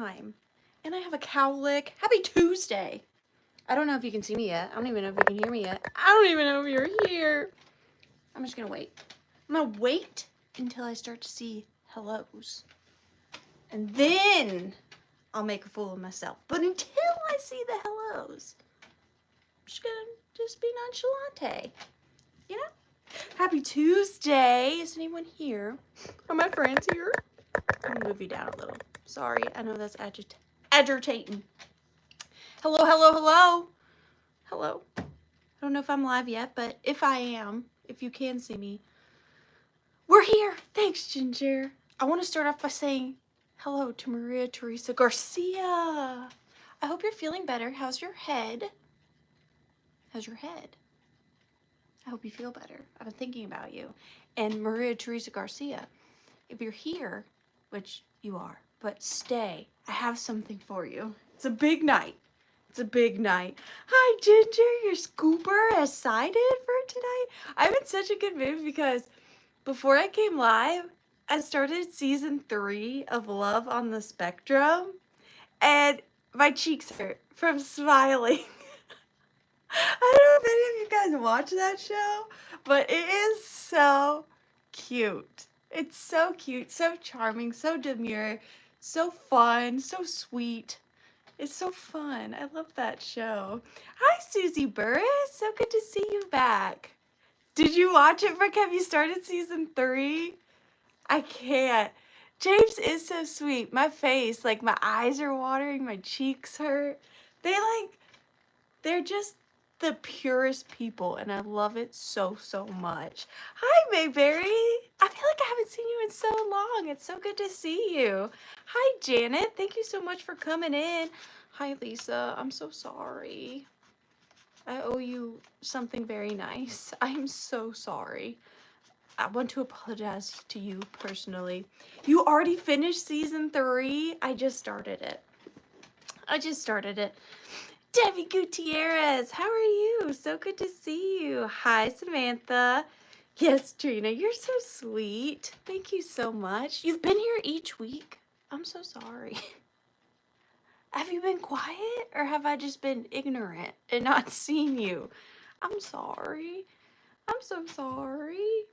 time. And I have a cowlick. Happy Tuesday. I don't know if you can see me yet. I don't even know if you can hear me yet. I don't even know if you're here. I'm just going to wait. I'm going to wait until I start to see hellos. And then I'll make a fool of myself. But until I see the hellos, I'm just going to just be nonchalante. You know? Happy Tuesday. Is anyone here? Are my friends here? I'm going to move you down a little. Sorry, I know that's agitating. Hello, hello, hello. Hello. I don't know if I'm live yet, but if I am, if you can see me, we're here. Thanks, Ginger. I want to start off by saying hello to Maria Teresa Garcia. I hope you're feeling better. How's your head? How's your head? I hope you feel better. I've been thinking about you. And Maria Teresa Garcia, if you're here, which you are, but stay. I have something for you. It's a big night. It's a big night. Hi, Ginger. Your scooper excited for tonight? I'm in such a good mood because before I came live, I started season 3 of Love on the Spectrum, and my cheeks hurt from smiling. I don't know if any of you guys watch that show, but it is so cute. It's so cute, so charming, so demure, so fun, so sweet. It's so fun. I love that show. Hi, Susie Burris. So good to see you back. Did you watch it, Brooke? Have you started season 3? I can't. James is so sweet. My face, like my eyes are watering, my cheeks hurt. They're just the purest people, and I love it so, so much. Hi, Mayberry. I feel like I haven't seen you in so long. It's so good to see you. Hi, Janet. Thank you so much for coming in. Hi, Lisa. I'm so sorry. I owe you something very nice. I'm so sorry. I want to apologize to you personally. You already finished season 3? I just started it. Debbie Gutierrez, how are you? So good to see you. Hi, Samantha. Yes, Trina, you're so sweet. Thank you so much. You've been here each week. I'm so sorry. Have you been quiet, or have I just been ignorant and not seen you? I'm sorry. I'm so sorry.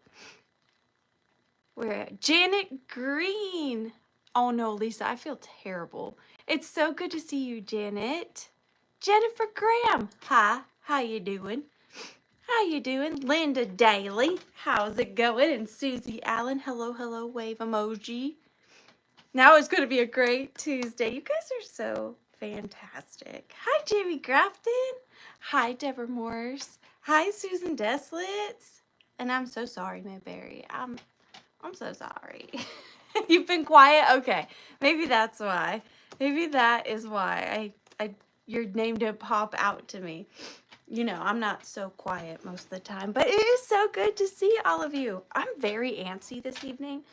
We're at Janet Green. Oh no, Lisa, I feel terrible. It's so good to see you, Janet. Jennifer Graham. Hi, how you doing? How you doing? Linda Daly. How's it going? And Susie Allen. Hello, hello, wave emoji. Now it's going to be a great Tuesday. You guys are so fantastic. Hi, Jamie Grafton. Hi, Deborah Morse. Hi, Susan Deslitz. And I'm so sorry, Mayberry. I'm so sorry. You've been quiet? Okay. Maybe that's why. Maybe that is why your name didn't pop out to me. You know, I'm not so quiet most of the time, but it is so good to see all of you. I'm very antsy this evening.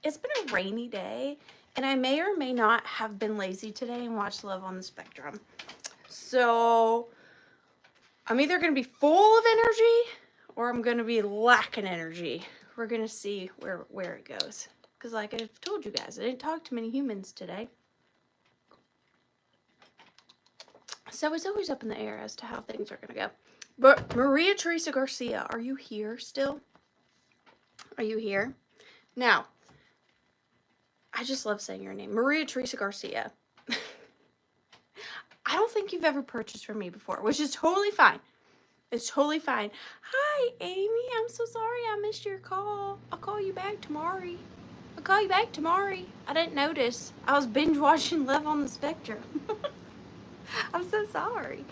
It's been a rainy day, and I may or may not have been lazy today and watched Love on the Spectrum. So I'm either going to be full of energy or I'm going to be lacking energy. We're going to see where it goes. Because like I've told you guys, I didn't talk to many humans today. So it's always up in the air as to how things are going to go. But Maria Teresa Garcia, are you here still? Are you here? Now, I just love saying your name. Maria Teresa Garcia. I don't think you've ever purchased from me before, which is totally fine. It's totally fine. Hi, Amy. I'm so sorry I missed your call. I'll call you back tomorrow. I didn't notice. I was binge watching Love on the Spectrum. I'm so sorry.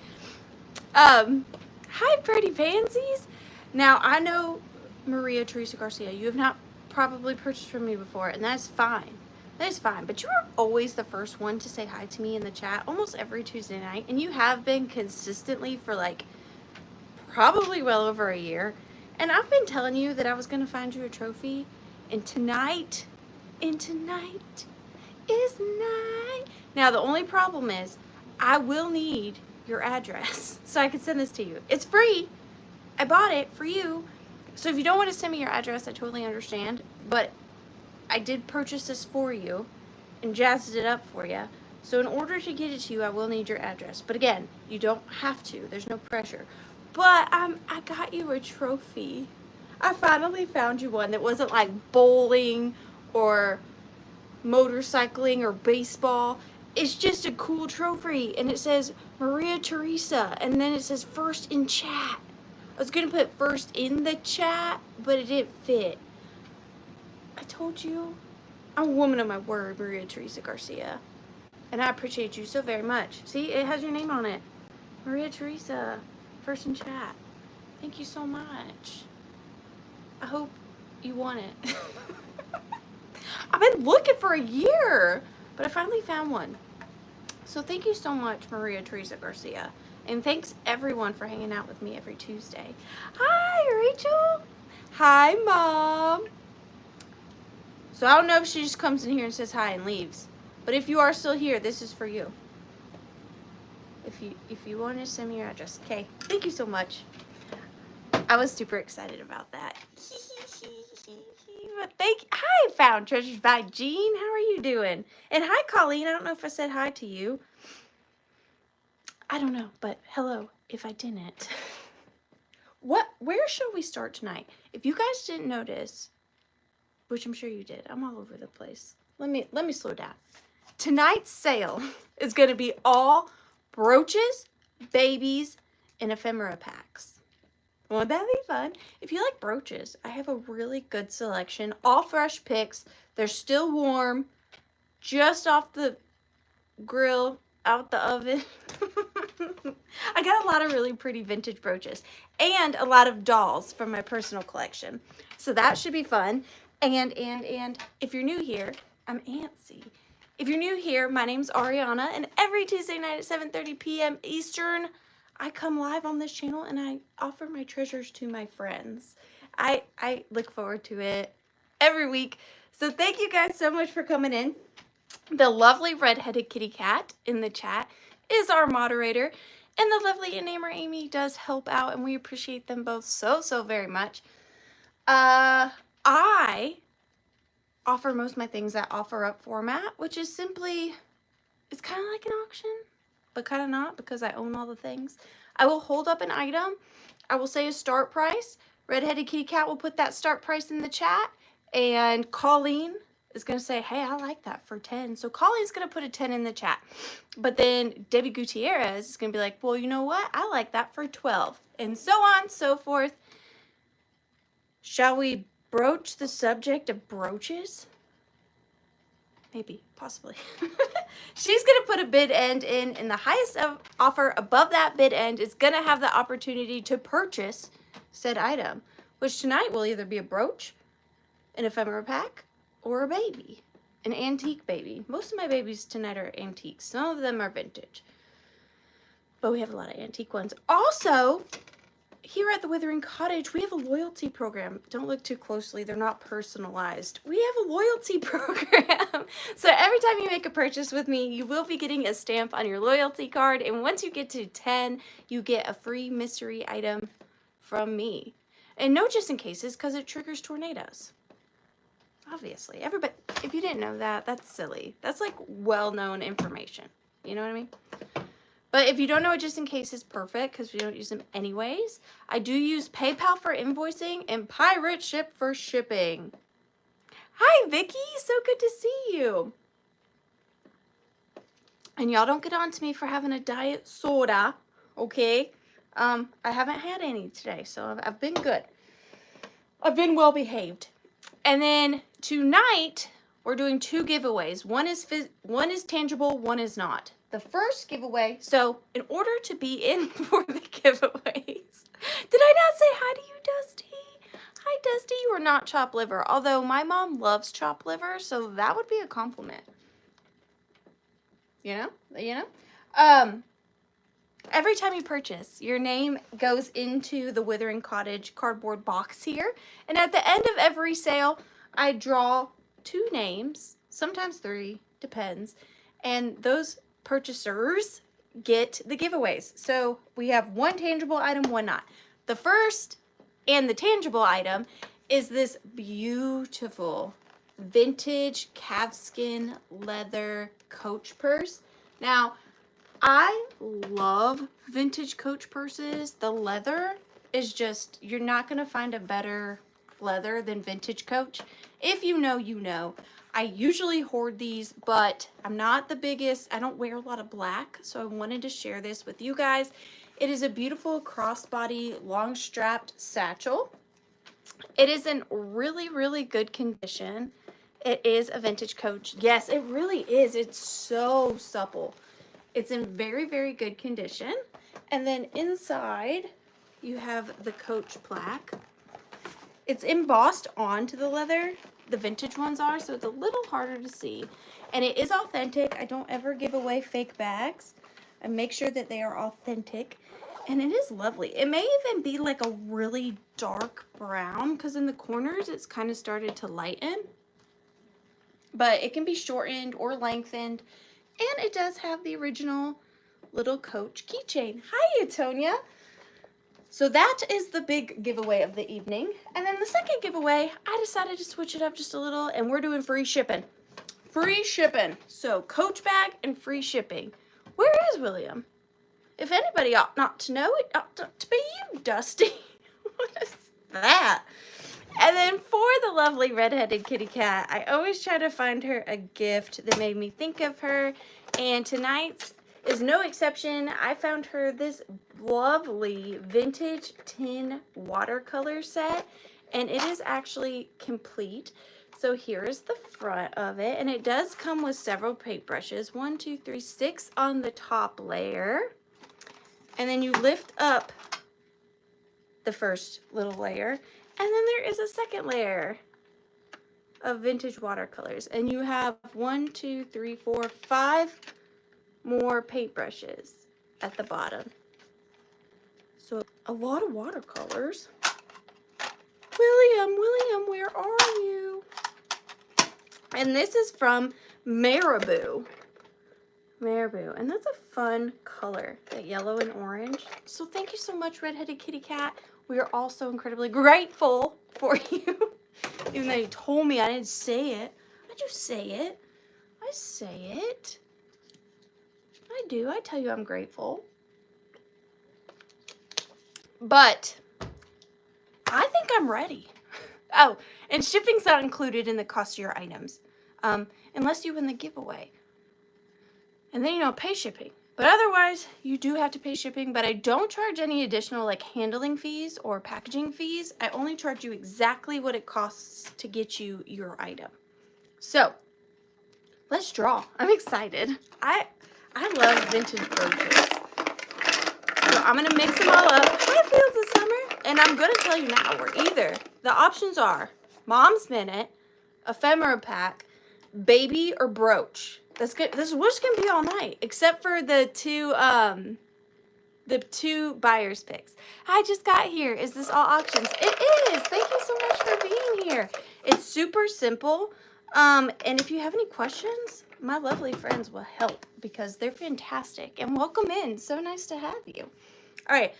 Hi, pretty pansies. Now, I know Maria Teresa Garcia. You have not probably purchased from me before, and that's fine. That is fine. But you are always the first one to say hi to me in the chat almost every Tuesday night, and you have been consistently for like probably well over a year. And I've been telling you that I was going to find you a trophy, and tonight is night. Now, the only problem is I will need your address so I can send this to you. It's free. I bought it for you. So if you don't want to send me your address, I totally understand. But I did purchase this for you and jazzed it up for you. So in order to get it to you, I will need your address. But again, you don't have to. There's no pressure. But I got you a trophy. I finally found you one that wasn't like bowling or motorcycling or baseball. It's just a cool trophy, and it says Maria Teresa, and then it says first in chat. I was gonna put first in the chat, but it didn't fit. I told you, I'm a woman of my word, Maria Teresa Garcia. And I appreciate you so very much. See, it has your name on it. Maria Teresa, first in chat. Thank you so much. I hope you want it. I've been looking for a year, but I finally found one. So thank you so much, Maria Teresa Garcia. And thanks everyone for hanging out with me every Tuesday. Hi, Rachel. Hi, Mom. So I don't know if she just comes in here and says hi and leaves. But if you are still here, this is for you. If you want to send me your address. Okay, thank you so much. I was super excited about that. But hi, Found Treasures by Jean. How are you doing? And hi, Colleen. I don't know if I said hi to you. I don't know, but hello if I didn't. Where shall we start tonight? If you guys didn't notice, which I'm sure you did, I'm all over the place. Let me slow down. Tonight's sale is going to be all brooches, babies, and ephemera packs. Won't that be fun? If you like brooches, I have a really good selection. All fresh picks. They're still warm, just off the grill, out the oven. I got a lot of really pretty vintage brooches and a lot of dolls from my personal collection. So that should be fun. And if you're new here, I'm Antsy. If you're new here, my name's Ariana, and every Tuesday night at 7:30 p.m. Eastern, I come live on this channel and I offer my treasures to my friends. I look forward to it every week. So thank you guys so much for coming in. The lovely red-headed kitty cat in the chat is our moderator, and the lovely Enamour Amy does help out, and we appreciate them both so very much. I offer most of my things at offer up format, which is simply, it's kind of like an auction, but kind of not, because I own all the things. I will hold up an item. I will say a start price. Red-headed kitty cat will put that start price in the chat, and Colleen is going to say, hey, I like that for 10. So Colleen's going to put a 10 in the chat. But then Debbie Gutierrez is going to be like, well, you know what? I like that for 12. And so on, so forth. Shall we broach the subject of brooches? Maybe, possibly. She's going to put a bid end in, and the highest offer above that bid end is going to have the opportunity to purchase said item, which tonight will either be a brooch, an ephemera pack, or a baby, an antique baby. Most of my babies tonight are antiques. Some of them are vintage, but we have a lot of antique ones. Also, here at the Withering Cottage, we have a loyalty program. Don't look too closely. They're not personalized. We have a loyalty program. So every time you make a purchase with me, you will be getting a stamp on your loyalty card. And once you get to 10, you get a free mystery item from me. And no just in cases, because it triggers tornadoes. Obviously. Everybody, if you didn't know that, that's silly. That's like well-known information. You know what I mean? But if you don't know it, just in case, is perfect because we don't use them anyways. I do use PayPal for invoicing and Pirate Ship for shipping. Hi, Vicky. So good to see you. And y'all don't get on to me for having a diet soda, okay? I haven't had any today, so I've been good. I've been well behaved. And then tonight, we're doing 2 giveaways. One is tangible, one is not. The first giveaway, so in order to be in for the giveaways, did I not say hi to you, Dusty? Hi, Dusty. You are not chopped liver, although my mom loves chopped liver, so that would be a compliment. You know? Every time you purchase, your name goes into the Withering Cottage cardboard box here, and at the end of every sale, I draw 2 names, sometimes 3, depends, and those purchasers get the giveaways. So we have 1 tangible item, 1 not. The first and the tangible item is this beautiful vintage calfskin leather coach purse. Now, I love vintage Coach purses. The leather is just, you're not going to find a better leather than vintage Coach. If you know, you know. I usually hoard these, but I'm not the biggest. I don't wear a lot of black, so I wanted to share this with you guys. It is a beautiful crossbody, long-strapped satchel. It is in really, really good condition. It is a vintage Coach. Yes, it really is. It's so supple. It's in very, very good condition. And then inside, you have the Coach plaque. It's embossed onto the leather. The vintage ones are, so it's a little harder to see. And it is authentic. I don't ever give away fake bags. I make sure that they are authentic. And it is lovely. It may even be like a really dark brown, because in the corners, it's kind of started to lighten. But it can be shortened or lengthened. And it does have the original little Coach keychain. Hi, Atonia. So that is the big giveaway of the evening. And then the second giveaway, I decided to switch it up just a little, and we're doing free shipping. Free shipping. So Coach bag and free shipping. Where is William? If anybody ought not to know, it ought to be you, Dusty. What is that? And then for the lovely redheaded kitty cat, I always try to find her a gift that made me think of her. And tonight's is no exception. I found her this lovely vintage tin watercolor set, and it is actually complete. So here's the front of it, and it does come with several paintbrushes. 1, 2, 3, 6 on the top layer. And then you lift up the first little layer, and then there is a second layer of vintage watercolors. And you have 1, 2, 3, 4, 5 more paintbrushes at the bottom. So a lot of watercolors. William, where are you? And this is from Marabou. Marabou. And that's a fun color, that yellow and orange. So thank you so much, redheaded kitty cat. We are all so incredibly grateful for you. Even though you told me I didn't say it. I do say it. I say it. I do. I tell you I'm grateful. But I think I'm ready. Oh, and shipping's not included in the cost of your items. Unless you win the giveaway. And then you don't pay shipping. But otherwise, you do have to pay shipping. But I don't charge any additional like handling fees or packaging fees. I only charge you exactly what it costs to get you your item. So, let's draw. I'm excited. I love vintage brooches. So I'm going to mix them all up. How it feels this summer. And I'm going to tell you now, we're either, the options are Mom's Minute, Ephemera Pack, Baby, or Brooch. That's good. This is what's going to be all night, except for the two buyer's picks. I just got here. Is this all auctions? It is. Thank you so much for being here. It's super simple. And if you have any questions, my lovely friends will help because they're fantastic. And welcome in. So nice to have you. All right.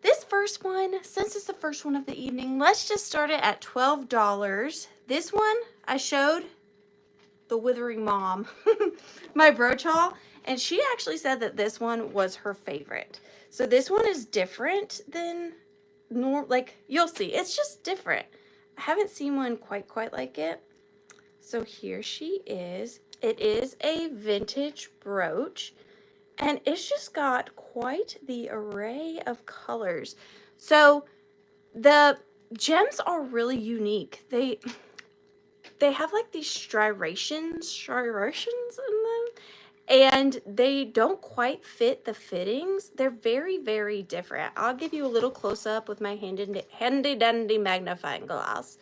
This first one, since it's the first one of the evening, let's just start it at $12. This one I showed the Withering Mom my brooch haul, and she actually said that this one was her favorite. So this one is different than like you'll see. It's just different. I haven't seen one quite like it. So here she is. It is a vintage brooch, and it's just got quite the array of colors. So the gems are really unique. They have like these striations in them, and they don't quite fit the fittings. They're very, very different. I'll give you a little close-up with my handy-dandy magnifying glass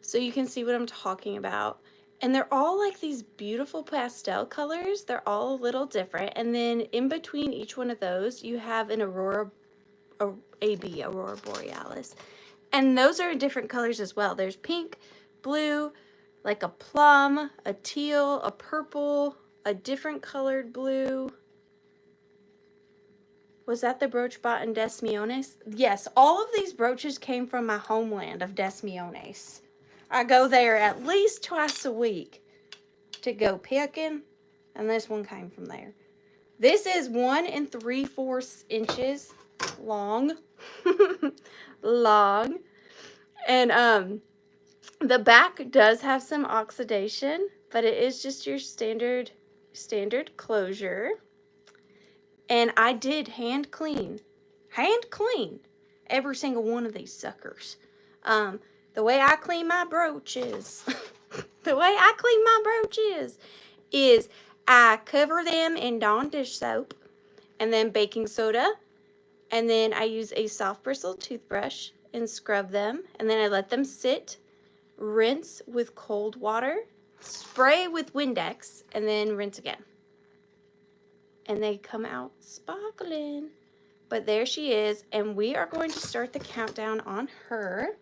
so you can see what I'm talking about. And they're all like these beautiful pastel colors. They're all a little different. And then in between each one of those, you have an Aurora Borealis. And those are in different colors as well. There's pink, blue, like a plum, a teal, a purple, a different colored blue. Was that the brooch bought in Des Meones? Yes, all of these brooches came from my homeland of Des Meones. I go there at least twice a week to go picking And this one came from there. This is 1 3/4 inches long. Long. And the back does have some oxidation, but it is just your standard closure. And I did hand clean every single one of these suckers. The way I clean my brooches, is I cover them in Dawn dish soap and then baking soda, and then I use a soft bristle toothbrush and scrub them, and then I let them sit, rinse with cold water, spray with Windex, and then rinse again. And they come out sparkling. But there she is, and we are going to start the countdown on her.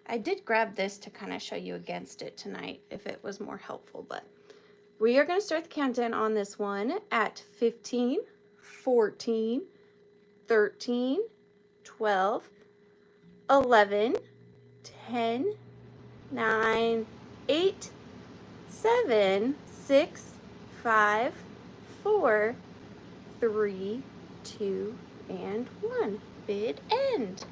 I did grab this to kind of show you against it tonight if it was more helpful, but we are going to start the countdown on this one at 15, 14, 13, 12, 11, 10, 9, 8, 7, 6, 5, 4, 3, 2, and 1. Bid end.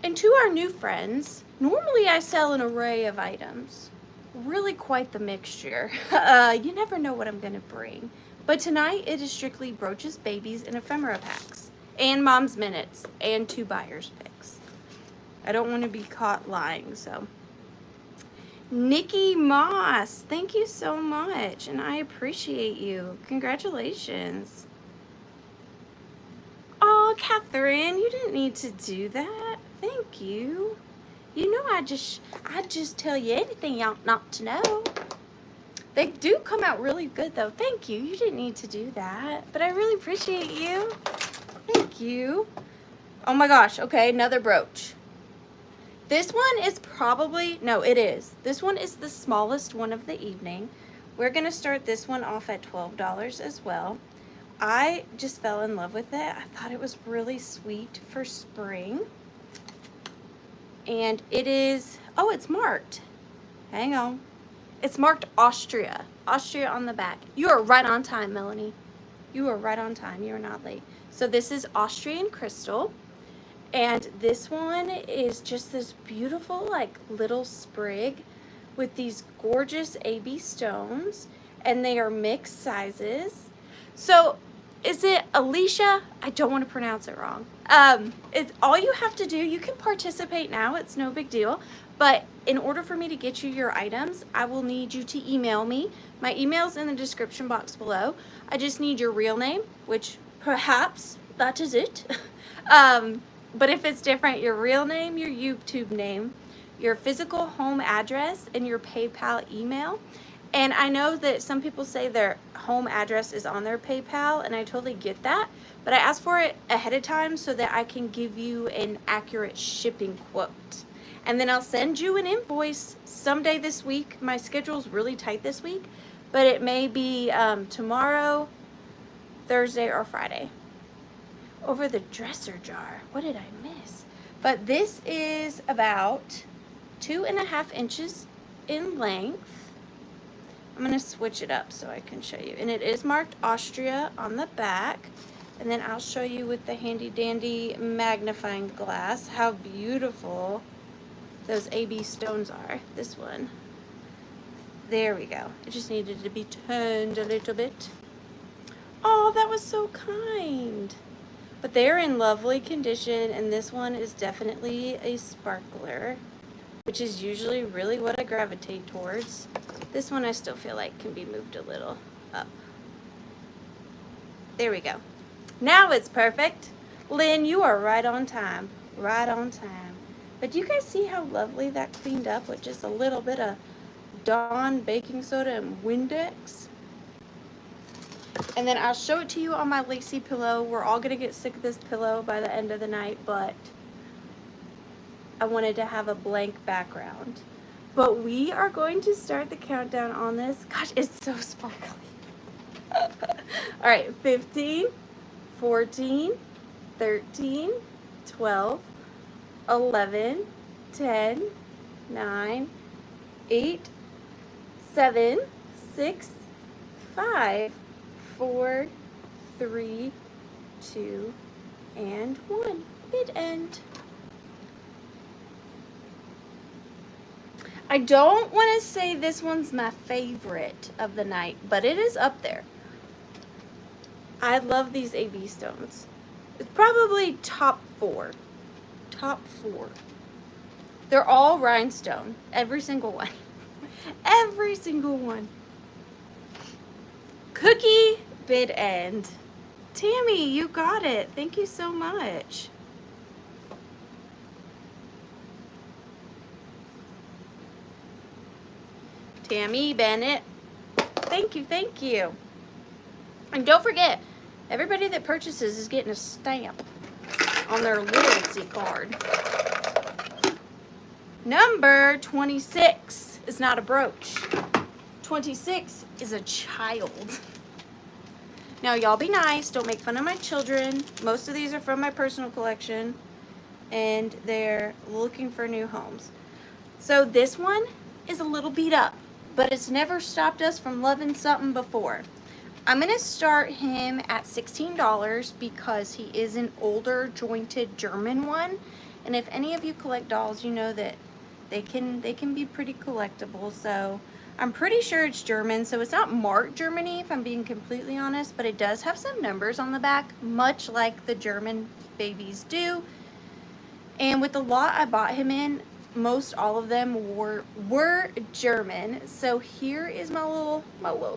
And to our new friends, normally I sell an array of items. Really quite the mixture. You never know what I'm going to bring. But tonight it is strictly Brooches, Babies, and Ephemera packs. And Mom's Minutes. And 2 buyer's picks. I don't want to be caught lying, so. Nikki Moss, thank you so much. And I appreciate you. Congratulations. Oh, Catherine, you didn't need to do that. Thank you. You know I just tell you anything you ought not to know. They do come out really good though. Thank you. You didn't need to do that. But I really appreciate you. Thank you. Oh my gosh. Okay, another brooch. This one is probably, no, it is. This one is the smallest one of the evening. We're going to start this one off at $12 as well. I just fell in love with it. I thought it was really sweet for spring. And it is, oh, it's marked. Hang on. It's marked Austria. Austria on the back. You are right on time, Melanie. You are right on time. You are not late. So this is Austrian crystal. And this one is just this beautiful, like, little sprig with these gorgeous AB stones. And they are mixed sizes. So is it Alicia? I don't want to pronounce it wrong. It's all you have to do. You can participate now. It's no big deal. But in order for me to get you your items, I will need you to email me. My email's in the description box below. I just need your real name, which perhaps that is it. But if it's different, your real name, your YouTube name, your physical home address, and your PayPal email. And I know that some people say their home address is on their PayPal, and I totally get that. But I ask for it ahead of time so that I can give you an accurate shipping quote. And then I'll send you an invoice someday this week. My schedule's really tight this week, but it may be tomorrow, Thursday, or Friday. Over the dresser jar. What did I miss? But this is about 2.5 inches in length. I'm going to switch it up so I can show you. And it is marked Austria on the back. And then I'll show you with the handy dandy magnifying glass how beautiful those AB stones are. This one. There we go. It just needed to be turned a little bit. Oh, that was so kind. But they're in lovely condition, and this one is definitely a sparkler, which is usually really what I gravitate towards. This one I still feel like can be moved a little up. There we go. Now it's perfect. Lynn, you are right on time. Right on time. But do you guys see how lovely that cleaned up with just a little bit of Dawn baking soda and Windex? And then I'll show it to you on my lacy pillow. We're all going to get sick of this pillow by the end of the night, but I wanted to have a blank background. But we are going to start the countdown on this. Gosh, it's so sparkly. All right, 15, 14, 13, 12, 11, 10, 9, 8, 7, 6, 5, 4, 3, 2, and 1. Bid end. I don't want to say this one's my favorite of the night, but it is up there. I love these AB stones. It's probably top 4. Top 4. They're all rhinestone. Every single one. Every single one. Cookie bid end. Tammy, you got it. Thank you so much. Tammy Bennett. Thank you, thank you. And don't forget, everybody that purchases is getting a stamp on their loyalty card. Number 26 is not a brooch. 26 is a child. Now, y'all be nice. Don't make fun of my children. Most of these are from my personal collection, and they're looking for new homes. So this one is a little beat up, but it's never stopped us from loving something before. I'm going to start him at $16 because he is an older jointed German one. And if any of you collect dolls, you know that they can be pretty collectible. So I'm pretty sure it's German, so it's not marked Germany if I'm being completely honest, but it does have some numbers on the back, much like the German babies do. And with the lot I bought him in, most all of them were German. So here is my little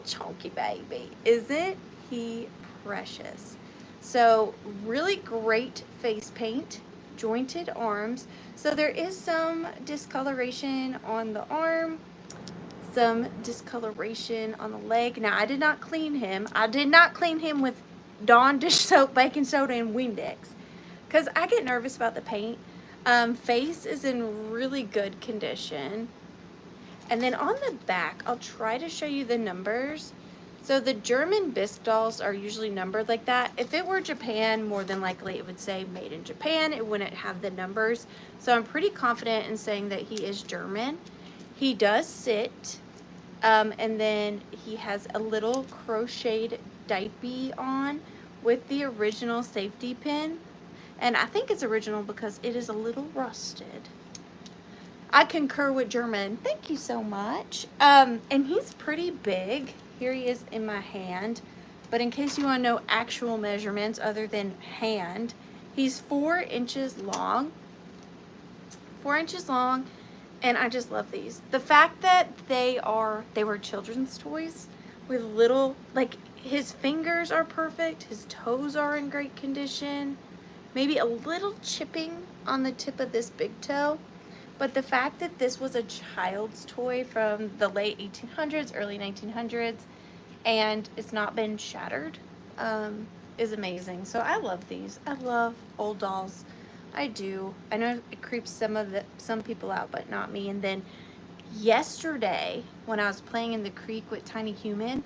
chunky baby. Isn't he precious? So really great face paint, jointed arms. So there is some discoloration on the arm, some discoloration on the leg. Now I did not clean him. I did not clean him with Dawn dish soap, baking soda, and Windex because I get nervous about the paint. Face is in really good condition. And then on the back, I'll try to show you the numbers. So the German bisque dolls are usually numbered like that. If it were Japan, more than likely it would say made in Japan. It wouldn't have the numbers. So I'm pretty confident in saying that he is German. He does sit, and then he has a little crocheted diaper on with the original safety pin. And I think it's original because it is a little rusted. I concur with German. Thank you so much. And he's pretty big. Here he is in my hand. But in case you want to know actual measurements other than hand, he's 4 inches long. 4 inches long. And I just love these. The fact that they were children's toys with little, like his fingers are perfect. His toes are in great condition. Maybe a little chipping on the tip of this big toe. But the fact that this was a child's toy from the late 1800s, early 1900s, and it's not been shattered is amazing. So I love these. I love old dolls. I do. I know it creeps some people out, but not me. And then yesterday, when I was playing in the creek with Tiny Human,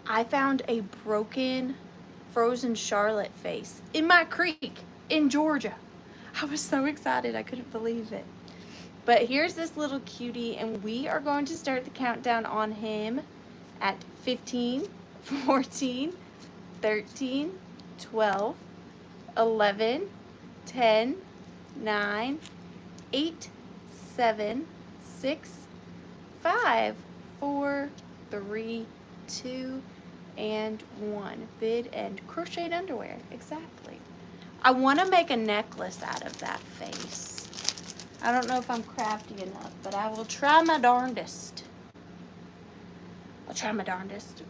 I found a broken frozen Charlotte face in my creek in Georgia. I was so excited. I couldn't believe it. But here's this little cutie, and we are going to start the countdown on him at 15, 14, 13, 12, 11, 10, 9, 8, 7, 6, 5, 4, 3, 2, and 1. Bid and crocheted underwear. Exactly. I want to make a necklace out of that face. I don't know if I'm crafty enough, but I will try my darndest. I'll try my darndest.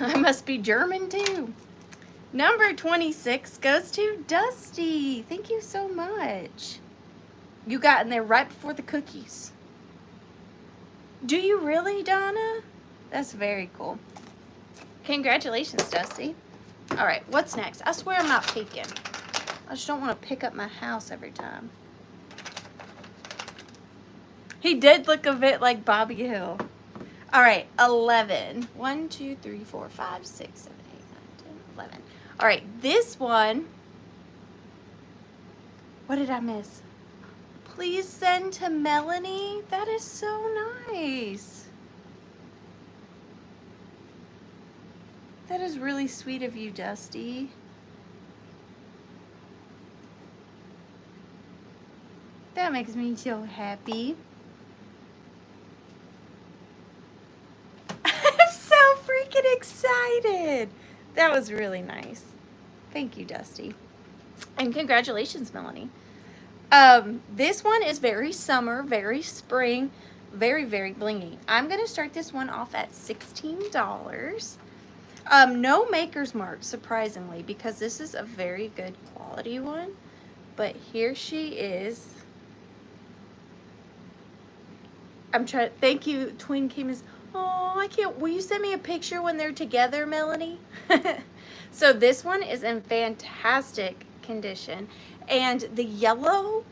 I must be German too. Number 26 goes to Dusty. Thank you so much. You got in there right before the cookies. Do you really, Donna? That's very cool. Congratulations, Dusty. All right, what's next? I swear I'm not peeking. I just don't want to pick up my house every time. He did look a bit like Bobby Hill. All right, 11. 1, 2, 3, 4, 5, 6, 7, 8, 9, 10, 11. All right, this one. What did I miss? Please send to Melanie. That is so nice. That is really sweet of you, Dusty. That makes me so happy. I'm so freaking excited. That was really nice. Thank you, Dusty. And congratulations, Melanie. This one is very summer, very spring, very, very blingy. I'm going to start this one off at $16. No Maker's Mark, surprisingly, because this is a very good quality one. But here she is. I'm trying. Thank you, Twin Kim is. Oh, I can't. Will you send me a picture when they're together, Melanie? So this one is in fantastic condition, and the yellow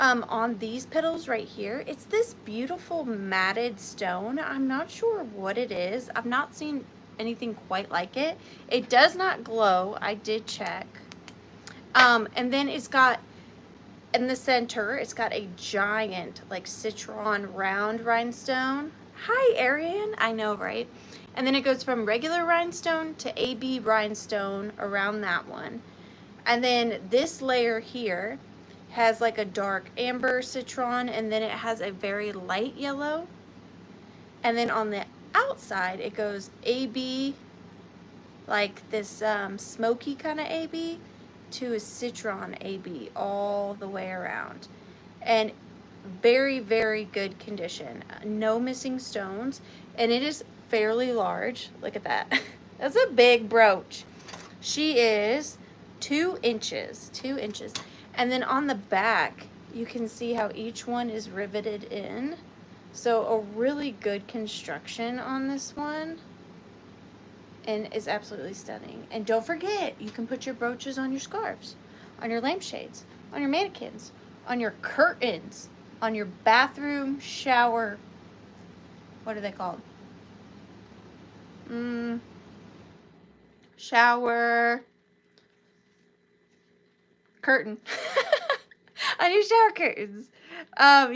on these petals right here, it's this beautiful matted stone. I'm not sure what it is. I've not seen anything quite like it. It does not glow. I did check. And then it's got in the center, it's got a giant like citron round rhinestone. Hi, Arian. I know, right? And then it goes from regular rhinestone to AB rhinestone around that one. And then this layer here has like a dark amber citron, and then it has a very light yellow. And then on the outside, it goes AB, like this smoky kind of AB, to a citron AB all the way around. And very, very good condition. No missing stones. And it is fairly large. Look at that. That's a big brooch. She is 2 inches. 2 inches. And then on the back, you can see how each one is riveted in. So a really good construction on this one. And it's absolutely stunning. And don't forget, you can put your brooches on your scarves, on your lampshades, on your mannequins, on your curtains, on your bathroom, shower. What are they called? Shower curtain. On your shower curtains.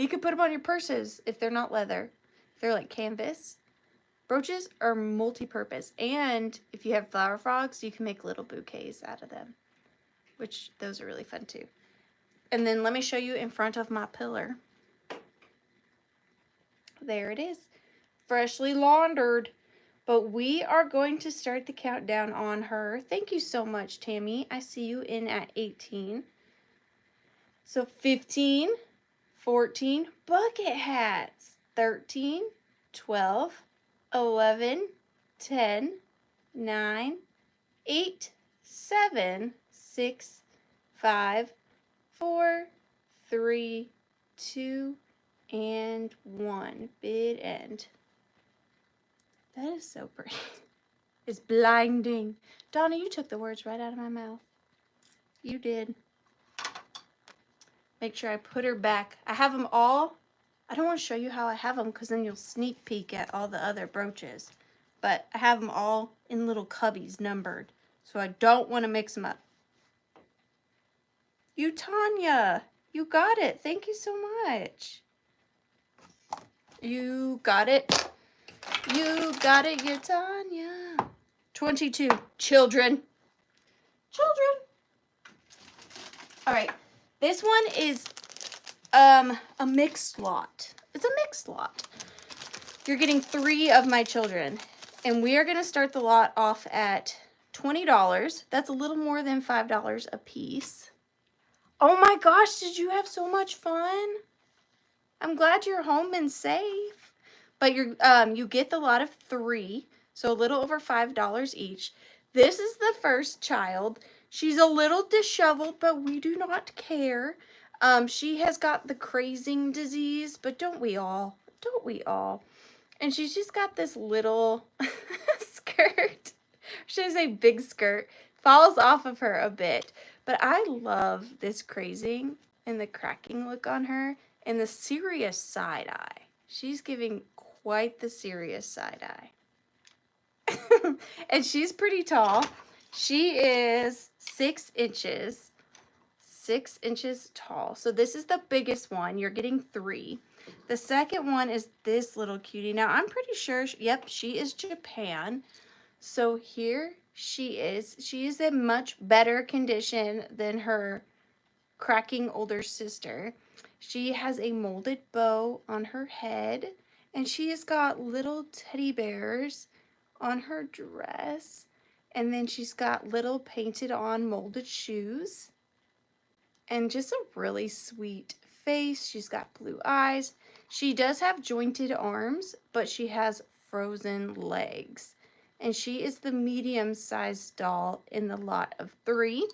You can put them on your purses if they're not leather. If they're like canvas. Brooches are multi-purpose, and if you have flower frogs, you can make little bouquets out of them, which those are really fun too. And then let me show you in front of my pillar. There it is, freshly laundered. But we are going to start the countdown on her. Thank you so much, Tammy. I see you in at 18. So 15, 14, bucket hats, 13, 12, 11, 10, 9, 8, 7, 6, 5, 4, 3, 2, and 1. Bid end. That is so pretty. It's blinding. Donna, you took the words right out of my mouth. You did. Make sure I put her back. I have them all. I don't want to show you how I have them because then you'll sneak peek at all the other brooches. But I have them all in little cubbies numbered. So I don't want to mix them up. You, Tanya. You got it. Thank you so much. You got it. You got it, you Tanya. 22. Children. Children. All right. This one is a mixed lot. It's a mixed lot. You're getting 3 of my children. And we are going to start the lot off at $20. That's a little more than $5 a piece. Oh my gosh, did you have so much fun? I'm glad you're home and safe. But you get the lot of 3, so a little over $5 each. This is the first child. She's a little disheveled, but we do not care. She has got the crazing disease, but don't we all? Don't we all? And she's just got this little skirt. Should I say big skirt? Falls off of her a bit. But I love this crazing and the cracking look on her and the serious side eye. She's giving quite the serious side eye. And she's pretty tall. She is 6 inches. 6 inches tall. So this is the biggest one. You're getting 3. The second one is this little cutie. Now, I'm pretty sure, yep, she is Japan. So here she is. She is in much better condition than her cracking older sister. She has a molded bow on her head, and she has got little teddy bears on her dress, and then she's got little painted on molded shoes, and just a really sweet face. She's got blue eyes. She does have jointed arms, but she has frozen legs. And she is the medium-sized doll in the lot of 3.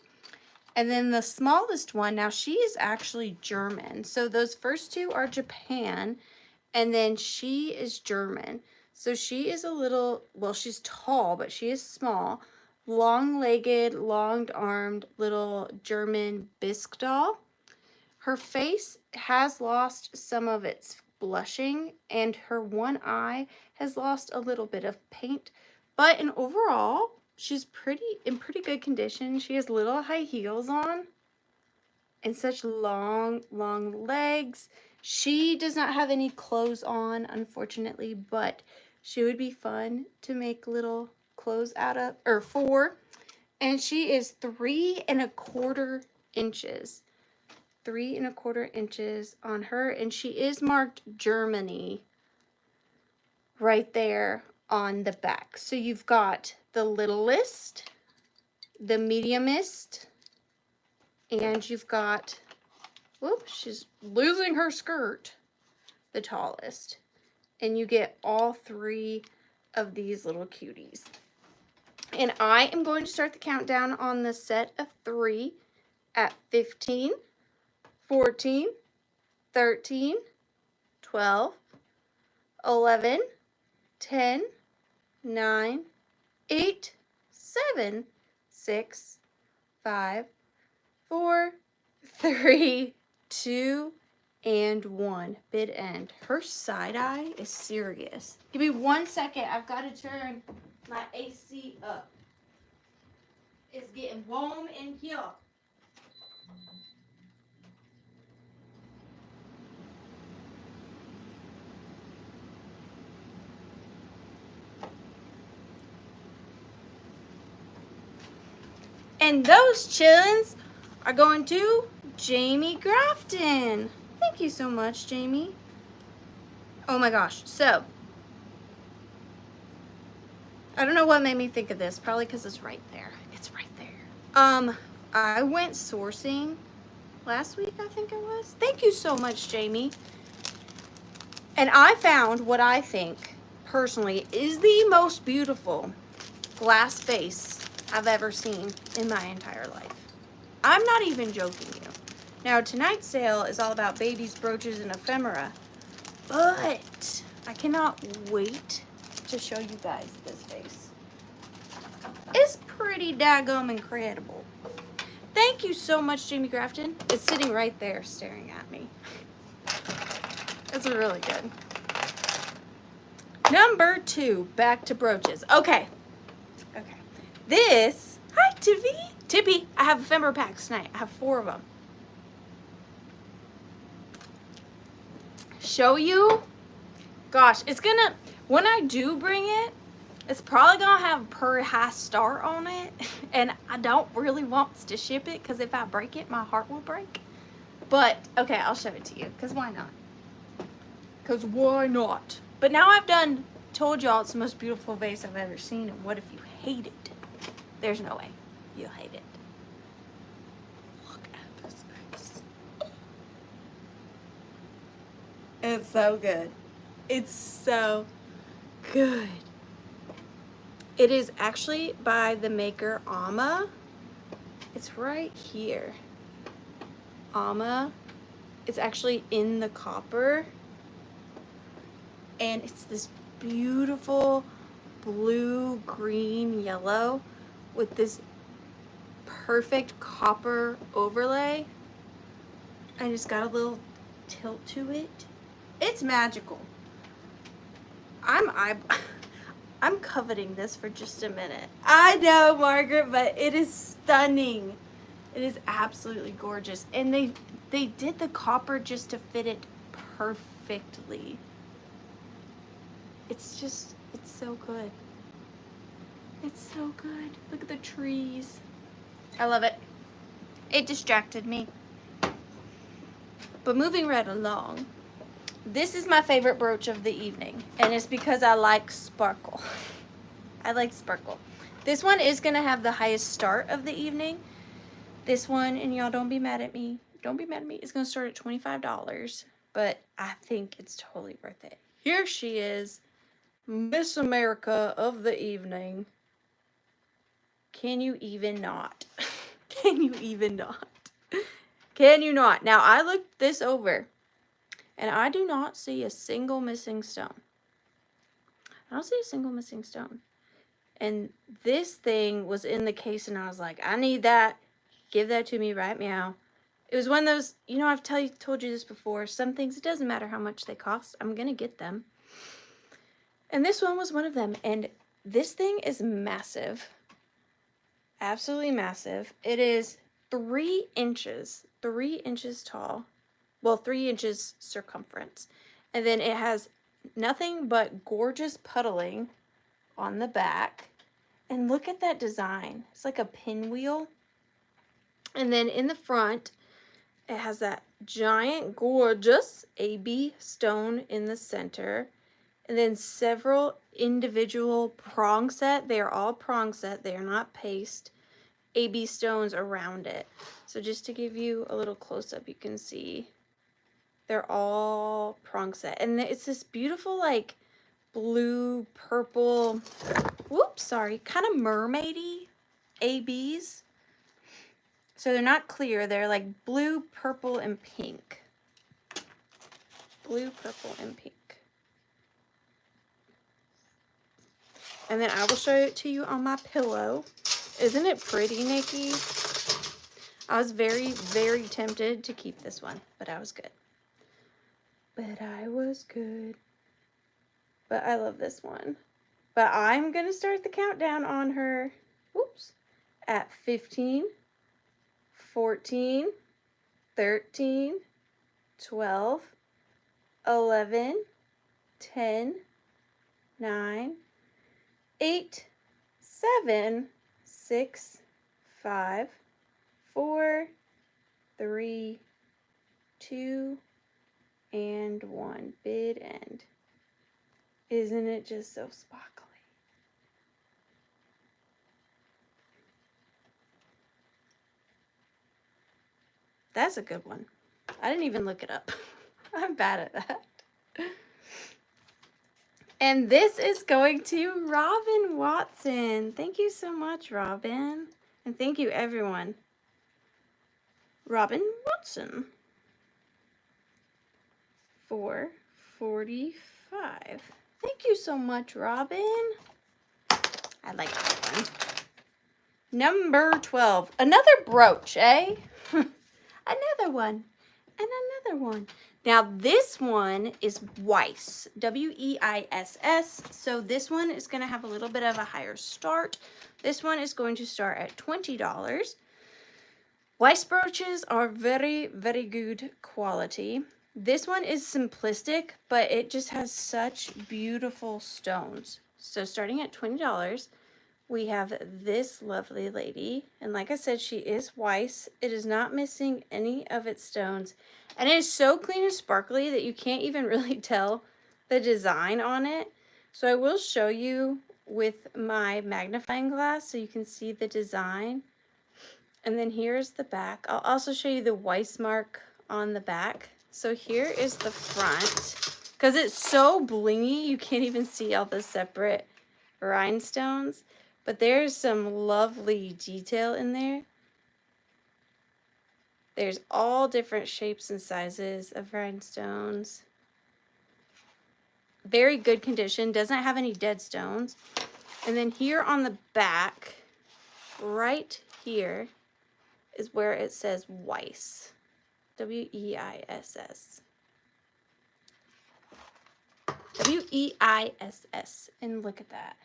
And then the smallest one, now she is actually German. So those first 2 are Japan, and then she is German. So she is a little, well, she's tall, but she is small, long-legged, long-armed little German bisque doll. Her face has lost some of its blushing, and her one eye has lost a little bit of paint, but in overall, she's in pretty good condition. She has little high heels on and such long legs. She does not have any clothes on, unfortunately, but she would be fun to make little clothes out of, or for. And she is 3¼ inches. 3¼ inches on her, and she is marked Germany right there on the back. So you've got the littlest, the mediumest, and you've got, whoops, she's losing her skirt, the tallest. And you get all 3 of these little cuties. And I am going to start the countdown on the set of 3 at 15, 14, 13, 12, 11, 10, 9, 8, 7, 6, 5, 4, 3, 2, and 1. Bid end. Her side eye is serious. Give me 1 second. I've got to turn my AC up. It's getting warm in here. And those chillins are going to Jamie Grafton. Thank you so much, Jamie. Oh my gosh. So, I don't know what made me think of this. Probably because it's right there. It's right there. I went sourcing last week, I think it was. Thank you so much, Jamie. And I found what I think, personally, is the most beautiful glass vase I've ever seen in my entire life. I'm not even joking you. Now, tonight's sale is all about babies, brooches, and ephemera. But I cannot wait to show you guys this vase. It's pretty daggum incredible. Thank you so much, Jamie Grafton. It's sitting right there staring at me. It's really good. Number 2, back to brooches. Okay. This, hi Tippy. Tippy, I have ephemera packs tonight. I have 4 of them. Show you. Gosh, it's gonna, when I do bring it, it's probably gonna have a pretty high star on it. And I don't really want to ship it because if I break it, my heart will break. But, okay, I'll show it to you because why not? Because why not? But now I've told y'all it's the most beautiful vase I've ever seen. And what if you hate it? There's no way. You'll hate it. Look at this vase. It's so good. It's so good. It is actually by the maker Amma. It's right here. Amma. It's actually in the copper. And it's this beautiful blue, green, yellow with this perfect copper overlay. And it's got a little tilt to it. It's magical. I'm coveting this for just a minute. I know, Margaret, but it is stunning. It is absolutely gorgeous. And they did the copper just to fit it perfectly. It's so good. It's so good. Look at the trees. I love it. It distracted me. But moving right along, this is my favorite brooch of the evening, and it's because I like sparkle. I like sparkle. This one is going to have the highest start of the evening. This one, and y'all don't be mad at me. Don't be mad at me. It's going to start at $25, but I think it's totally worth it. Here she is, Miss America of the evening. Can you even not? Can you even not? Can you not? Now, I looked this over, and I do not see a single missing stone. I don't see a single missing stone. And this thing was in the case, and I was like, I need that. Give that to me right meow. It was one of those, you know, I've told you this before. Some things, it doesn't matter how much they cost. I'm going to get them. And this one was one of them. And this thing is massive. Absolutely massive. It is 3 inches. 3 inches tall. Well, 3 inches circumference. And then it has nothing but gorgeous puddling on the back. And look at that design. It's like a pinwheel. And then in the front, it has that giant, gorgeous AB stone in the center. And then several individual prong set. They are all prong set. They are not paste. AB stones around it. So just to give you a little close-up, you can see they're all prong set. And it's this beautiful, like, blue, purple, whoops, sorry, kind of mermaidy ABs. So they're not clear. They're like blue, purple, and pink. Blue, purple, and pink. And then I will show it to you on my pillow. Isn't it pretty, Nikki? I was very, very tempted to keep this one, but I was good. But I was good. But I love this one. But I'm going to start the countdown on her, whoops, at 15, 14, 13, 12, 11, 10, 9, 8, 7, 6, 5, 4, 3, 2, and 1. Bid end. Isn't it just so sparkly? That's a good one. I didn't even look it up. I'm bad at that. And this is going to Robin Watson. Thank you so much, Robin. And thank you, everyone. Robin Watson. $4.45. Thank you so much, Robin. I like that one. Number 12. Another brooch, eh? Another one. And another one. Now, this one is Weiss. W-E-I-S-S. So this one is going to have a little bit of a higher start. This one is going to start at $20. Weiss brooches are very, very good quality. This one is simplistic, but it just has such beautiful stones. So starting at $20, we have this lovely lady. And like I said, she is Weiss. It is not missing any of its stones. And it is so clean and sparkly that you can't even really tell the design on it. So I will show you with my magnifying glass so you can see the design. And then here's the back. I'll also show you the Weiss mark on the back. So here is the front. Because it's so blingy, you can't even see all the separate rhinestones. But there's some lovely detail in there. There's all different shapes and sizes of rhinestones. Very good condition. Doesn't have any dead stones. And then here on the back, right here, is where it says Weiss. W-E-I-S-S. W-E-I-S-S. And look at that.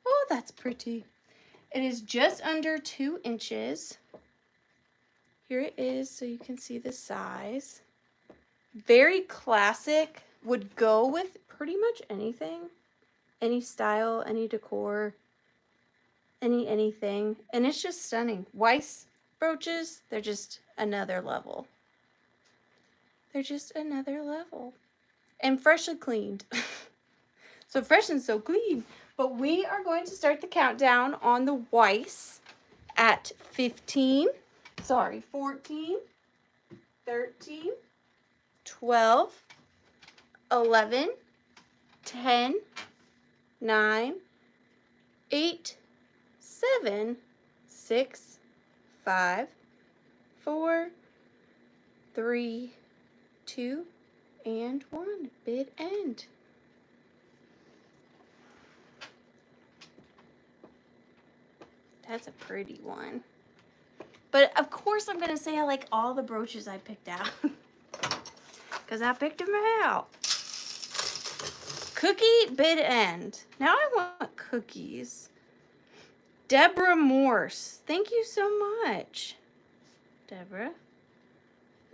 Oh, that's pretty. It is just under 2 inches. Here it is so you can see the size. Very classic. Would go with pretty much anything. any style, any decor, anything. And it's just stunning. Weiss brooches, they're just another level. They're just another level. And freshly cleaned. So fresh and so clean. But we are going to start the countdown on the Weiss at 14, 13, 12, 11, 10, 9, 8, 7, 6, 5, 4, 3, 2, and 1. Bid end. That's a pretty one. But of course I'm going to say I like all the brooches I picked out. Because I picked them out. Cookie, bid end. Now I want cookies. Deborah Morse. Thank you so much. Deborah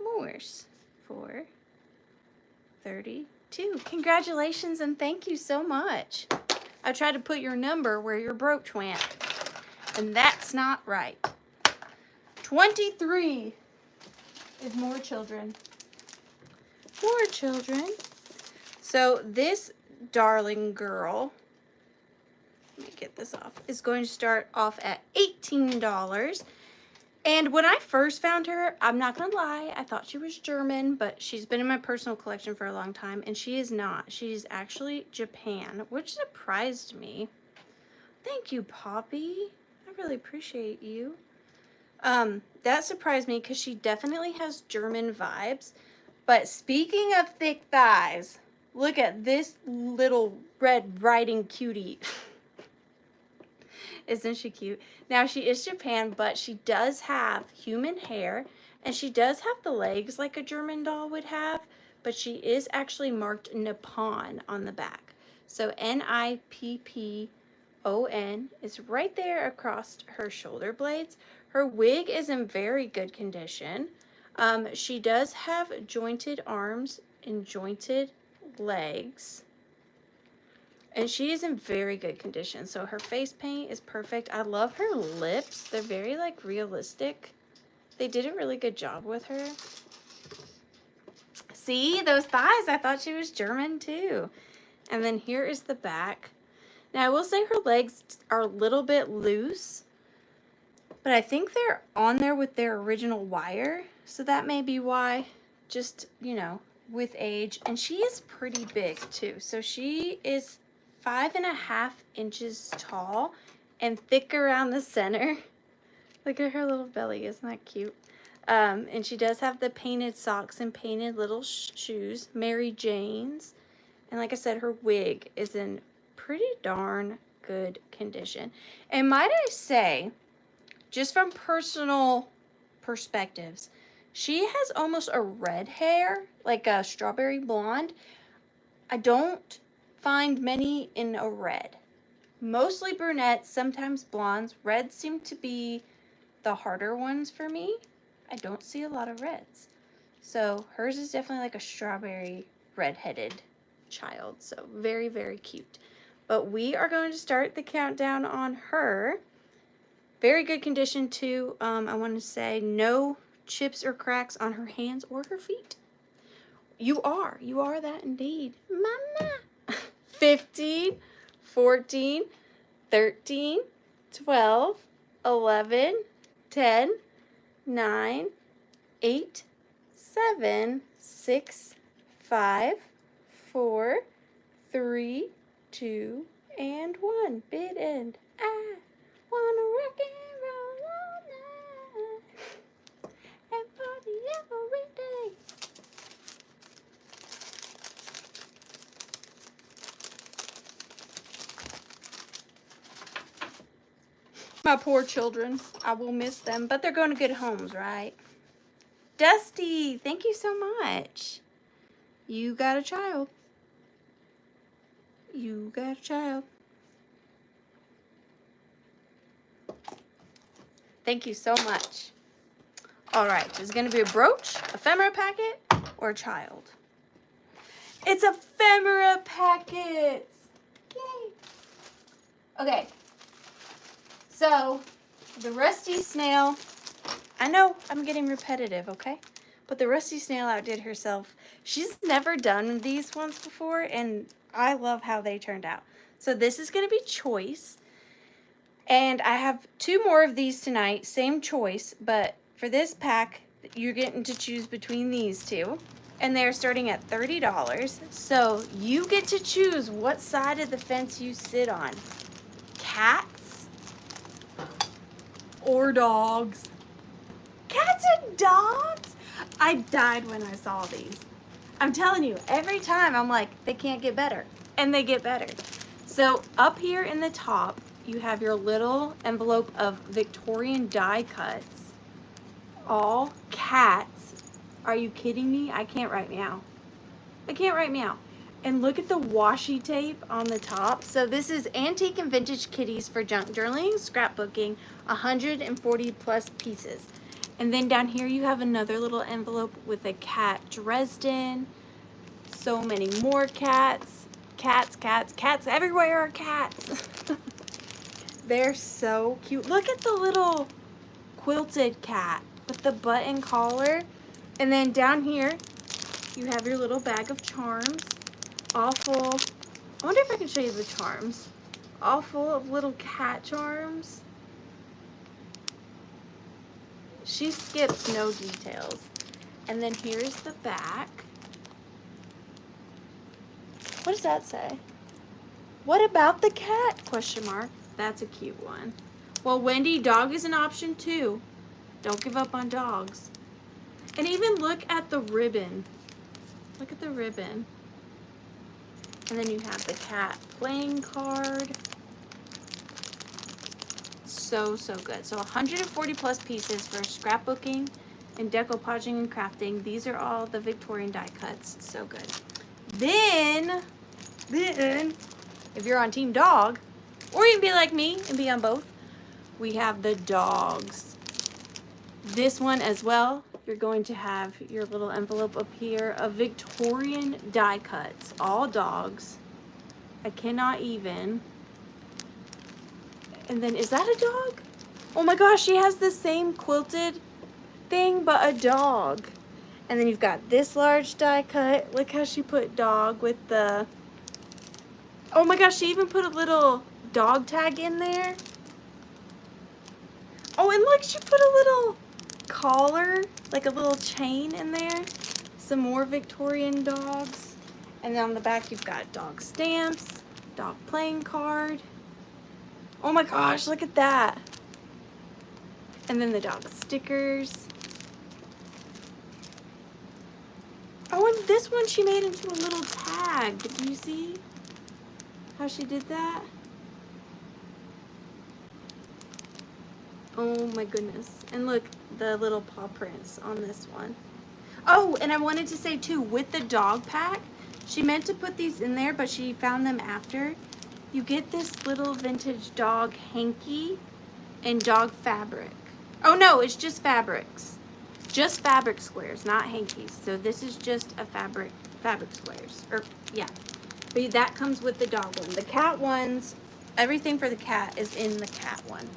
Morse for 32. Congratulations and thank you so much. I tried to put your number where your brooch went. And that's not right. 23 is more children. More children. So this darling girl, let me get this off, is going to start off at $18. And when I first found her, I'm not going to lie, I thought she was German, but she's been in my personal collection for a long time, and she is not. She's actually Japan, which surprised me. Thank you, Poppy. I really appreciate you. That surprised me because she definitely has German vibes. But speaking of thick thighs, look at this little Red Riding Cutie. Isn't she cute? Now, she is Japan, but she does have human hair, and she does have the legs like a German doll would have, but she is actually marked Nippon on the back. So Nippon is right there across her shoulder blades. Her wig is in very good condition. She does have jointed arms and jointed legs. And she is in very good condition. So her face paint is perfect. I love her lips. They're very like realistic. They did a really good job with her. See, those thighs, I thought she was German too. And then here is the back. Now I will say her legs are a little bit loose, but I think they're on there with their original wire. So that may be why, just, you know, with age. And she is pretty big too. So she is 5.5 inches tall and thick around the center. Look at her little belly, isn't that cute? And she does have the painted socks and painted little shoes, Mary Jane's. And like I said, her wig is in pretty darn good condition. And might I say, just from personal perspectives, she has almost a red hair, like a strawberry blonde. I don't find many in a red. Mostly brunettes, sometimes blondes. Reds seem to be the harder ones for me. I don't see a lot of reds. So hers is definitely like a strawberry red-headed child. So very, very cute. But we are going to start the countdown on her. Very good condition too. I want to say no chips or cracks on her hands or her feet. You are that indeed. Mama. 15, 14, 13, 12, 11, 10, 9, 8, 7, 6, 5, 4, 3, 2, and 1. Bid end. I wanna rock and roll all night and party every day. My poor children. I will miss them, but they're going to good homes, right? Dusty, thank you so much. You got a child. You got a child. Thank you so much. All right, is it going to be a brooch, ephemera packet, or a child? It's ephemera packets. Yay. Okay. So, the rusty snail, I know I'm getting repetitive, okay? But the rusty snail outdid herself. She's never done these ones before, and I love how they turned out. So this is going to be choice. And I have 2 more of these tonight, same choice, but for this pack, you're getting to choose between these 2. And they're starting at $30. So you get to choose what side of the fence you sit on. Cats or dogs? Cats and dogs? I died when I saw these. I'm telling you, every time I'm like, they can't get better. And they get better. So up here in the top, you have your little envelope of Victorian die cuts. All cats. Are you kidding me? I can't write meow. I can't write meow. And look at the washi tape on the top. So this is Antique and Vintage Kitties for Junk Journaling, Scrapbooking, 140 plus pieces. And then down here you have another little envelope with a cat Dresden. So many more cats. Cats, cats, cats. Everywhere are cats. They're so cute. Look at the little quilted cat with the button collar. And then down here, you have your little bag of charms. All full. I wonder if I can show you the charms. All full of little cat charms. She skips no details. And then here's the back. What does that say? What about the cat? Question mark. That's a cute one. Well, Wendy, dog is an option too. Don't give up on dogs. And even look at the ribbon. Look at the ribbon. And then you have the cat playing card. So, so good. So 140 plus pieces for scrapbooking and decoupaging and crafting. These are all the Victorian die cuts. So good. Then, if you're on Team Dog, or you can be like me and be on both, we have the dogs. This one as well, you're going to have your little envelope up here of Victorian die cuts, all dogs. I cannot even. And then, is that a dog? Oh my gosh, she has the same quilted thing, but a dog. And then you've got this large die cut. Look how she put dog with the, oh my gosh, she even put a little dog tag in there. Oh, and look, she put a little collar, like a little chain in there. Some more Victorian dogs. And then on the back, you've got dog stamps, dog playing card. Oh my gosh, look at that. And then the dog stickers. Oh, and this one she made into a little tag. Did you see how she did that? Oh my goodness. And look, the little paw prints on this one. Oh, and I wanted to say too, with the dog pack, she meant to put these in there, but she found them after. You get this little vintage dog hanky and dog fabric. Oh no, it's just fabrics. Just fabric squares, not hankies. So this is just a fabric squares. Or yeah. But that comes with the dog one. The cat ones, everything for the cat is in the cat one.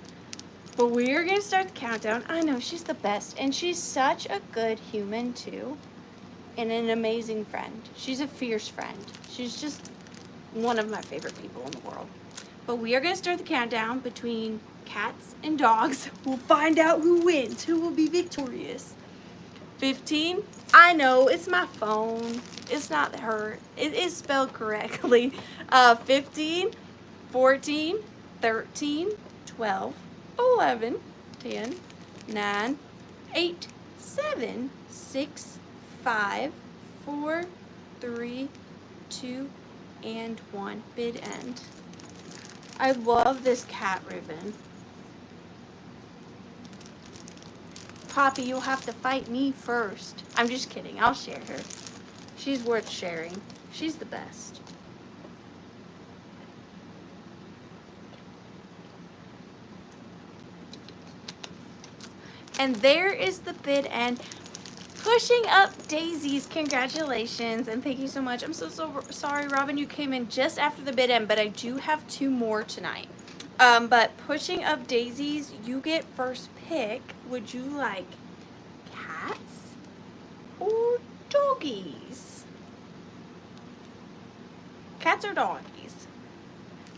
But we're gonna start the countdown. I know, she's the best. And she's such a good human too. And an amazing friend. She's a fierce friend. She's just one of my favorite people in the world. But we are gonna start the countdown between cats and dogs. We'll find out who wins, who will be victorious. 15. I know, it's my phone. It's not her. It is spelled correctly. 15, 14, 13, 12, 11, 10, 9, 8, 7, 6, 5, 4, 3, 2, and 1. Bid end. I love this cat ribbon. Poppy, you'll have to fight me first. I'm just kidding. I'll share her. She's worth sharing. She's the best. And there is the bid end. Pushing up daisies. Congratulations. And thank you so much. I'm so sorry, Robin, you came in just after the bid end, but I do have 2 more tonight. But pushing up daisies, you get first pick. Would you like cats or doggies? Cats or doggies?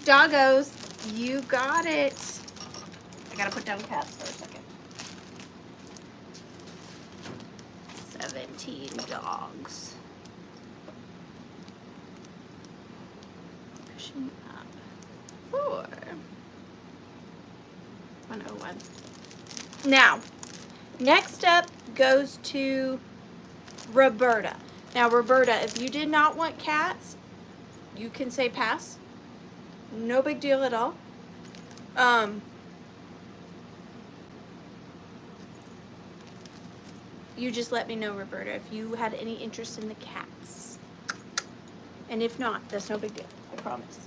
Doggos, you got it. I gotta put down cats for a second. 17 dogs. Pushing up. 4. 101. Now, next up goes to Roberta. Now, Roberta, if you did not want cats, you can say pass. No big deal at all. You just let me know, Roberta, if you had any interest in the cats. And if not, that's no big deal. I promise.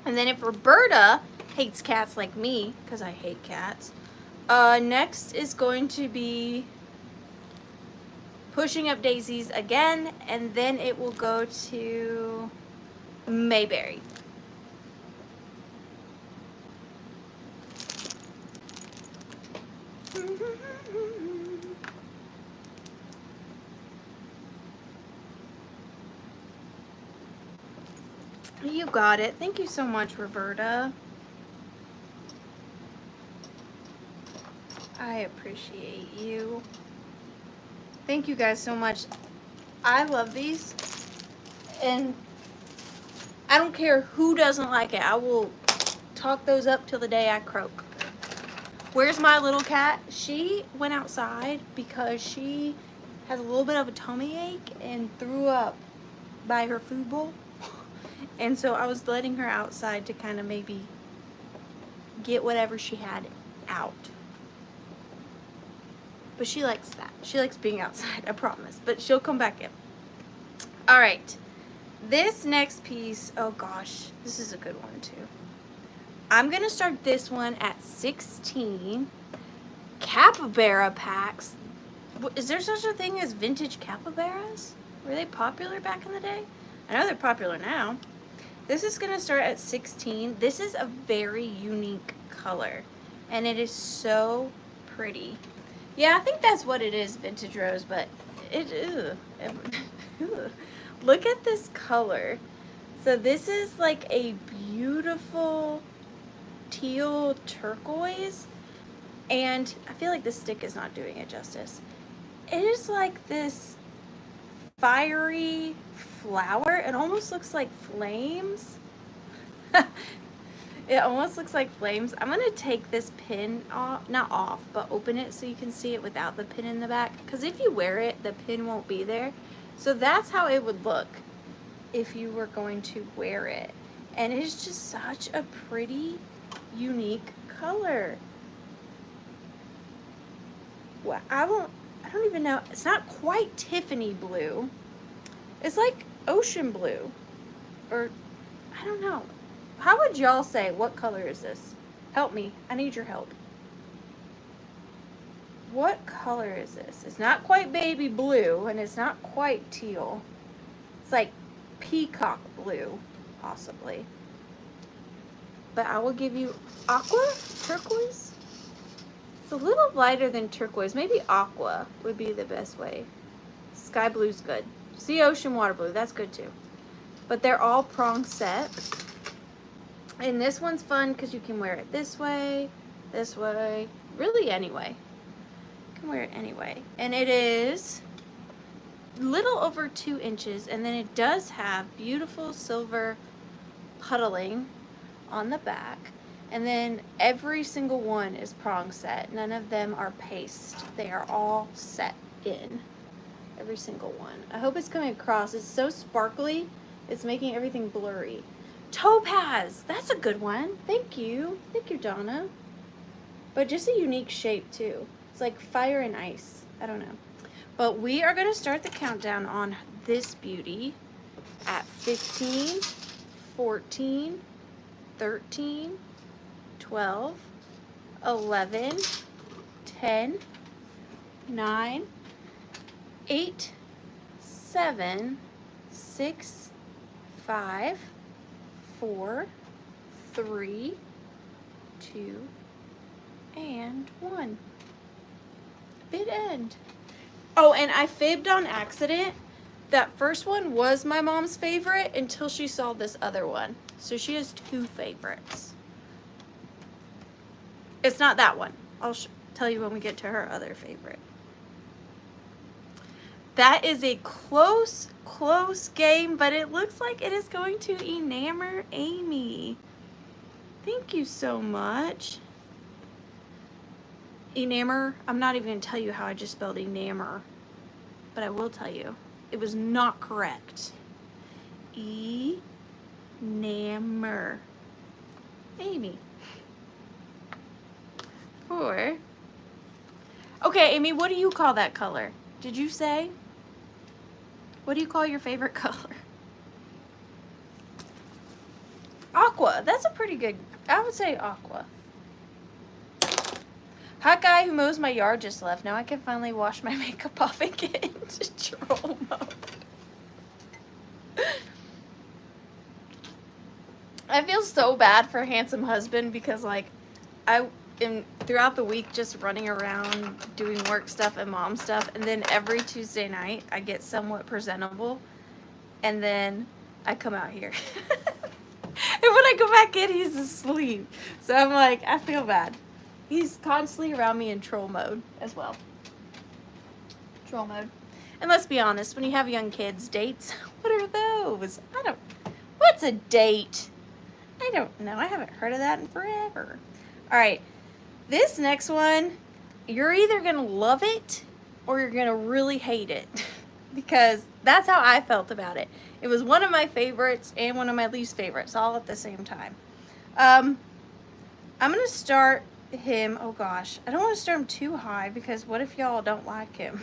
And then if Roberta hates cats like me, because I hate cats, next is going to be pushing up daisies again, and then it will go to Mayberry. You got it. Thank you so much, Roberta. I appreciate you. Thank you guys so much. I love these. And I don't care who doesn't like it. I will talk those up till the day I croak. Where's my little cat? She went outside because she has a little bit of a tummy ache and threw up by her food bowl. And so I was letting her outside to kind of maybe get whatever she had out. But she likes that. She likes being outside, I promise. But she'll come back in. All right. This next piece, oh gosh, this is a good one too. I'm going to start this one at 16. Capybara packs. Is there such a thing as vintage capybaras? Were they popular back in the day? I know they're popular now. This is going to start at 16. This is a very unique color. And it is so pretty. Yeah, I think that's what it is, vintage rose, but look at this color. So this is like a beautiful teal turquoise, and I feel like this stick is not doing it justice. It is like this fiery flower. It almost looks like flames. It almost looks like flames. I'm going to take this pin off, not off, but open it so you can see it without the pin in the back. Because if you wear it, the pin won't be there. So that's how it would look if you were going to wear it. And it's just such a pretty, unique color. Well, I don't even know. It's not quite Tiffany blue. It's like ocean blue. Or, I don't know. How would y'all say, what color is this? Help me. I need your help. What color is this? It's not quite baby blue, and it's not quite teal. It's like peacock blue, possibly. But I will give you aqua? Turquoise? It's a little lighter than turquoise. Maybe aqua would be the best way. Sky blue's good. Sea ocean water blue, that's good too. But they're all prong set. And this one's fun because you can wear it this way, really anyway. You can wear it anyway. And it is little over 2 inches, and then it does have beautiful silver puddling on the back. And then every single one is prong set. None of them are paste. They are all set in. Every single one. I hope it's coming across. It's so sparkly, it's making everything blurry. Topaz, that's a good one. Thank you. Thank you, Donna. But just a unique shape too. It's like fire and ice. I don't know. But we are going to start the countdown on this beauty at 15, 14, 13, 12, 11, 10, 9, 8, 7, 6, 5, 4, 3, 2, and 1. Bid end. Oh, and I fibbed on accident. That first one was my mom's favorite until she saw this other one. So she has 2 favorites. It's not that one. I'll tell you when we get to her other favorite. That is a close game, but it looks like it is going to Enamor Amy. Thank you so much. Enamor, I'm not even going to tell you how I just spelled Enamor, but I will tell you. It was not correct. Enamor Amy. 4. Okay, Amy, what do you call that color? Did you say? What do you call your favorite color? Aqua. That's a pretty good, I would say aqua. Hot guy who mows my yard just left. Now I can finally wash my makeup off and get into troll mode. I feel so bad for handsome husband because like I am throughout the week just running around doing work stuff and mom stuff, and then every Tuesday night I get somewhat presentable and then I come out here. And when I go back in, he's asleep. So I'm like, I feel bad. He's constantly around me in troll mode as well. Troll mode. And let's be honest, when you have young kids, dates, what are those? What's a date? I don't know. I haven't heard of that in forever. All right. This next one, you're either going to love it or you're going to really hate it. Because that's how I felt about it. It was one of my favorites and one of my least favorites, all at the same time. I'm going to start him, oh gosh, I don't want to start him too high because what if y'all don't like him?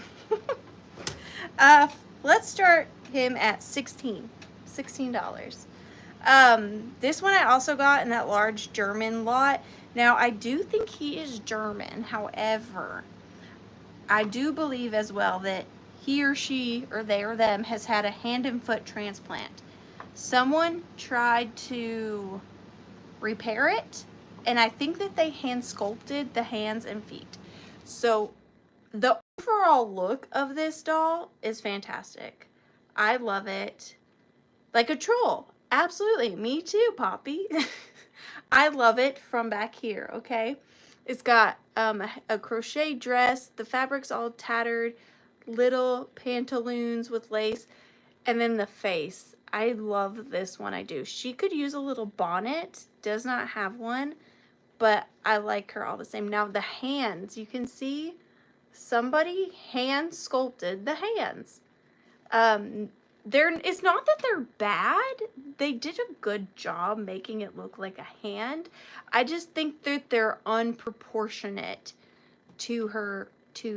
Let's start him at $16. This one I also got in that large German lot. Now, I do think he is German. However, I do believe as well that he or she or they or them has had a hand and foot transplant. Someone tried to repair it, and I think that they hand sculpted the hands and feet. So the overall look of this doll is fantastic. I love it. Like a troll. Absolutely. Me too, Poppy. I love it from back here, okay? It's got a crochet dress. The fabric's all tattered. Little pantaloons with lace. And then the face. I love this one. I do. She could use a little bonnet. Does not have one. But I like her all the same. Now the hands. You can see somebody hand sculpted the hands. It's not that they're bad. They did a good job making it look like a hand. I just think that they're unproportionate to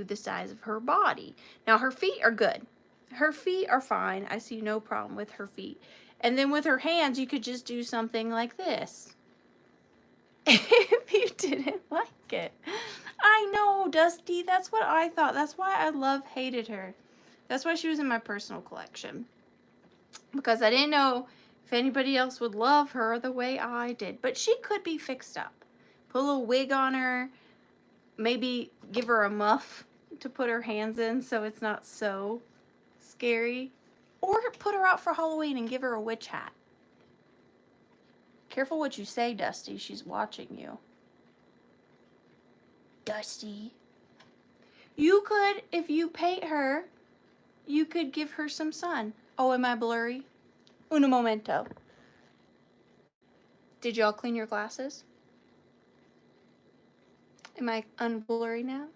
the size of her body. Now her feet are good. Her feet are fine. I see no problem with her feet. And then with her hands, you could just do something like this. If you didn't like it. I know, Dusty. That's what I thought. That's why I hated her. That's why she was in my personal collection. Because I didn't know if anybody else would love her the way I did. But she could be fixed up. Put a little wig on her. Maybe give her a muff to put her hands in so it's not so scary. Or put her out for Halloween and give her a witch hat. Careful what you say, Dusty. She's watching you. Dusty. You could, if you paint her, you could give her some sun. Oh, am I blurry? Un momento. Did y'all clean your glasses? Am I unblurry now?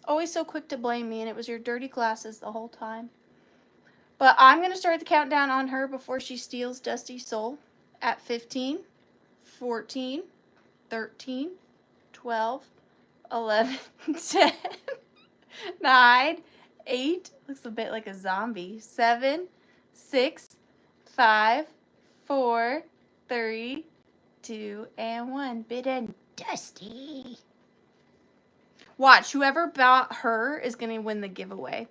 Always so quick to blame me, and it was your dirty glasses the whole time. But I'm going to start the countdown on her before she steals Dusty's soul at 15, 14, 13, 12, 11, 10, 9, 8, looks a bit like a zombie, 7, 6, 5, 4, 3, 2, and 1. Bid and Dusty. Watch, whoever bought her is going to win the giveaway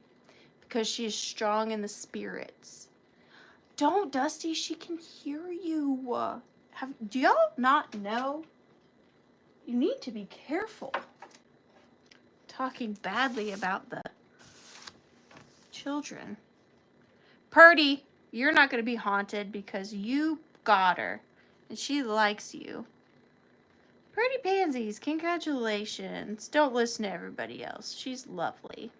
because she is strong in the spirits. Don't, Dusty, she can hear you. Do y'all not know? You need to be careful talking badly about the children. Purdy, you're not going to be haunted because you got her and she likes you. Pretty pansies, congratulations. Don't listen to everybody else. She's lovely.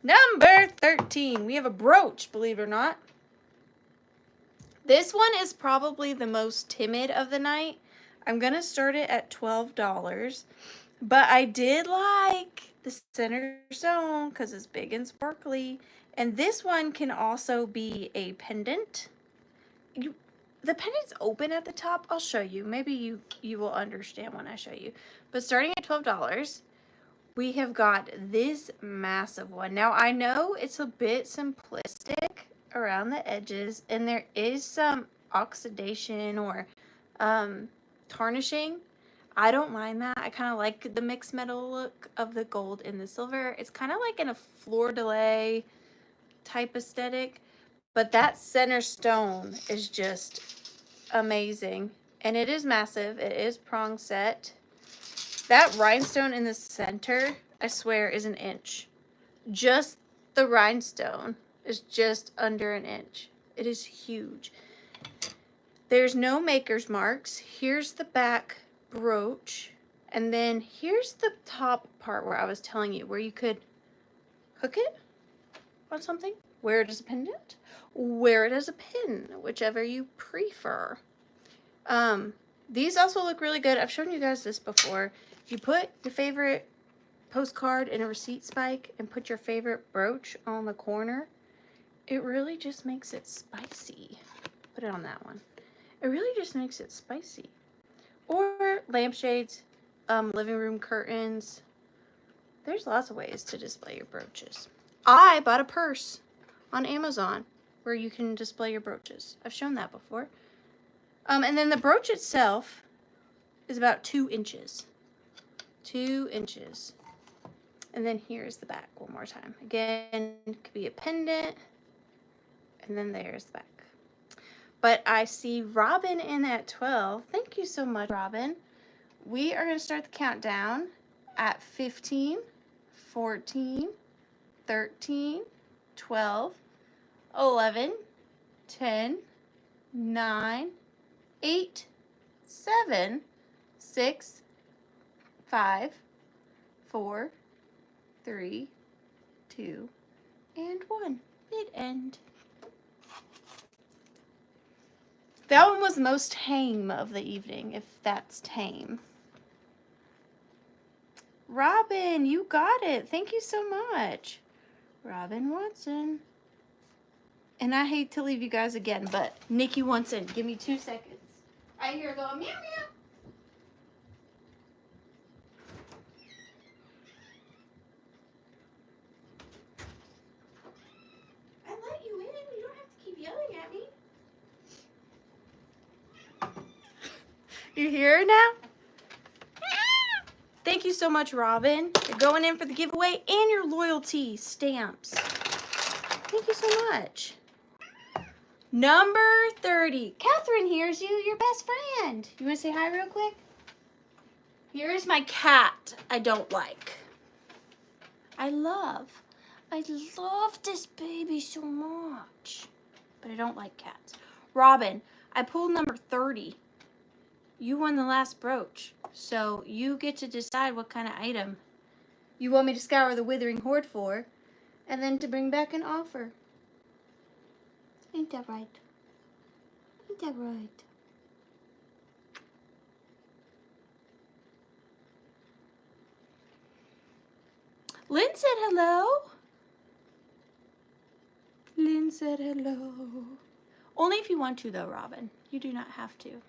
Number 13. We have a brooch, believe it or not. This one is probably the most timid of the night. I'm going to start it at $12. But I did like the center stone because it's big and sparkly. And this one can also be a pendant. The pendant's open at the top. I'll show you. Maybe you will understand when I show you. But starting at $12, we have got this massive one. Now, I know it's a bit simplistic around the edges, and there is some oxidation or tarnishing. I don't mind that. I kind of like the mixed metal look of the gold and the silver. It's kind of like in a fleur-de-lis type aesthetic, but that center stone is just amazing. And it is massive. It is prong set. That rhinestone in the center, I swear, is an inch. Just the rhinestone is just under an inch. It is huge. There's no maker's marks. Here's the back brooch. And then here's the top part where I was telling you, where you could hook it on something, wear it as a pendant, wear it as a pin, whichever you prefer. These also look really good. I've shown you guys this before. If you put your favorite postcard in a receipt spike and put your favorite brooch on the corner, it really just makes it spicy. Put it on that one. It really just makes it spicy. Or lampshades, living room curtains. There's lots of ways to display your brooches. I bought a purse on Amazon where you can display your brooches. I've shown that before. And then the brooch itself is about 2 inches. 2 inches. And then here's the back one more time. Again, it could be a pendant. And then there's the back. But I see Robin in at 12. Thank you so much, Robin. We are going to start the countdown at 15, 14, 13, 12, 11, 10, 9, 8, 7, 6, 5, 4, 3, 2, and 1. Mid-end. That one was the most tame of the evening, if that's tame. Robin, you got it. Thank you so much. Robin Watson. And I hate to leave you guys again, but Nikki wants in. Give me 2 seconds. I hear her go, meow, meow. I let you in. You don't have to keep yelling at me. You hear her now? Thank you so much, Robin. You're going in for the giveaway and your loyalty stamps. Thank you so much. Number 30. Catherine hears you, your best friend. You want to say hi real quick? Here's my cat I don't like. I love this baby so much. But I don't like cats. Robin, I pulled number 30. You won the last brooch, so you get to decide what kind of item you want me to scour the Withering Hoard for, and then to bring back an offer. Ain't that right? Ain't that right? Lynn said hello. Lynn said hello. Only if you want to, though, Robin. You do not have to.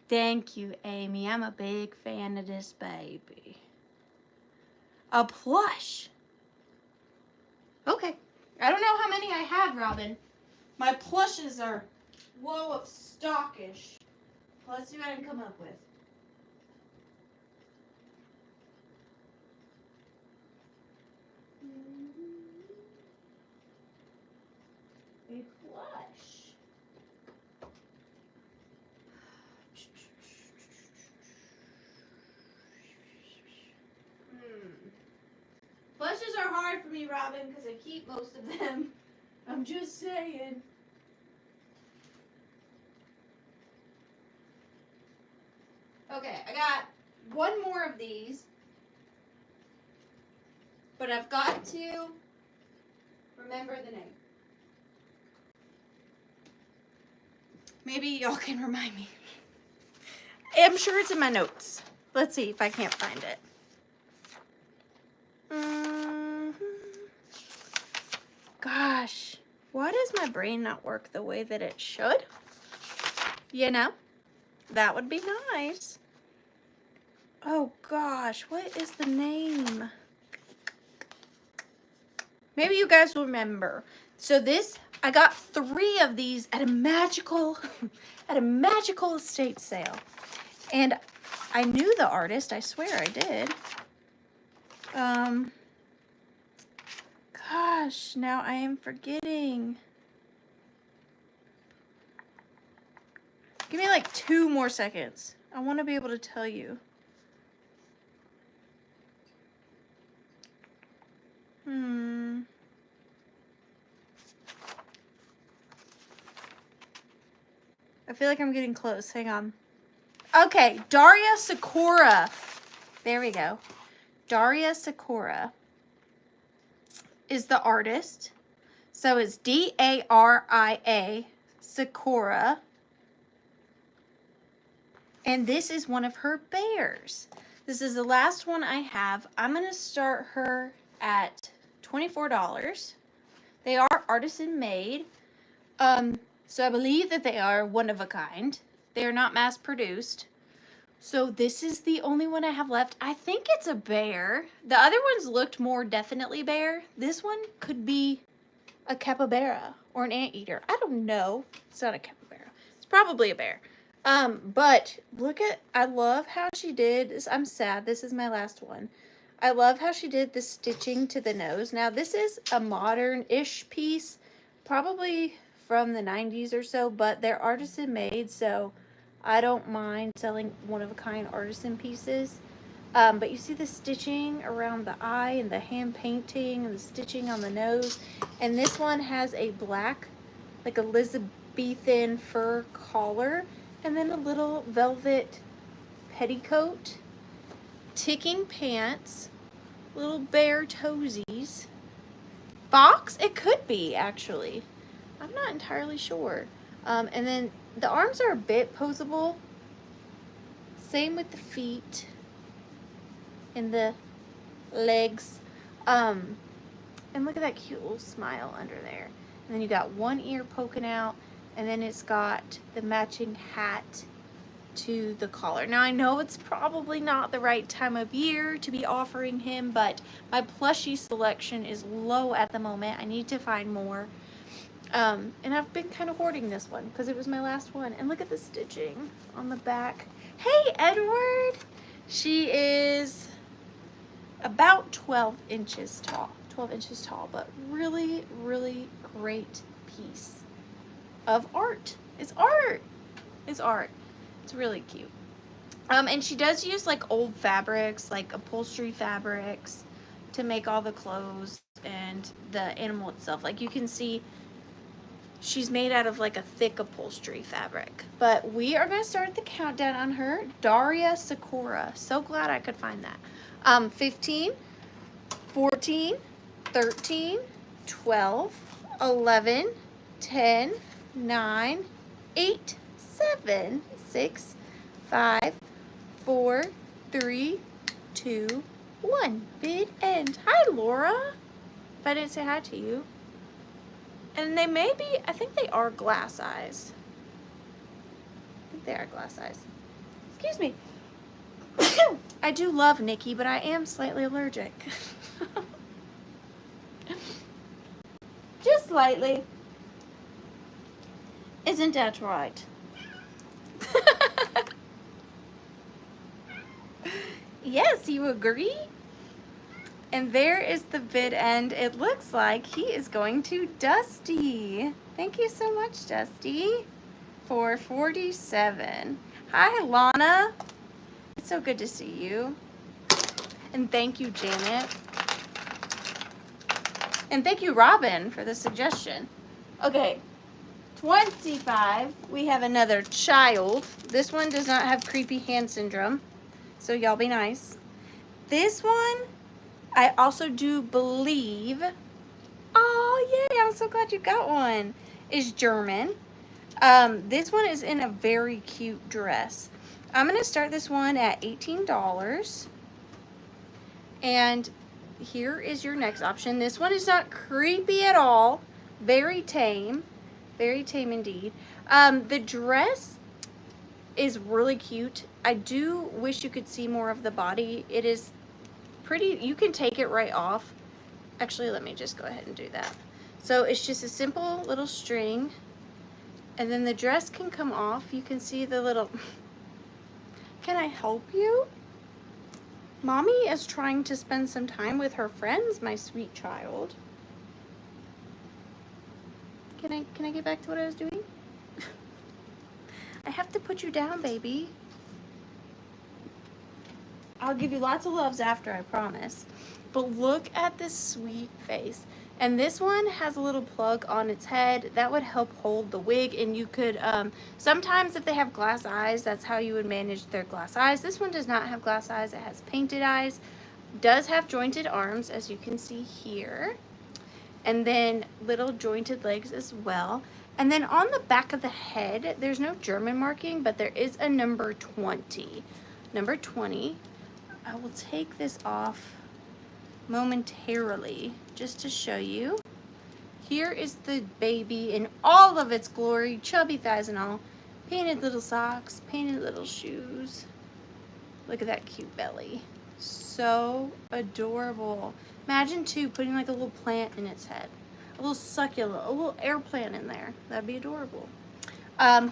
Thank you, Amy. I'm a big fan of this baby. A plush. Okay. I don't know how many I have, Robin. My plushes are low of stockish. Let's see what I can come up with. a plush. Plushes are hard for me, Robin, because I keep most of them. I'm just saying. Okay, I got one more of these. But I've got to remember the name. Maybe y'all can remind me. I'm sure it's in my notes. Let's see if I can't find it. Gosh, why does my brain not work the way that it should? You know, that would be nice. Oh gosh, what is the name? Maybe you guys will remember. So this, I got 3 of these at a magical, estate sale. And I knew the artist, I swear I did. Gosh, now I am forgetting. Give me like 2 more seconds. I want to be able to tell you. I feel like I'm getting close. Hang on. Okay, Daria Sakura. There we go. Daria Sakura is the artist. So it's D-A-R-I-A, Sakura. And this is one of her bears. This is the last one I have. I'm going to start her at $24. They are artisan made. So I believe that they are one of a kind. They are not mass produced. So this is the only one I have left. I think it's a bear. The other ones looked more definitely bear. This one could be a capybara or an anteater. I don't know. It's not a capybara. It's probably a bear. But look at, I love how she did this. I'm sad. This is my last one. I love how she did the stitching to the nose. Now this is a modern-ish piece, probably from the 90s or so, but they're artisan made, so I don't mind selling one-of-a-kind artisan pieces. But you see the stitching around the eye and the hand painting and the stitching on the nose. And this one has a black, like Elizabethan fur collar, and then a little velvet petticoat, ticking pants, little bear toesies. Fox? It could be, actually. I'm not entirely sure. And then the arms are a bit posable. Same with the feet and the legs. And look at that cute little smile under there. And then you got one ear poking out, and then it's got the matching hat to the collar. Now I know it's probably not the right time of year to be offering him, but my plushie selection is low at the moment. I need to find more. And I've been kind of hoarding this one because it was my last one. And look at the stitching on the back. Hey, Edward! She is about 12 inches tall. 12 inches tall, but really, really great piece of art. It's art. It's art. It's really cute. And she does use like old fabrics, like upholstery fabrics, to make all the clothes and the animal itself. Like you can see, she's made out of like a thick upholstery fabric. But we are going to start the countdown on her. Daria Sakura. So glad I could find that. 15, 14, 13, 12, 11, 10, 9, 8, 7, 6, 5, 4, 3, 2, 1. Bid end. Hi, Laura. If I didn't say hi to you. And they may be, I think they are glass eyes. I think they are glass eyes. Excuse me. I do love Nikki, but I am slightly allergic. Just slightly. Isn't that right? Yes, you agree? And there is the bid end. It looks like he is going to Dusty. Thank you so much, Dusty, for 47. Hi, Lana. It's so good to see you. And thank you, Janet. And thank you, Robin, for the suggestion. Okay, 25. We have another child. This one does not have creepy hand syndrome, so y'all be nice. This one, I also do believe, oh yay, I'm so glad you got one, is German. This one is in a very cute dress. I'm going to start this one at $18. And here is your next option. This one is not creepy at all. Very tame. Very tame indeed. The dress is really cute. I do wish you could see more of the body. It is pretty. You can take it right off. Actually, let me just go ahead and do that. So it's just a simple little string. And then the dress can come off. You can see the little... Can I help you? Mommy is trying to spend some time with her friends, my sweet child. Can I get back to what I was doing? I have to put you down, baby. I'll give you lots of loves after, I promise. But look at this sweet face. And this one has a little plug on its head that would help hold the wig. And you could, sometimes if they have glass eyes, that's how you would manage their glass eyes. This one does not have glass eyes. It has painted eyes. Does have jointed arms, as you can see here. And then little jointed legs as well. And then on the back of the head, there's no German marking, but there is a number 20. Number 20. I will take this off momentarily just to show you. Here is the baby in all of its glory, chubby thighs and all, painted little socks, painted little shoes. Look at that cute belly. So adorable. Imagine too putting like a little plant in its head, a little succulent, a little air plant in there. That'd be adorable.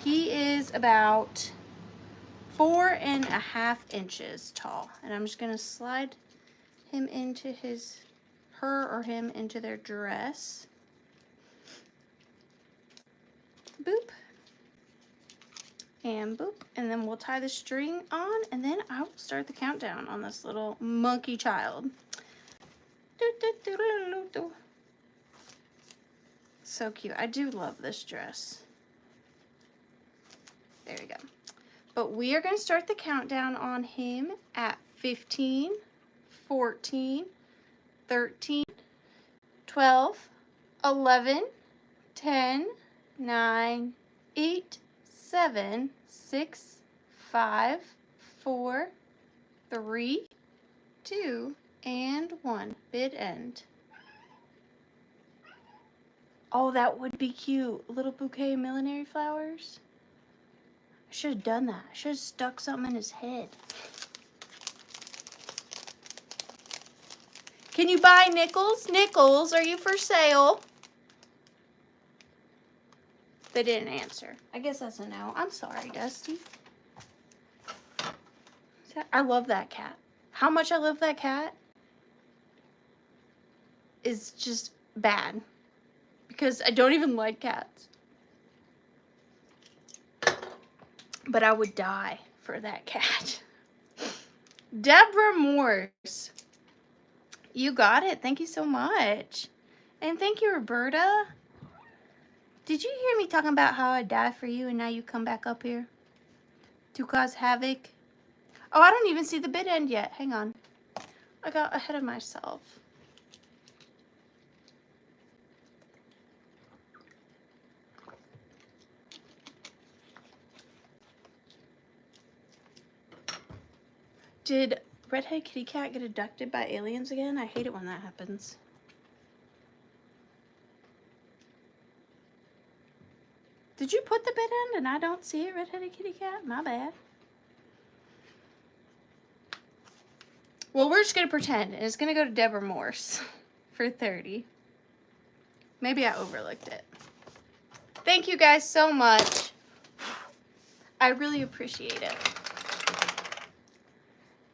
He is about 4.5 inches tall, and I'm just gonna slide him into her or him into their dress. Boop. And boop. And then we'll tie the string on, and then I will start the countdown on this little monkey child. So cute. I do love this dress. There we go. But we are going to start the countdown on him at 15, 14, 13, 12, 11, 10, 9, 8, 7, 6, 5, 4, 3, 2, and 1. Bid end. Oh, that would be cute. A little bouquet of millinery flowers. I should have done that. I should have stuck something in his head. Can you buy nickels? Nickels, are you for sale? They didn't answer. I guess that's a no. I'm sorry, Dusty. I love that cat. How much I love that cat is just bad. Because I don't even like cats. But I would die for that cat. Deborah Morse. You got it. Thank you so much. And thank you, Roberta. Did you hear me talking about how I die for you and now you come back up here to cause havoc? Oh, I don't even see the bid end yet. Hang on. I got ahead of myself. Did Redhead Kitty Cat get abducted by aliens again? I hate it when that happens. Did you put the bid end and I don't see it, Redheaded Kitty Cat? My bad. Well, we're just going to pretend. And it's going to go to Deborah Morse for 30. Maybe I overlooked it. Thank you guys so much. I really appreciate it.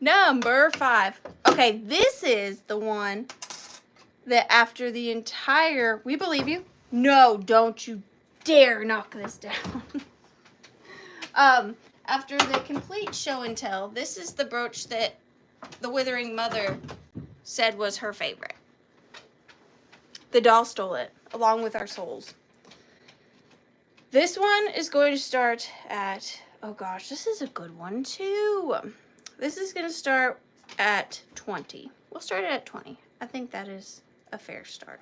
Number 5. Okay, this is the one that after the entire, we believe you. No, don't you dare knock this down. After the complete show and tell, this is the brooch that the Withering Mother said was her favorite. The doll stole it, along with our souls. This one is going to start at, oh gosh, this is a good one too. This is going to start at 20. We'll start it at 20. I think that is a fair start.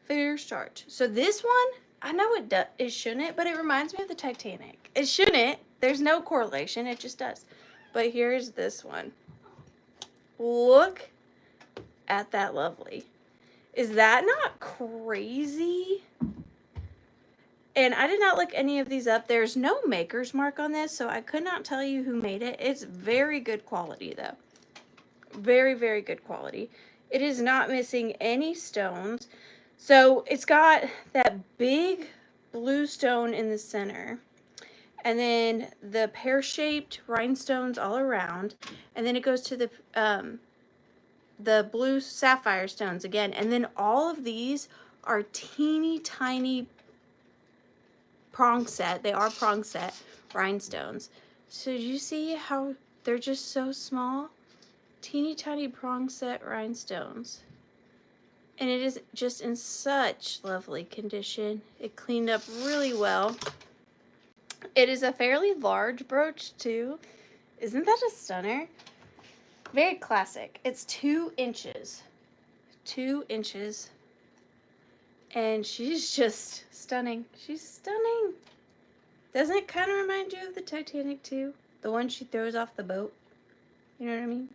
Fair start. So this one, I know it shouldn't, but it reminds me of the Titanic. It shouldn't. There's no correlation. It just does. But here's this one. Look at that lovely. Is that not crazy? And I did not look any of these up. There's no maker's mark on this, so I could not tell you who made it. It's very good quality, though. Very, very good quality. It is not missing any stones. So it's got that big blue stone in the center. And then the pear-shaped rhinestones all around. And then it goes to the blue sapphire stones again. And then all of these are teeny tiny prong set. They are prong set rhinestones. So do you see how they're just so small? Teeny tiny prong set rhinestones. And it is just in such lovely condition. It cleaned up really well. It is a fairly large brooch too. Isn't that a stunner? Very classic. It's 2 inches. 2 inches. And she's just stunning. She's stunning. Doesn't it kind of remind you of the Titanic too? The one she throws off the boat. You know what I mean?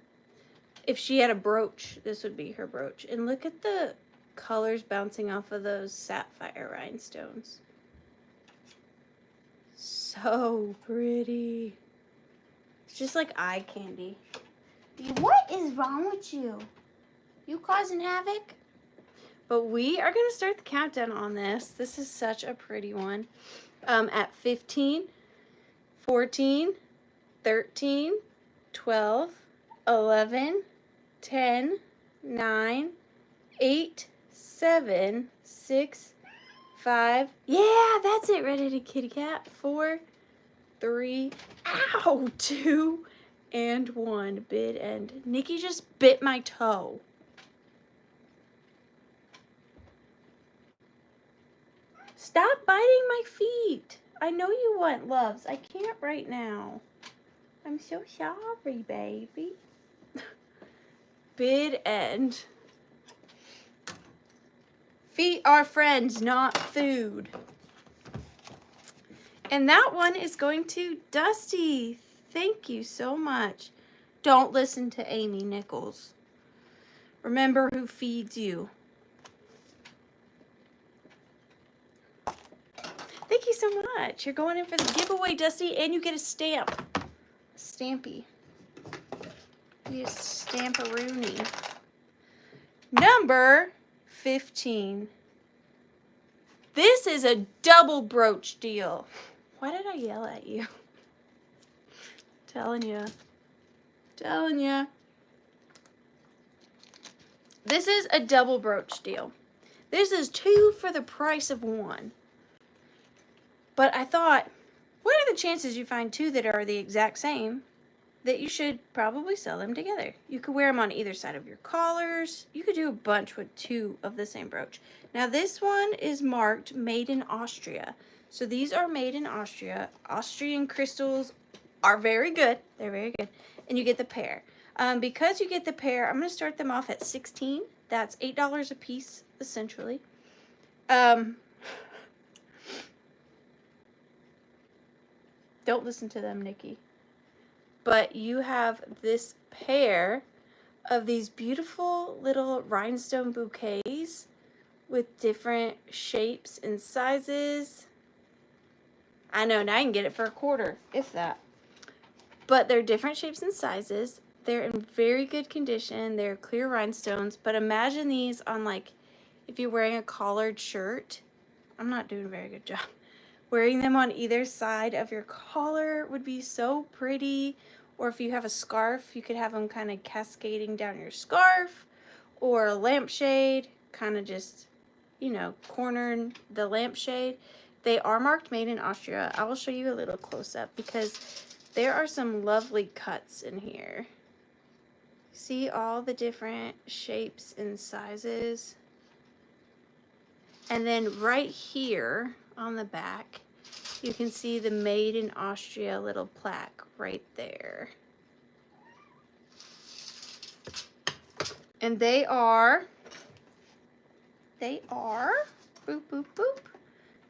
If she had a brooch, this would be her brooch. And look at the colors bouncing off of those sapphire rhinestones. So pretty. It's just like eye candy. What is wrong with you? You causing havoc? But we are going to start the countdown on this. This is such a pretty one. At 15, 14, 13, 12, 11, 10, 9, 8, 7, 6, 5. Yeah, that's it. Ready to kitty cat. 4, 3, ow, 2, and 1. Bid end. Nikki just bit my toe. Stop biting my feet. I know you want loves. I can't right now. I'm so sorry, baby. Bid end. Feet are friends, not food. And that one is going to Dusty. Thank you so much. Don't listen to Amy Nichols. Remember who feeds you. Thank you so much. You're going in for the giveaway, Dusty, and you get a stamp. A stampy. You get a stamp-a-rooney. Number 15. This is a double brooch deal. Why did I yell at you? Telling you. Telling you. This is a double brooch deal. This is 2 for the price of 1. But I thought, what are the chances you find 2 that are the exact same, that you should probably sell them together? You could wear them on either side of your collars. You could do a bunch with 2 of the same brooch. Now this one is marked made in Austria. So these are made in Austria. Austrian crystals are very good. They're very good. And you get the pair. Because you get the pair, I'm going to start them off at 16. That's $8 a piece, essentially. Don't listen to them, Nikki. But you have this pair of these beautiful little rhinestone bouquets with different shapes and sizes. I know, now I can get it for $1/4, if that. But they're different shapes and sizes. They're in very good condition. They're clear rhinestones. But imagine these on, like, if you're wearing a collared shirt. I'm not doing a very good job. Wearing them on either side of your collar would be so pretty. Or if you have a scarf, you could have them kind of cascading down your scarf, or a lampshade, kind of just, you know, cornering the lampshade. They are marked made in Austria. I will show you a little close up because there are some lovely cuts in here. See all the different shapes and sizes. And then right here on the back, you can see the Made in Austria little plaque right there. And they are, boop, boop, boop,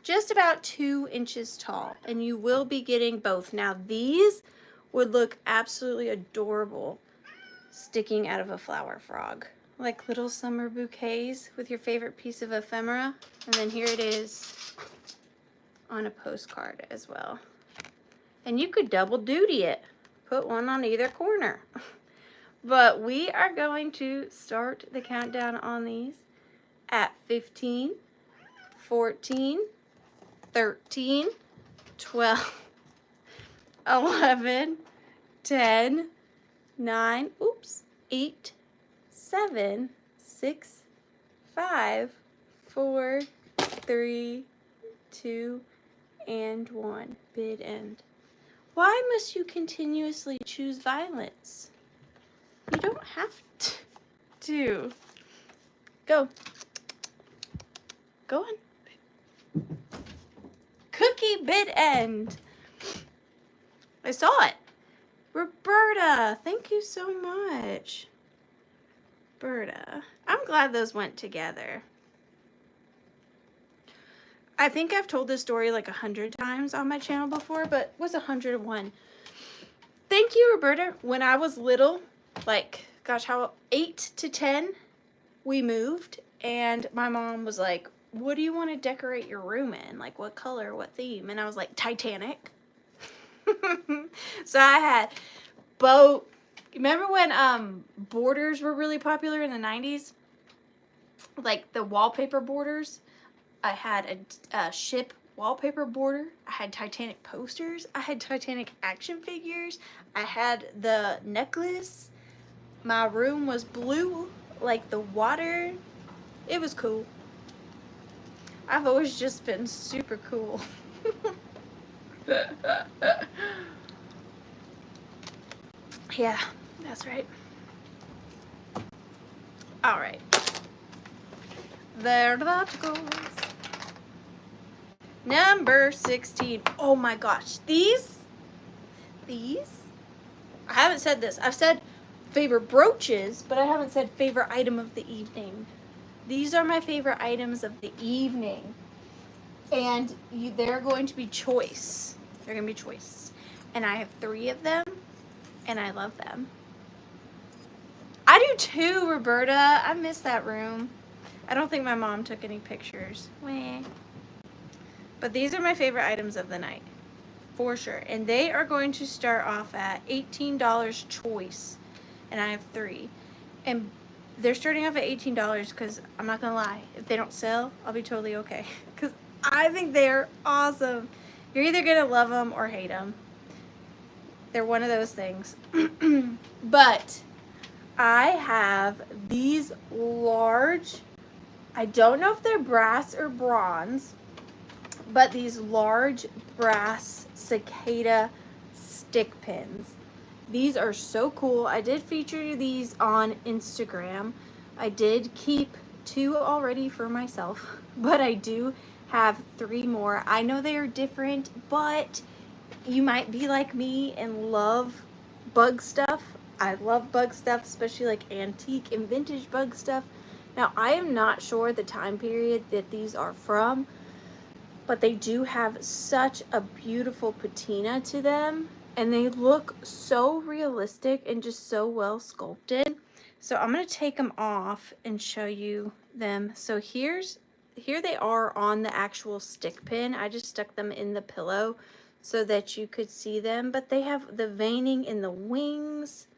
just about 2 inches tall. And you will be getting both. Now these would look absolutely adorable sticking out of a flower frog. Like little summer bouquets with your favorite piece of ephemera. And then here it is on a postcard as well. And you could double duty it. Put one on either corner. But we are going to start the countdown on these at 15, 14, 13, 12, 11, 10, 9, 8, 7, 6, 5, 4, 3, 2, and 1. Bid end. Why must you continuously choose violence? You don't have to. Go. Go on. Cookie bid end. I saw it. Roberta, thank you so much. Roberta, I'm glad those went together. I think I've told this story like 100 times on my channel before, but it was 101. Thank you, Roberta. When I was little, like, gosh, how 8 to 10, we moved, and my mom was like, what do you want to decorate your room in? Like, what color, what theme? And I was like, Titanic. So I had boat. Remember when borders were really popular in the 90s? Like the wallpaper borders. I had a ship wallpaper border. I had Titanic posters. I had Titanic action figures. I had the necklace. My room was blue, like the water. It was cool. I've always just been super cool. Yeah, that's right. All right. There that goes. Number 16. Oh my gosh. These, I haven't said this. I've said favorite brooches, but I haven't said favorite item of the evening. These are my favorite items of the evening. And they're going to be choice. They're going to be choice. And I have 3 of them. And I love them. I do too, Roberta. I miss that room. I don't think my mom took any pictures. Wah. But these are my favorite items of the night. For sure. And they are going to start off at $18 choice. And I have 3. And they're starting off at $18 because I'm not going to lie. If they don't sell, I'll be totally okay. Because I think they're awesome. You're either going to love them or hate them. They're one of those things. But I have these large, I don't know if they're brass or bronze, but these large brass cicada stick pins. These are so cool. I did feature these on Instagram. I did keep 2 already for myself, but I do have 3 more. I know they are different, but you might be like me and love bug stuff. I love bug stuff, especially like antique and vintage bug stuff. Now, I am not sure the time period that these are from, but they do have such a beautiful patina to them, and they look so realistic and just so well sculpted. So I'm going to take them off and show you them. So here they are on the actual stick pin. I just stuck them in the pillow so that you could see them, but they have the veining in the wings.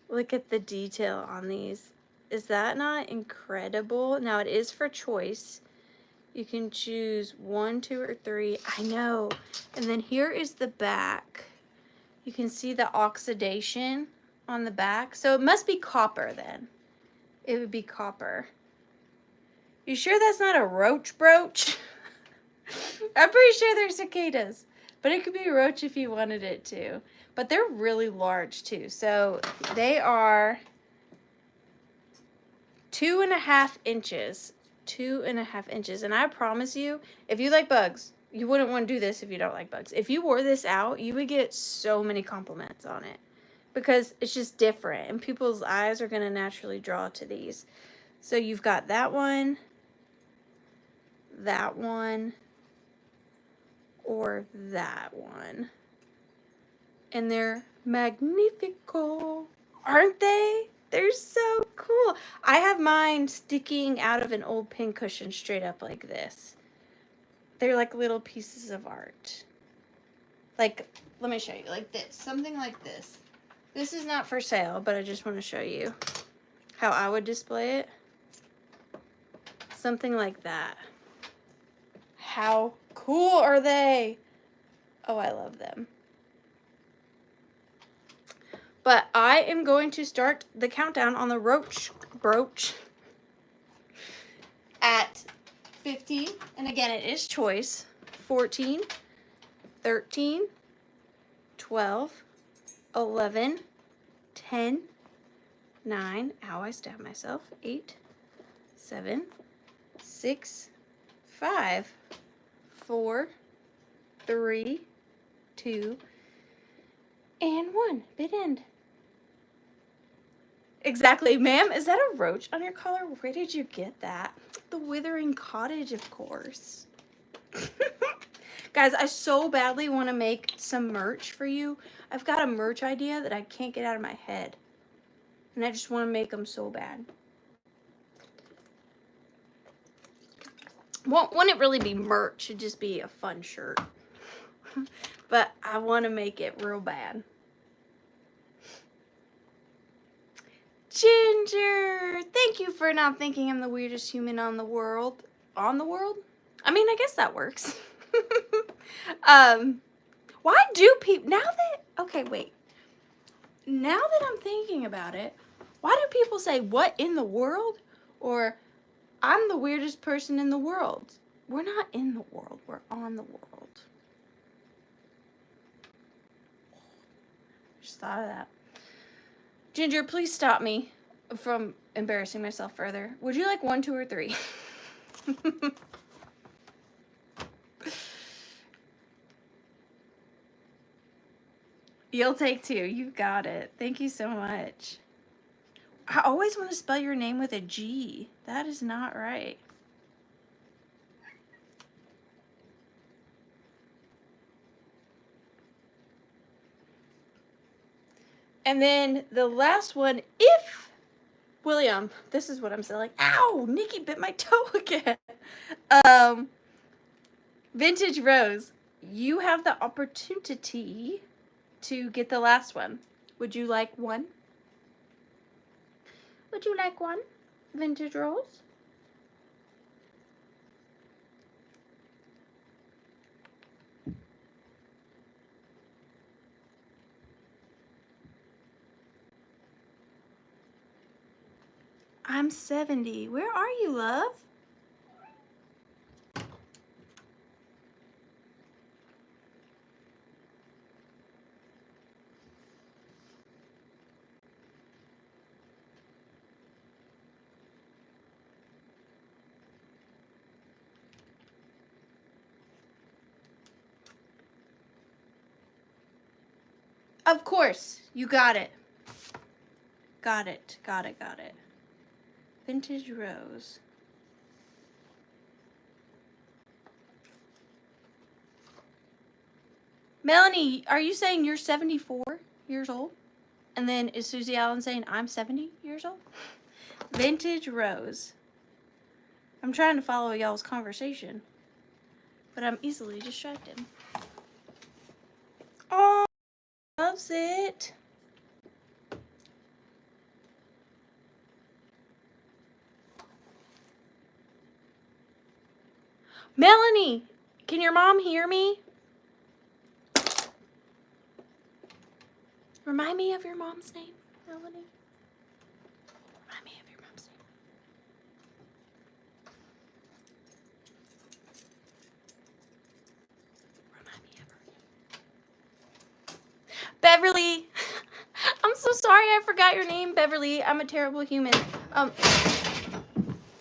Look at the detail on these. Is that not incredible? Now it is for choice, You can choose 1, 2, or 3. I know. And then here is the back. You can see the oxidation on the back. So it must be copper then. It would be copper. You sure that's not a roach brooch? I'm pretty sure they're cicadas. But it could be a roach if you wanted it to. But they're really large too. So they are 2.5 inches. 2.5 inches. And I promise you, if you like bugs, you wouldn't want to do this if you don't like bugs. If you wore this out, you would get so many compliments on it. Because it's just different. And people's eyes are going to naturally draw to these. So you've got that one, or that one. And they're magnifico. Aren't they? They're so cool. I have mine sticking out of an old pincushion straight up like this. They're like little pieces of art. Like, let me show you, like this. Something like this. This is not for sale, but I just want to show you how I would display it. Something like that. How cool are they? Oh, I love them. But I am going to start the countdown on the roach brooch at 15. And again, it is choice. 14, 13, 12, 11, 10, 9. Ow, I stabbed myself. 8, 7, 6, 5, 4, 3, 2, and 1. Bit end. Exactly. Ma'am, is that a roach on your collar? Where did you get that? The Withering Cottage, of course. Guys, I so badly want to make some merch for you. I've got a merch idea that I can't get out of my head. And I just want to make them so bad. Wouldn't really be merch. It'd just be a fun shirt. But I want to make it real bad. Ginger! Thank you for not thinking I'm the weirdest human on the world. On the world? I mean, I guess that works. Why do people... Now that... Okay, wait. Now that I'm thinking about it, why do people say, what in the world? Or, I'm the weirdest person in the world. We're not in the world. We're on the world. Just thought of that. Ginger, please stop me from embarrassing myself further. Would you like 1, 2, or 3? You'll take 2. You got it. Thank you so much. I always want to spell your name with a G. That is not right. And then the last one, if William, this is what I'm selling. Ow, Nikki bit my toe again. Vintage Rose, you have the opportunity to get the last one. Would you like 1? Would you like 1? Vintage Rose? I'm 70. Where are you, love? Of course. You got it. Got it. Got it. Got it. Vintage Rose. Melanie, are you saying you're 74 years old? And then is Susie Allen saying I'm 70 years old? Vintage Rose. I'm trying to follow y'all's conversation, but I'm easily distracted. Oh, loves it. Melanie, can your mom hear me? Remind me of your mom's name, Melanie. Remind me of your mom's name. Remind me of her. Beverly. I'm so sorry I forgot your name, Beverly. I'm a terrible human.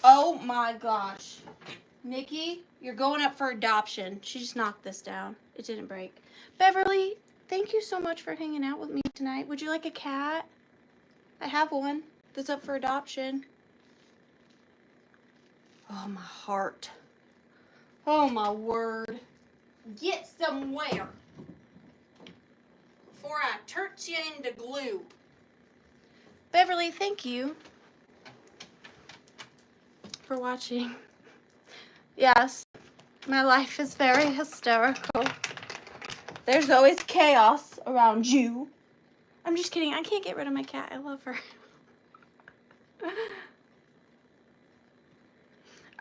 Oh my gosh. Nikki, you're going up for adoption. She just knocked this down. It didn't break. Beverly, thank you so much for hanging out with me tonight. Would you like a cat? I have one that's up for adoption. Oh, my heart. Oh, my word. Get somewhere before I turn you into glue. Beverly, thank you for watching. Yes, my life is very hysterical. There's always chaos around you. I'm just kidding. I can't get rid of my cat. I love her.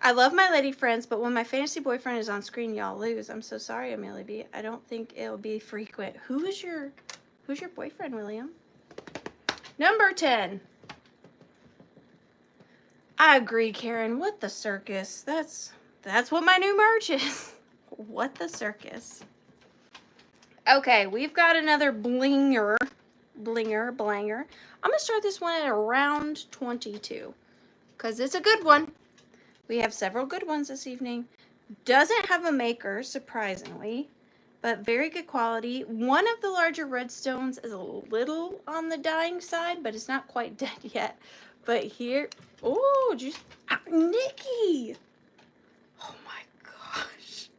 I love my lady friends, but when my fantasy boyfriend is on screen, y'all lose. I'm so sorry, Amelia B. I don't think it'll be frequent. Who's your boyfriend, William? Number 10. I agree, Karen. What the circus? That's what my new merch is. What the circus? Okay, we've got another blinger. I'm going to start this one at around 22 because it's a good one. We have several good ones this evening. Doesn't have a maker, surprisingly, but very good quality. One of the larger redstones is a little on the dying side, but it's not quite dead yet. But here, oh, just Nikki. Oh my gosh.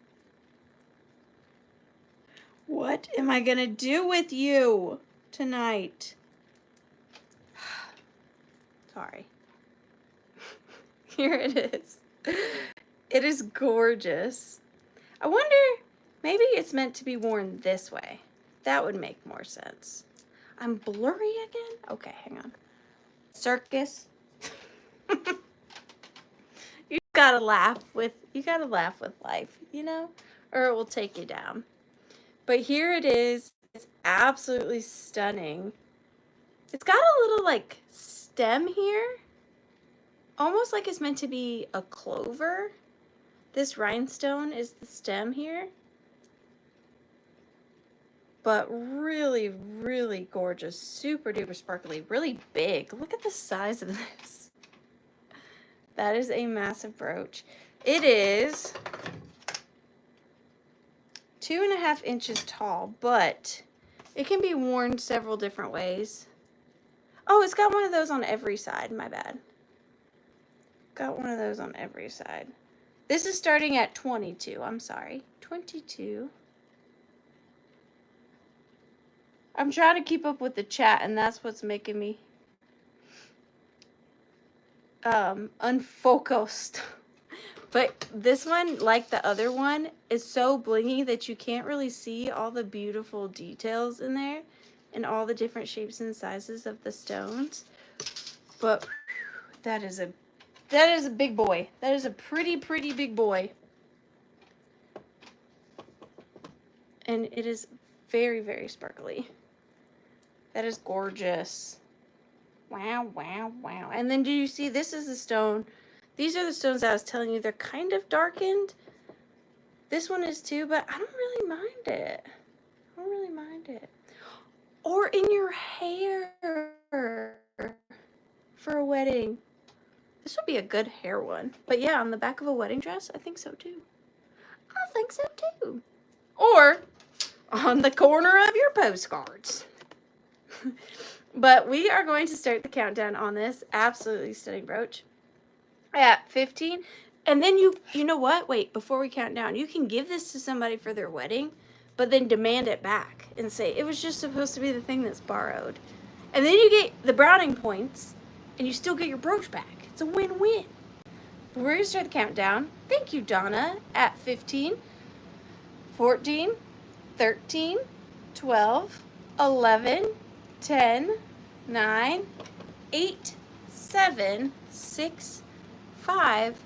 What am I gonna do with you tonight? Sorry. Here it is. It is gorgeous. I wonder, maybe it's meant to be worn this way. That would make more sense. I'm blurry again? Okay, hang on. Circus. You gotta laugh with life, you know? Or it will take you down. But here it is. It's absolutely stunning. It's got a little like stem here. Almost like it's meant to be a clover. This rhinestone is the stem here. But really, really gorgeous. Super duper sparkly. Really big. Look at the size of this. That is a massive brooch. It is 2.5 inches tall, but it can be worn several different ways. Oh, it's got one of those on every side. My bad. Got one of those on every side. This is starting at 22. I'm sorry. 22. I'm trying to keep up with the chat, and that's what's making me unfocused. But this one, like the other one, is so blingy that you can't really see all the beautiful details in there and all the different shapes and sizes of the stones. But that is a big boy. That is a pretty big boy. And it is very, very sparkly. That is gorgeous. Wow, wow, wow. And then do you see, this is the stone. These are the stones I was telling you. They're kind of darkened. This one is too, but I don't really mind it. I don't really mind it. Or in your hair for a wedding. This would be a good hair one. But yeah, on the back of a wedding dress, I think so too. I think so too. Or on the corner of your postcards. But we are going to start the countdown on this absolutely stunning brooch at 15. And then you know what? Wait, before we count down, you can give this to somebody for their wedding, but then demand it back and say, it was just supposed to be the thing that's borrowed. And then you get the browning points, and you still get your brooch back. It's a win-win. But we're going to start the countdown. Thank you, Donna, at 15, 14, 13, 12, 11, 10, 9, 8, 7, 6, 5,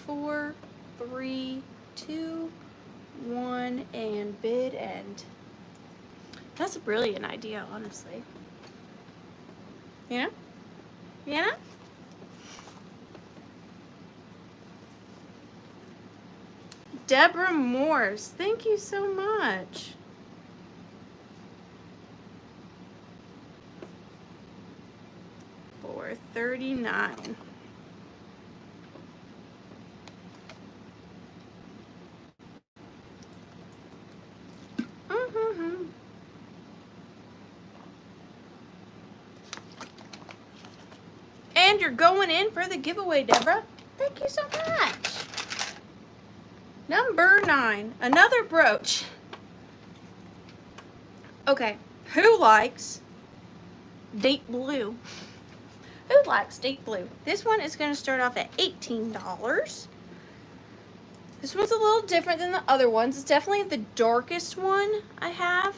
4, 3, 2, 1, and bid end. That's a brilliant idea, honestly. You know? You know? Deborah Morse, thank you so much. $4.39. And you're going in for the giveaway, Deborah. Thank you so much. Number 9, another brooch. Okay, who likes deep blue? Who likes deep blue? This one is going to start off at $18. This one's a little different than the other ones. It's definitely the darkest one I have,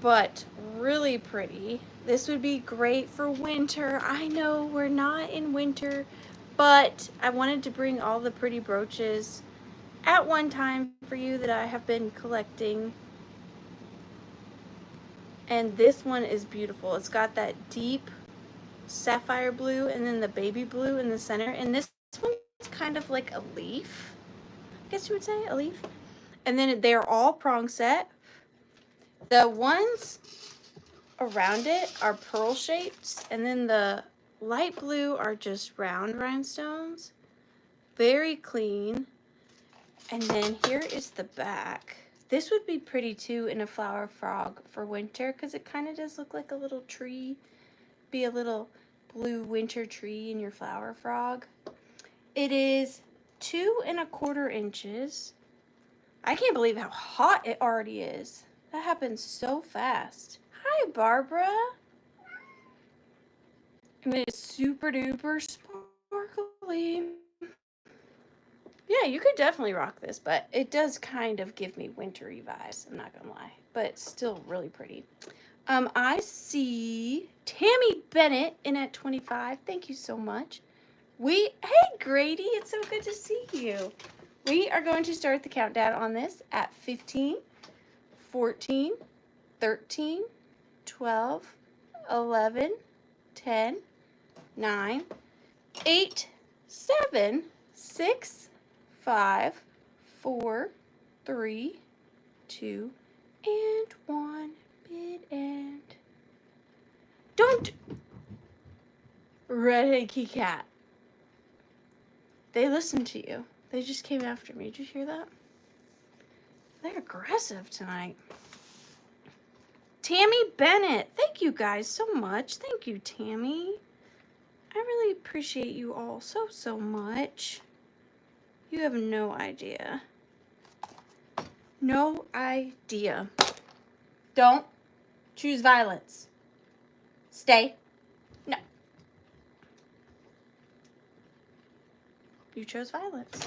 but really pretty. This would be great for winter. I know we're not in winter, but I wanted to bring all the pretty brooches at one time for you that I have been collecting. And this one is beautiful. It's got that deep sapphire blue and then the baby blue in the center. And this one's kind of like a leaf, I guess you would say, a leaf. And then they're all prong set. The ones around it are pearl shapes, and then the light blue are just round rhinestones. Very clean. And then here is the back. This would be pretty too in a flower frog for winter, because it kind of does look like a little tree. Be a little blue winter tree in your flower frog. It is 2 1/4 inches. I can't believe how hot it already is. That happens so fast. Hi, Barbara. And it is super duper sparkly. Yeah, you could definitely rock this, but it does kind of give me wintry vibes, I'm not gonna lie. But it's still really pretty. I see Tammy Bennett in at 25. Thank you so much. Hey Grady, it's so good to see you. We are going to start the countdown on this at 15, 14, 13, 12, 11, 10, 9, 8, 7, 6, 5, 4, 3, 2, and 1. Bid end. Don't. Redhead Key Cat. They listened to you. They just came after me. Did you hear that? They're aggressive tonight. Tammy Bennett. Thank you guys so much. Thank you, Tammy. I really appreciate you all so much. You have no idea. No idea. Don't choose violence. Stay. No. You chose violence.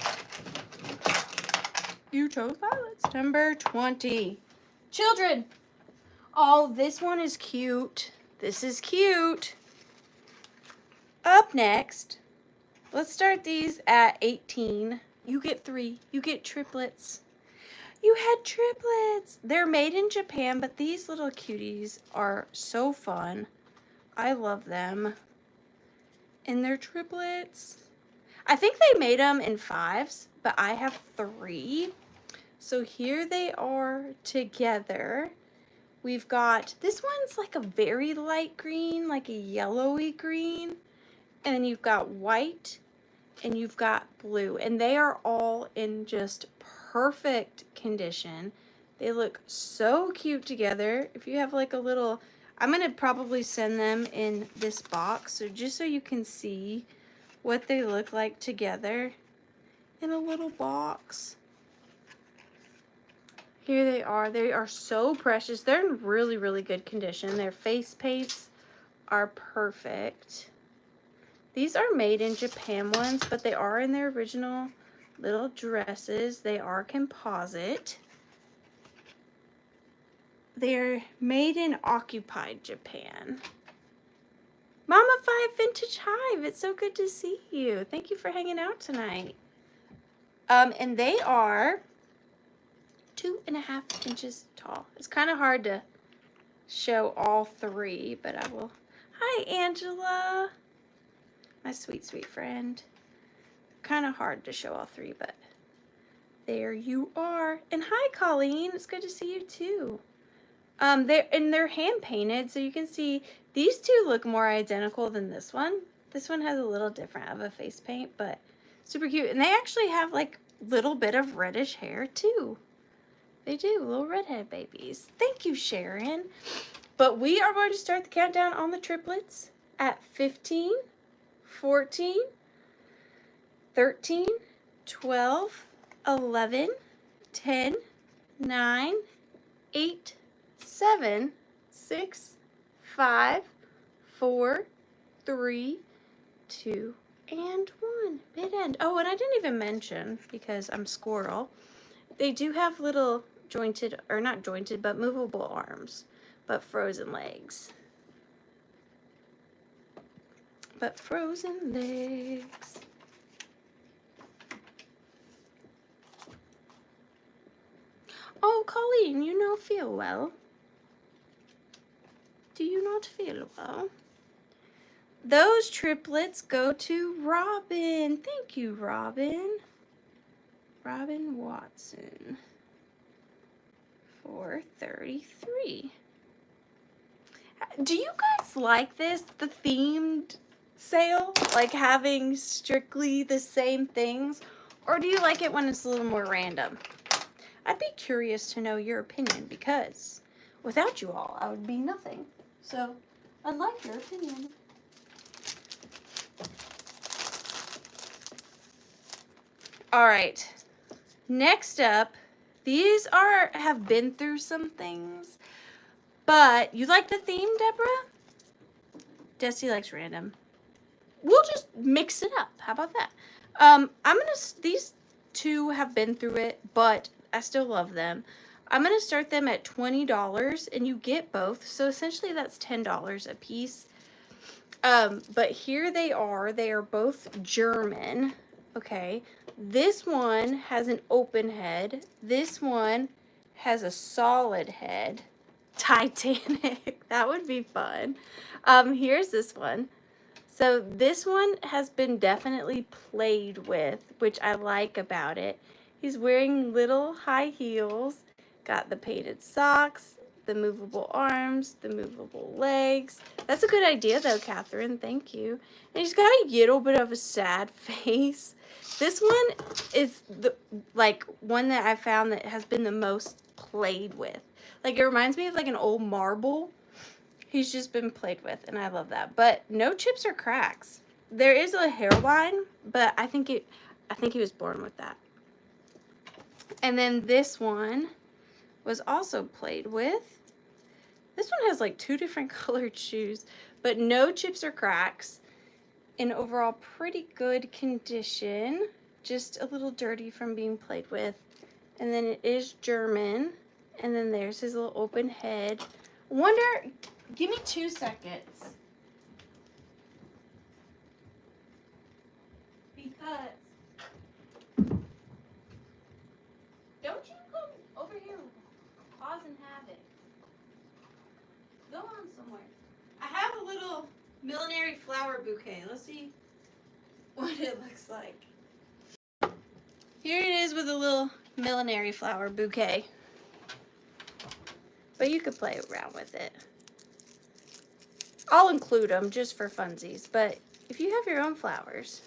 You chose violence. Number 20. Children. Oh, this one is cute. This is cute. Up next, let's start these at 18. You get 3. You get triplets. You had triplets. They're made in Japan, but these little cuties are so fun. I love them. And they're triplets. I think they made them in 5s, but I have 3. So here they are together. We've got, this one's like a very light green, like a yellowy green. And then you've got white and you've got blue. And they are all in just perfect condition. They look so cute together. If you have like a little, I'm going to probably send them in this box. So just so you can see what they look like together in a little box. Here they are. They are so precious. They're in really, really good condition. Their face paints are perfect. These are made in Japan ones, but they are in their original little dresses. They are composite. They're made in occupied Japan. Mama 5 Vintage Hive, it's so good to see you. Thank you for hanging out tonight. And they are 2.5 inches tall. It's kind of hard to show all three, but I will. Hi, Angela. My sweet, sweet friend. Kind of hard to show all three, but there you are. And hi, Colleen. It's good to see you too. They're hand painted, so you can see these two look more identical than this one. This one has a little different of a face paint, but super cute. And they actually have like little bit of reddish hair too. They do, little redhead babies. Thank you, Sharon. But we are going to start the countdown on the triplets at 15, 14, 13, 12, 11, 10, 9, 8, 7, 6, 5, 4, 3, 2, and 1. Bid end. Oh, and I didn't even mention, because I'm squirrel, they do have little jointed, or not jointed, but movable arms, but frozen legs. But frozen legs. Oh, Colleen, you don't feel well. Do you not feel well? Those triplets go to Robin. Thank you, Robin. Robin Watson. 433. Do you guys like this? The themed sale? Like having strictly the same things? Or do you like it when it's a little more random? I'd be curious to know your opinion, because without you all, I would be nothing. So, I'd like your opinion. Alright, next up, these have been through some things, but you like the theme, Deborah? Desi likes random. We'll just mix it up. How about that? These two have been through it, but I still love them. I'm gonna start them at $20, and you get both, so essentially that's $10 a piece. But here they are. They are both German. Okay, this one has an open head. This one has a solid head. Titanic. That would be fun. Here's this one. So this one has been definitely played with, which I like about it. He's wearing little high heels, got the painted socks, the movable arms, the movable legs. That's a good idea though, Catherine. Thank you. And he's got a little bit of a sad face. This one is the one that I found that has been the most played with. Like, it reminds me of like an old marble. He's just been played with, and I love that. But no chips or cracks. There is a hairline, but I think he was born with that. And then this one was also played with. This one has like 2 different colored shoes, but no chips or cracks. In overall pretty good condition. Just a little dirty from being played with. And then it is German. And then there's his little open head. Wonder, give me 2 seconds. Because, don't you come over here, pause and have it. Go on somewhere. I have a little millinery flower bouquet. Let's see what it looks like. Here it is with a little millinery flower bouquet. But you could play around with it. I'll include them just for funsies, but if you have your own flowers,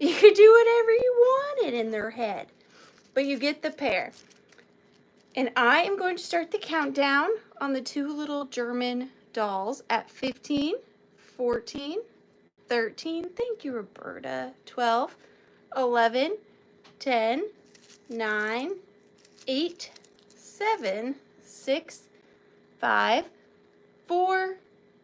you could do whatever you wanted in their head. But you get the pair. And I am going to start the countdown on the 2 little German dolls at 15, 14, 13, thank you, Roberta, 12, 11, 10, 9, 8, 7, 6, 5, 4,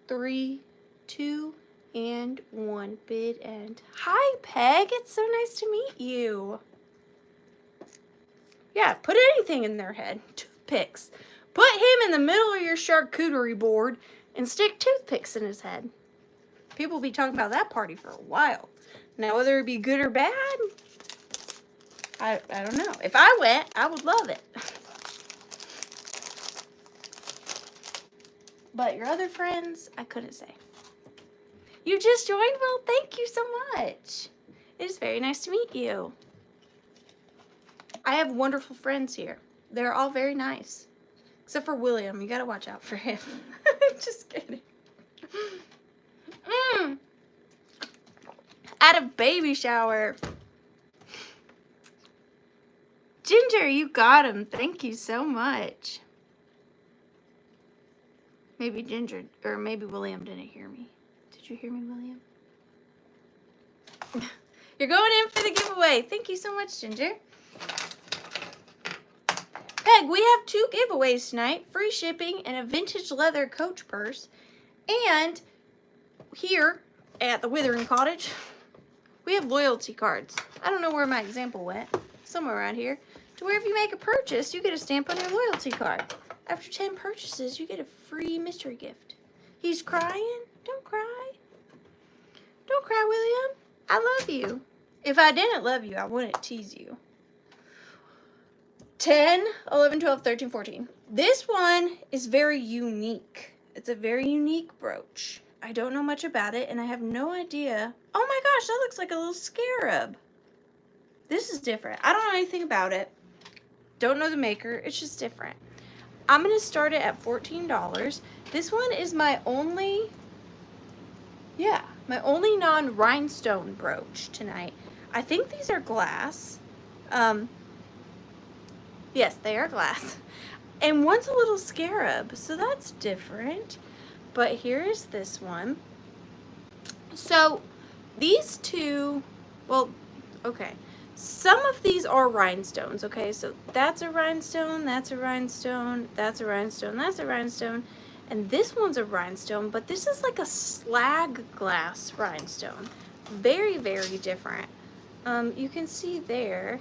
3, 2, and 1. Bid end. Hi, Peg. It's so nice to meet you. Yeah, put anything in their head. Toothpicks. Put him in the middle of your charcuterie board and stick toothpicks in his head. People will be talking about that party for a while. Now, whether it be good or bad, I don't know. If I went, I would love it. But your other friends, I couldn't say. You just joined? Well, thank you so much. It is very nice to meet you. I have wonderful friends here. They're all very nice. Except for William. You gotta watch out for him. Just kidding. At a baby shower. Ginger, you got him. Thank you so much. Maybe Ginger, or maybe William didn't hear me. Did you hear me, William? You're going in for the giveaway. Thank you so much, Ginger. Peg, we have 2 giveaways tonight. Free shipping and a vintage leather Coach purse. And here at the Withering Cottage, we have loyalty cards. I don't know where my example went. Somewhere around here. To where if you make a purchase, you get a stamp on your loyalty card. After 10 purchases, you get a free mystery gift. He's crying? Don't cry. Don't cry, William. I love you. If I didn't love you, I wouldn't tease you. 10, 11, 12, 13, 14. This one is very unique. It's a very unique brooch. I don't know much about it, and I have no idea. Oh my gosh, that looks like a little scarab. This is different. I don't know anything about it. Don't know the maker. It's just different. I'm going to start it at $14. This one is my only non-rhinestone brooch tonight. I think these are glass. Yes, they are glass. And one's a little scarab, so that's different. But here is this one. So these two, well, okay. Some of these are rhinestones, okay? So that's a rhinestone, that's a rhinestone, that's a rhinestone, that's a rhinestone, and this one's a rhinestone, but this is like a slag glass rhinestone. Very, very different. You can see there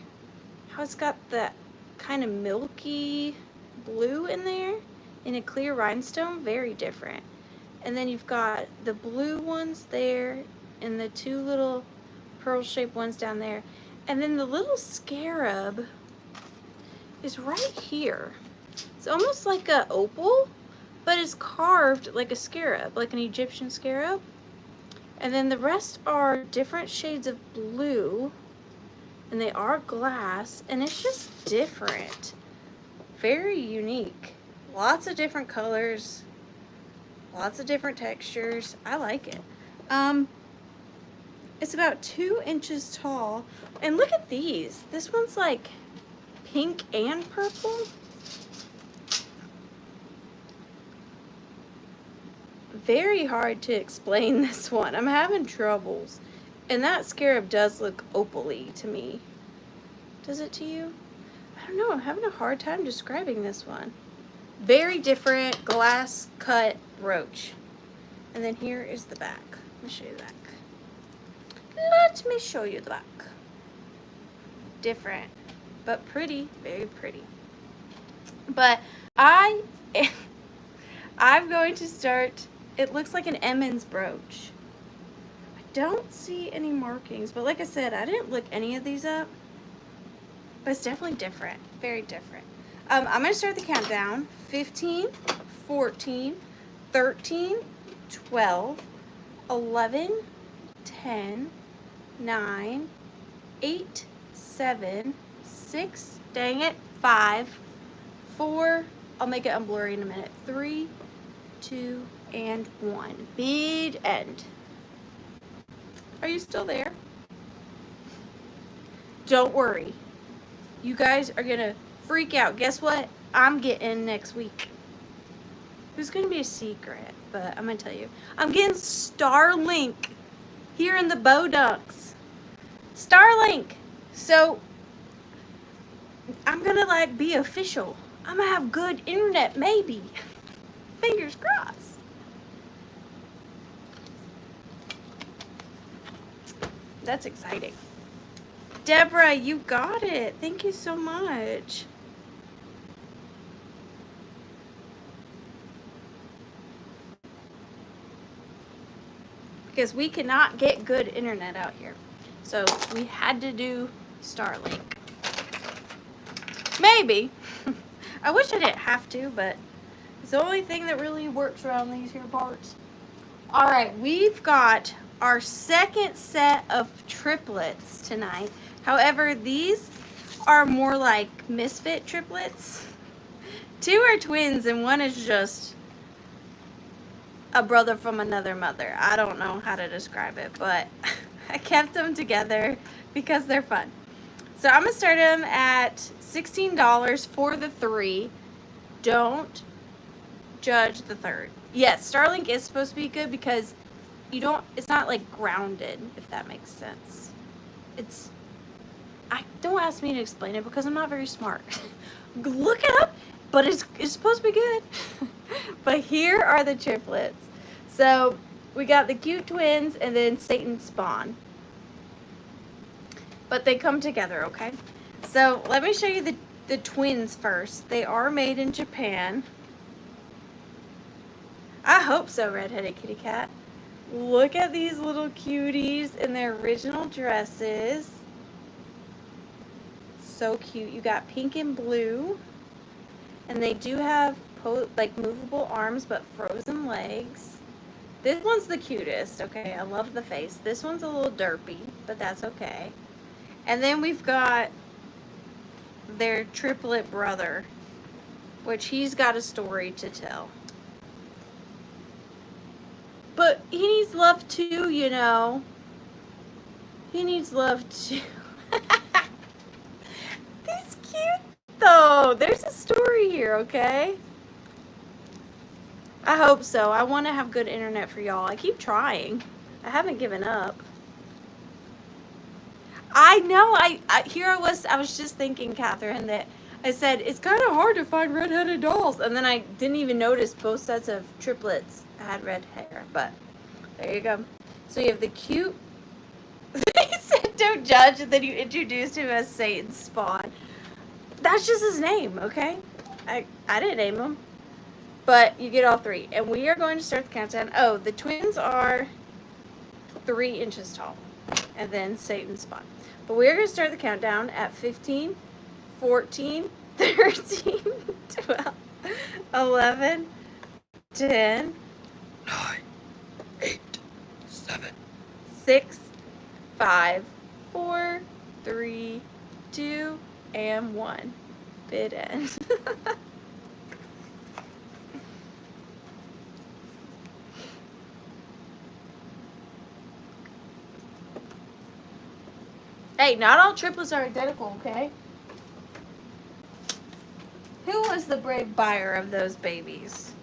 how it's got that kind of milky blue in there in a clear rhinestone. Very different. And then you've got the blue ones there and the 2 little pearl-shaped ones down there. And then the little scarab is right here. It's almost like an opal, but it's carved like a scarab, like an Egyptian scarab. And then the rest are different shades of blue, and they are glass, and it's just different. Very unique. Lots of different colors, lots of different textures. I like it. It's about 2 inches tall. And look at these. This one's like pink and purple. Very hard to explain this one. I'm having troubles. And that scarab does look opal-y to me. Does it to you? I don't know. I'm having a hard time describing this one. Very different glass cut brooch. And then here is the back. Let me show you the back. Let me show you the back. Different, but pretty, very pretty. But I'm going to start, it looks like an Emmons brooch. I don't see any markings, but like I said, I didn't look any of these up. But it's definitely different, very different. I'm going to start the countdown. 15, 14, 13, 12, 11, 10, 9, 8, 7, 6, dang it, 5, 4, I'll make it unblurry in a minute, 3, 2, and 1. Big end. Are you still there? Don't worry. You guys are going to freak out. Guess what? I'm getting next week. It was going to be a secret, but I'm going to tell you. I'm getting Starlink here in the Bodunks. Starlink. So I'm going to like be official. I'm going to have good internet, maybe. Fingers crossed. That's exciting. Deborah, you got it. Thank you so much. Because we cannot get good internet out here. So we had to do Starlink. Maybe. I wish I didn't have to, but it's the only thing that really works around these here parts. All right, we've got our second set of triplets tonight. However, these are more like misfit triplets. Two are twins and one is just a brother from another mother. I don't know how to describe it, but I kept them together because they're fun. So I'm gonna start them at $16 for the 3. Don't judge the 3rd. Yes, Starlink is supposed to be good because it's not like grounded, if that makes sense. Don't ask me to explain it because I'm not very smart. Look it up, but it's supposed to be good. But here are the triplets. So we got the cute twins and then Satan's spawn. But they come together, okay? So let me show you the twins first. They are made in Japan. I hope so, Redheaded Kitty Cat. Look at these little cuties in their original dresses. So cute. You got pink and blue. And they do have like movable arms but frozen legs. This one's the cutest, okay? I love the face. This one's a little derpy, but that's okay. And then we've got their triplet brother, which he's got a story to tell. But he needs love too, you know. He needs love too. He's cute though. There's a story here, okay? I hope so. I want to have good internet for y'all. I keep trying. I haven't given up. I know. I was just thinking, Catherine, that I said it's kind of hard to find redheaded dolls, and then I didn't even notice both sets of triplets had red hair. But there you go. So you have the cute. He said, "Don't judge," and then you introduced him as Satan's spawn. That's just his name, okay? I didn't name him, but you get all 3, and we are going to start the countdown. Oh, the twins are 3 inches tall, and then Satan's spawn. But we're going to start the countdown at 15, 14, 13, 12, 11, 10, 9, 8, 7, 6, 5, 4, 3, 2, and 1. Bid end. Hey, not all triplets are identical, okay? Who was the brave buyer of those babies?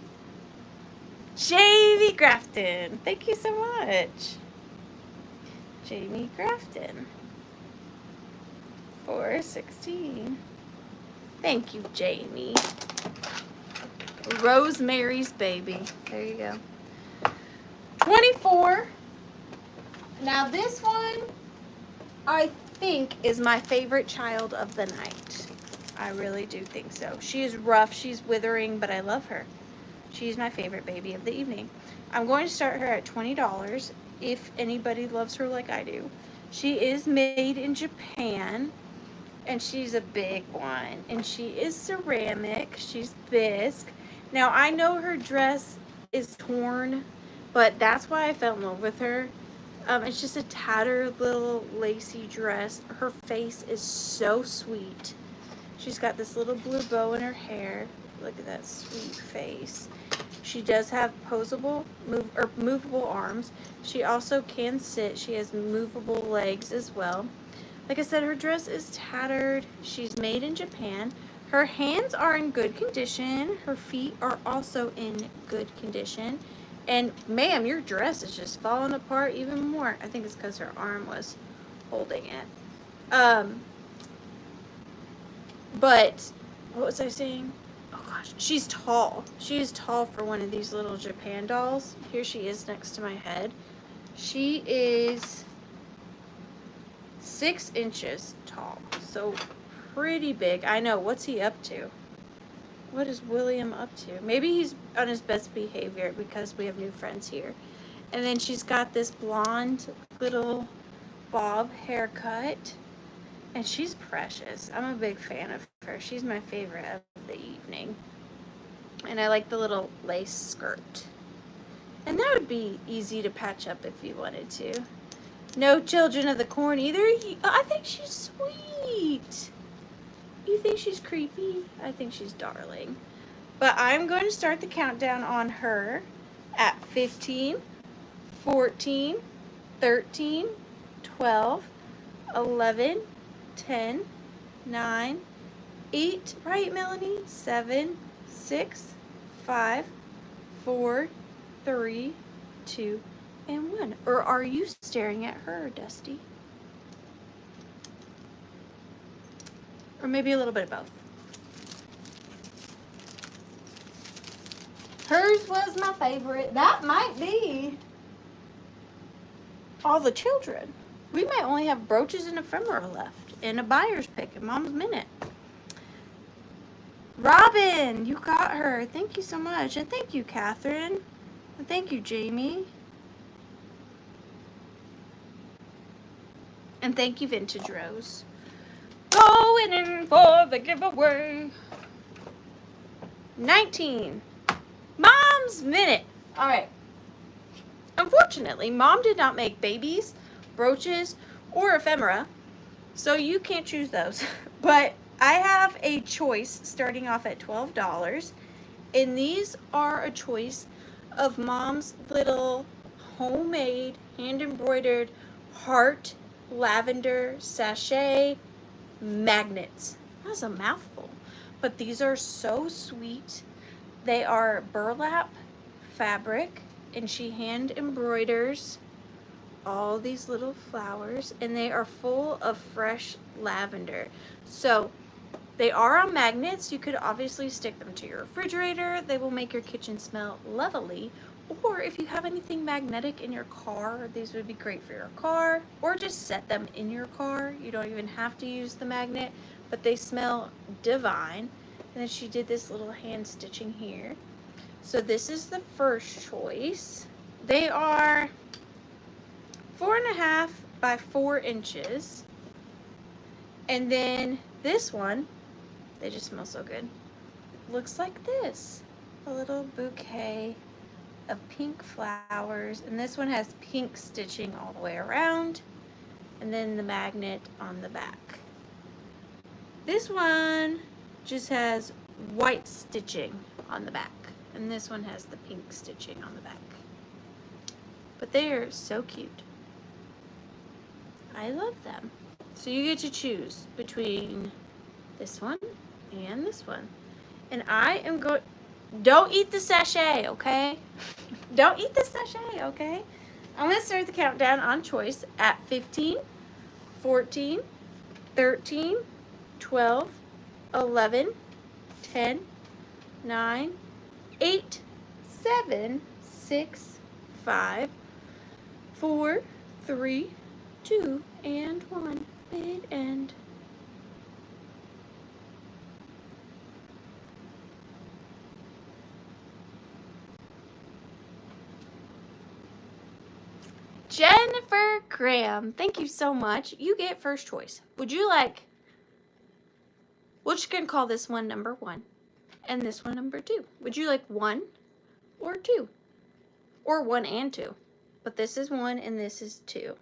Jamie Grafton. Thank you so much. Jamie Grafton. 416. Thank you, Jamie. Rosemary's Baby. There you go. 24. Now this one, I think, is my favorite child of the night. I really do think so. She is rough, she's withering, but I love her. She's my favorite baby of the evening. I'm going to start her at $20 if anybody loves her like I do. She is made in Japan, and she's a big one. And she is ceramic. She's bisque. Now, I know her dress is torn, but that's why I fell in love with her. It's just a tattered little lacy dress. Her face is so sweet. She's got this little blue bow in her hair. Look at that sweet face. She does have movable arms. She also can sit. She has movable legs as well. Like I said, her dress is tattered. She's made in Japan. Her hands are in good condition. Her feet are also in good condition. And ma'am, your dress is just falling apart even more. I think it's because her arm was holding it. But what was I saying? Oh gosh, she's tall. She is tall for one of these little Japan dolls. Here she is next to my head. She is 6 inches tall, so pretty big. I know. What's he up to? What is William up to? Maybe he's on his best behavior because we have new friends here. And then she's got this blonde little bob haircut. And she's precious. I'm a big fan of her. She's my favorite of the evening. And I like the little lace skirt. And that would be easy to patch up if you wanted to. No Children of the Corn either. I think she's sweet. You think she's creepy? I think she's darling. But I'm going to start the countdown on her at 15, 14, 13, 12, 11, 10, 9, 8, right, Melanie? 7, 6, 5, 4, 3, 2, and 1. Or are you staring at her, Dusty? Or maybe a little bit of both. Hers was my favorite. That might be all the children. We might only have Brooches and Ephemera left in a buyer's pick in Mom's Minute. Robin, you got her. Thank you so much. And thank you, Catherine. And thank you, Jamie. And thank you, Vintage Rose. Going in for the giveaway. 19. Mom's Minute. All right. Unfortunately, Mom did not make babies, brooches, or ephemera, so you can't choose those. But I have a choice starting off at $12, and these are a choice of Mom's little homemade, hand-embroidered heart lavender sachet magnets. That's a mouthful, but these are so sweet. They are burlap fabric, and she hand embroiders all these little flowers, and they are full of fresh lavender. So they are on magnets. You could obviously stick them to your refrigerator. They will make your kitchen smell lovely. Or if you have anything magnetic in your car, these would be great for your car. Or just set them in your car. You don't even have to use the magnet, but they smell divine. And then she did this little hand stitching here. So this is the first choice. They are 4.5 by 4 inches. And then this one, they just smell so good, looks like this. A little bouquet of pink flowers. And this one has pink stitching all the way around. And then the magnet on the back. This one just has white stitching on the back. And this one has the pink stitching on the back. But they are so cute. I love them. So you get to choose between this one and this one. And I am going... Don't eat the sachet, okay? Don't eat the sachet, okay? I'm going to start the countdown on choice at 15, 14, 13, 12, 11, 10, 9, 8, 7, 6, 5, 4, 3, 2, and 1. Bid end. Jennifer Graham, thank you so much. You get first choice. Would you like, we're just going to call this one number 1 and this one number 2. Would you like 1 or 2? Or 1 and 2. But this is 1 and this is 2.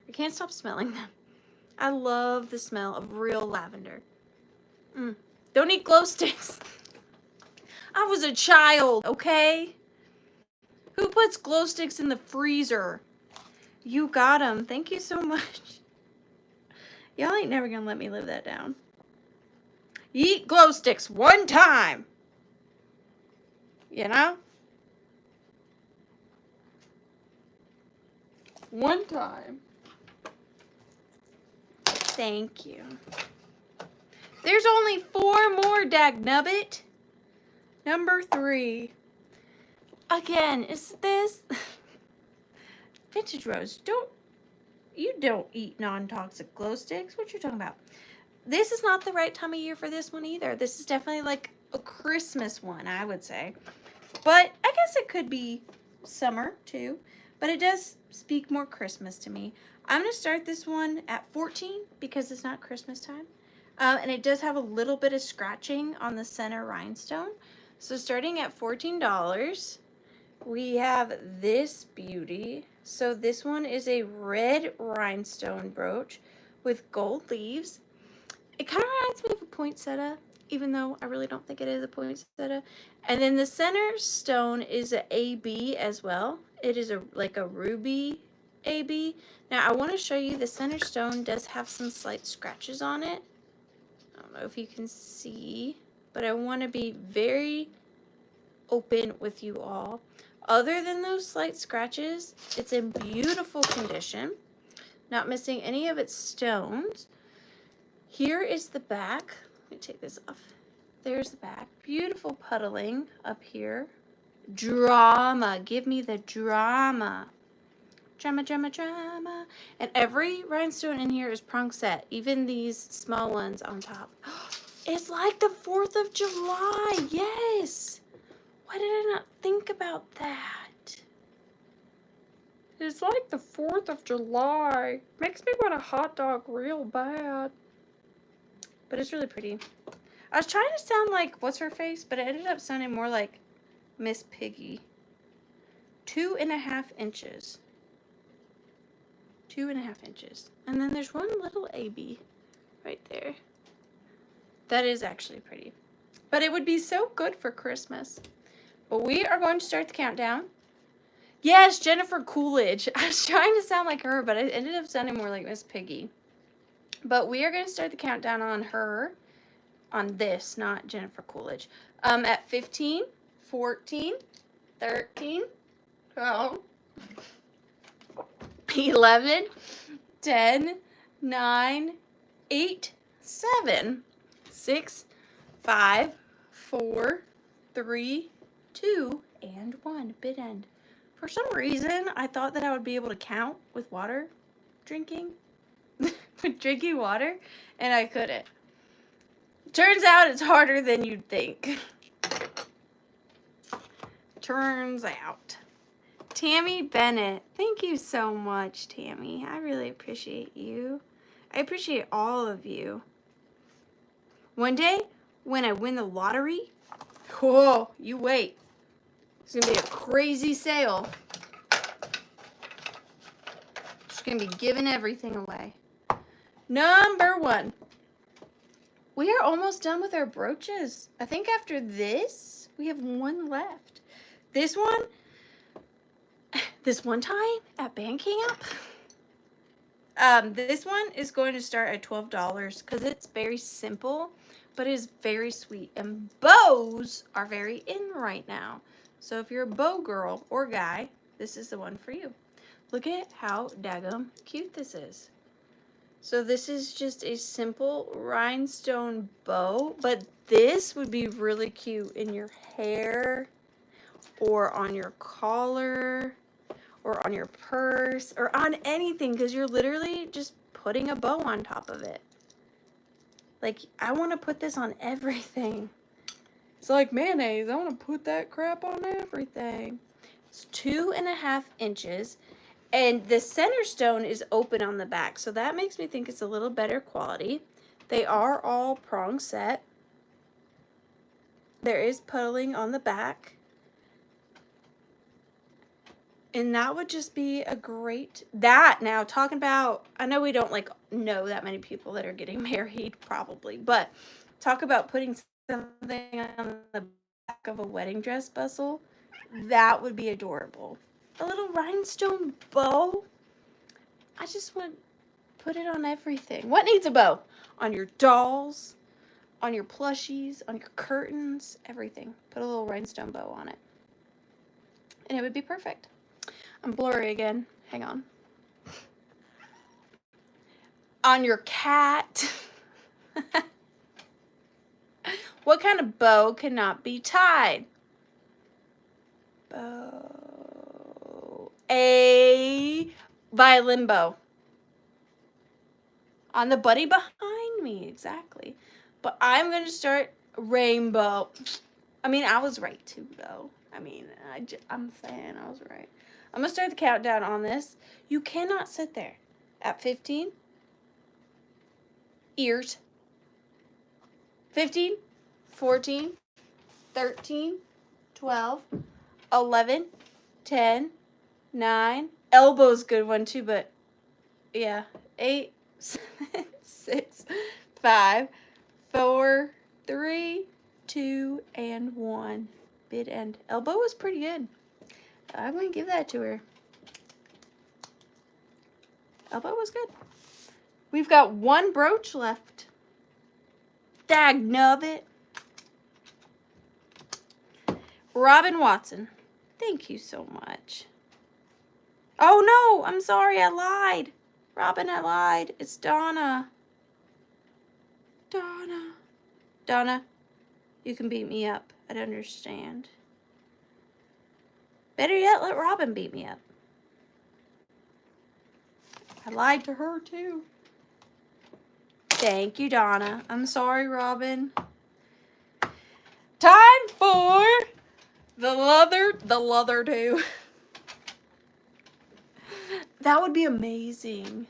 I can't stop smelling them. I love the smell of real lavender. Don't eat glow sticks. I was a child, okay? Who puts glow sticks in the freezer? You got them. Thank you so much. Y'all ain't never gonna let me live that down. Eat glow sticks one time. You know? One time. Thank you. There's only 4 more, dagnubbit. Number 3. Again, is this... Vintage Rose, you don't eat non-toxic glow sticks. What you talking about? This is not the right time of year for this one either. This is definitely like a Christmas one, I would say. But I guess it could be summer too. But it does speak more Christmas to me. I'm going to start this one at 14 because it's not Christmas time. And it does have a little bit of scratching on the center rhinestone. So starting at $14, we have this beauty. So this one is a red rhinestone brooch with gold leaves. It kind of reminds me of a poinsettia, even though I really don't think it is a poinsettia. And then the center stone is an AB as well. It is like a ruby AB. Now I want to show you the center stone does have some slight scratches on it. I don't know if you can see, but I want to be very open with you all. Other than those slight scratches, it's in beautiful condition, not missing any of its stones. Here is the back. Let me take this off. There's the back. Beautiful puddling up here. Drama. Give me the drama. Drama, drama, drama. And every rhinestone in here is prong set. Even these small ones on top. It's like the 4th of July. Yes. Why did I not think about that? It's like the 4th of July. Makes me want a hot dog real bad. But it's really pretty. I was trying to sound like what's her face, but it ended up sounding more like Miss Piggy. 2.5 inches. 2.5 inches. And then there's one little AB right there. That is actually pretty. But it would be so good for Christmas. But we are going to start the countdown. Yes, Jennifer Coolidge. I was trying to sound like her, but it ended up sounding more like Miss Piggy. But we are going to start the countdown on her. On this, not Jennifer Coolidge. At 15, 14, 13, 12, 11, 10, 9, 8, 7, 6, 5, 4, 3, 2, and 1. Bid end. For some reason, I thought that I would be able to count with water drinking. With drinking water, and I couldn't. Turns out it's harder than you'd think. Turns out. Tammy Bennett. Thank you so much, Tammy. I really appreciate you. I appreciate all of you. One day, when I win the lottery, whoa, you wait. It's going to be a crazy sale. Just going to be giving everything away. Number 1. We are almost done with our brooches. I think after this, we have one left. This one time at band camp, this one is going to start at $12 because it's very simple, but it is very sweet. And bows are very in right now. So if you're a bow girl or guy, this is the one for you. Look at how daggum cute this is. So this is just a simple rhinestone bow, but this would be really cute in your hair or on your collar or on your purse or on anything because you're literally just putting a bow on top of it. Like, I want to put this on everything. It's like mayonnaise. I want to put that crap on everything. It's 2.5 inches. And the center stone is open on the back, so that makes me think it's a little better quality. They are all prong set. There is puddling on the back. And that would just be a great, now talking about, I know we don't like know that many people that are getting married probably, but talk about putting something on the back of a wedding dress bustle. That would be adorable. A little rhinestone bow. I just want to put it on everything. What needs a bow? On your dolls, on your plushies, on your curtains, everything. Put a little rhinestone bow on it. And it would be perfect. I'm blurry again. Hang on. On your cat. What kind of bow cannot be tied? Bow. A violin bow. On the buddy behind me, exactly. But I'm going to start rainbow. I mean, I was right too, though. I mean, I'm saying I was right. I'm going to start the countdown on this. You cannot sit there. At 15, ears. 15, 14, 13, 12, 11, 10, 9. Elbow's a good one too, but yeah. 8, 7, 6, 5, 4, 3, 2, and 1. Bid end. Elbow was pretty good. I'm going to give that to her. Elbow was good. We've got one brooch left. Dagnubbit. Robin Watson. Thank you so much. Oh no, I'm sorry, I lied. Robin, I lied. It's Donna. Donna. Donna, you can beat me up. I'd understand. Better yet, let Robin beat me up. I lied to her too. Thank you, Donna. I'm sorry, Robin. Time for the leather do. That would be amazing.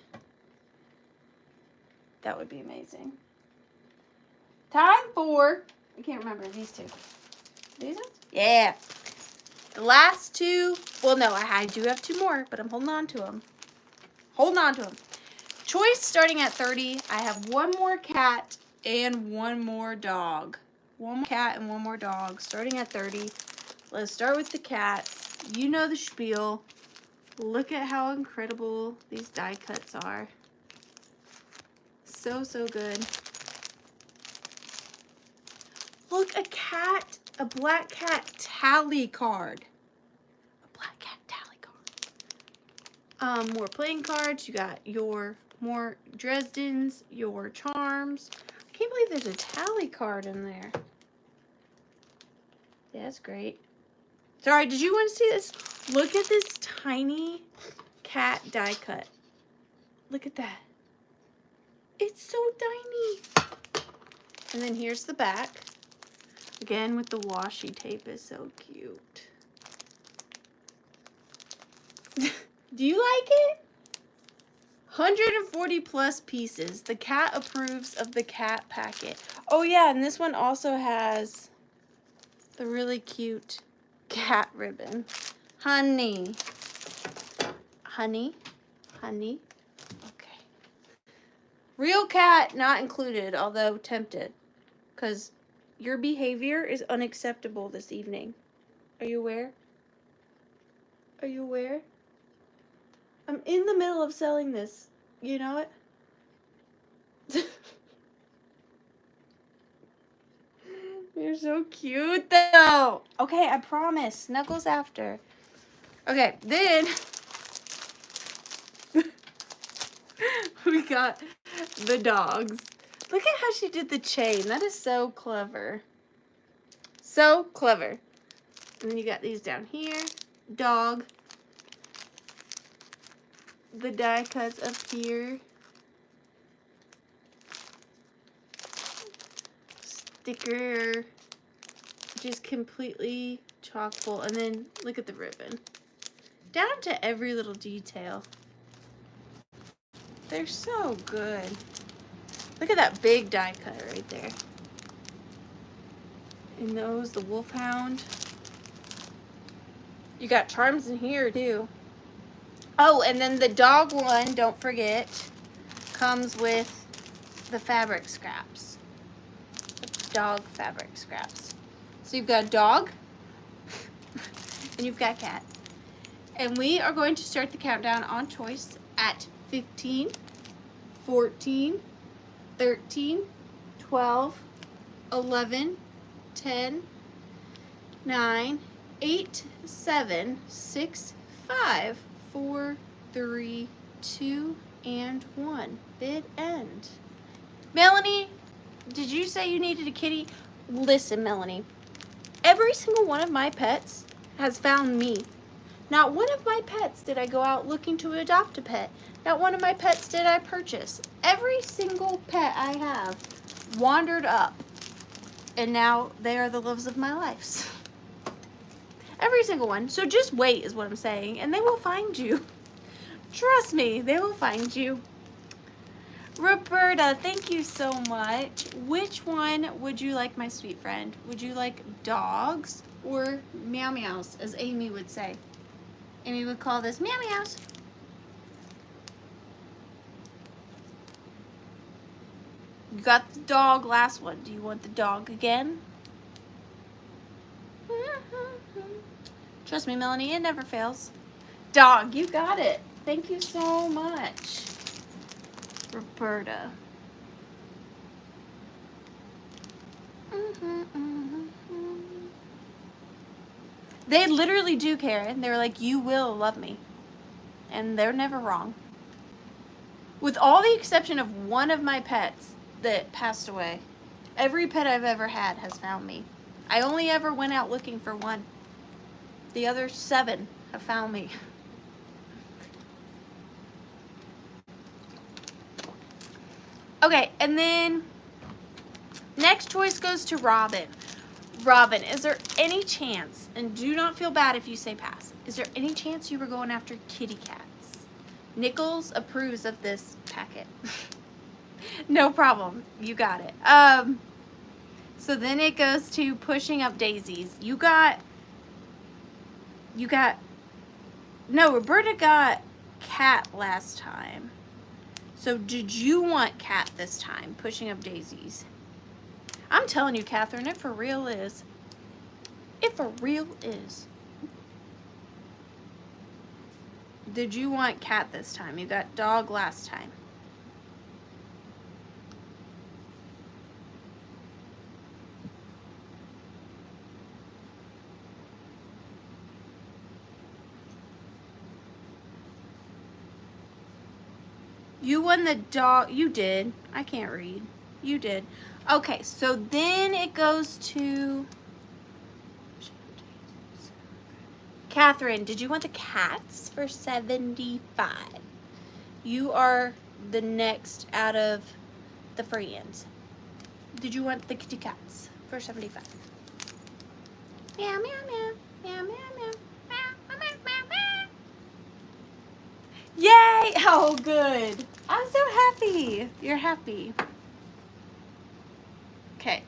That would be amazing. Time for, I can't remember, these two. These ones? Yeah. The last two, well, no, I do have two more, but I'm holding on to them. Holding on to them. Choice starting at 30. I have one more cat and one more dog. One more cat and one more dog starting at 30. Let's start with the cats. You know the spiel. Look at how incredible these die cuts are. So, so good. Look, a black cat tally card. A black cat tally card. More playing cards. You got your more Dresdens, your charms. I can't believe there's a tally card in there. Yeah, that's great. Sorry, did you want to see this? Look at this tiny cat die cut. Look at that. It's so tiny. And then here's the back. Again, with the washi tape is so cute. Do you like it? 140 plus pieces. The cat approves of the cat packet. Oh yeah, and this one also has the really cute cat ribbon. Honey. Honey. Honey. Okay. Real cat not included, although tempted. Because your behavior is unacceptable this evening. Are you aware? Are you aware? I'm in the middle of selling this. You know it? You're so cute, though. Okay, I promise. Snuggles after. Okay, then we got the dogs. Look at how she did the chain. That is so clever. So clever. And then you got these down here. Dog. The die cuts up here. Sticker. Just completely chock full. And then look at the ribbon. Down to every little detail. They're so good. Look at that big die cut right there. And those, the wolfhound. You got charms in here too. Oh, and then the dog one, don't forget, comes with the fabric scraps. Dog fabric scraps. So you've got dog and you've got cat. And we are going to start the countdown on choice at 15, 14, 13, 12, 11, 10, 9, 8, 7, 6, 5, 4, 3, 2, and 1. Bid end. Melanie, did you say you needed a kitty? Listen, Melanie. Every single one of my pets has found me. Not one of my pets did I go out looking to adopt a pet. Not one of my pets did I purchase. Every single pet I have wandered up. And now they are the loves of my life. Every single one. So just wait is what I'm saying. And they will find you. Trust me, they will find you. Roberta, thank you so much. Which one would you like, my sweet friend? Would you like dogs or meow meows, as Amy would say? Amy would call this meow meows. You got the dog last one. Do you want the dog again? Trust me, Melanie, it never fails. Dog, you got it. Thank you so much, Roberta. They literally do, Karen. They're like, you will love me. And they're never wrong. With all the exception of one of my pets that passed away, every pet I've ever had has found me. I only ever went out looking for one. The other 7 have found me. Okay, and then next choice goes to Robin. Robin, is there any chance, and do not feel bad if you say pass, is there any chance you were going after kitty cats? Nichols approves of this packet. No problem. You got it. So then it goes to pushing up daisies. No, Roberta got cat last time. So did you want cat this time, pushing up daisies? I'm telling you, Catherine, it for real is. It for real is. Did you want cat this time? You got dog last time. You won the dog. You did. I can't read. You did. Okay, so then it goes to Catherine. Did you want the cats for 75? You are the next out of the friends. Did you want the kitty cats for 75? Meow, meow, meow. Meow, meow, meow. Meow, meow, meow, meow. Yay! Oh, good. I'm so happy. You're happy. Okay.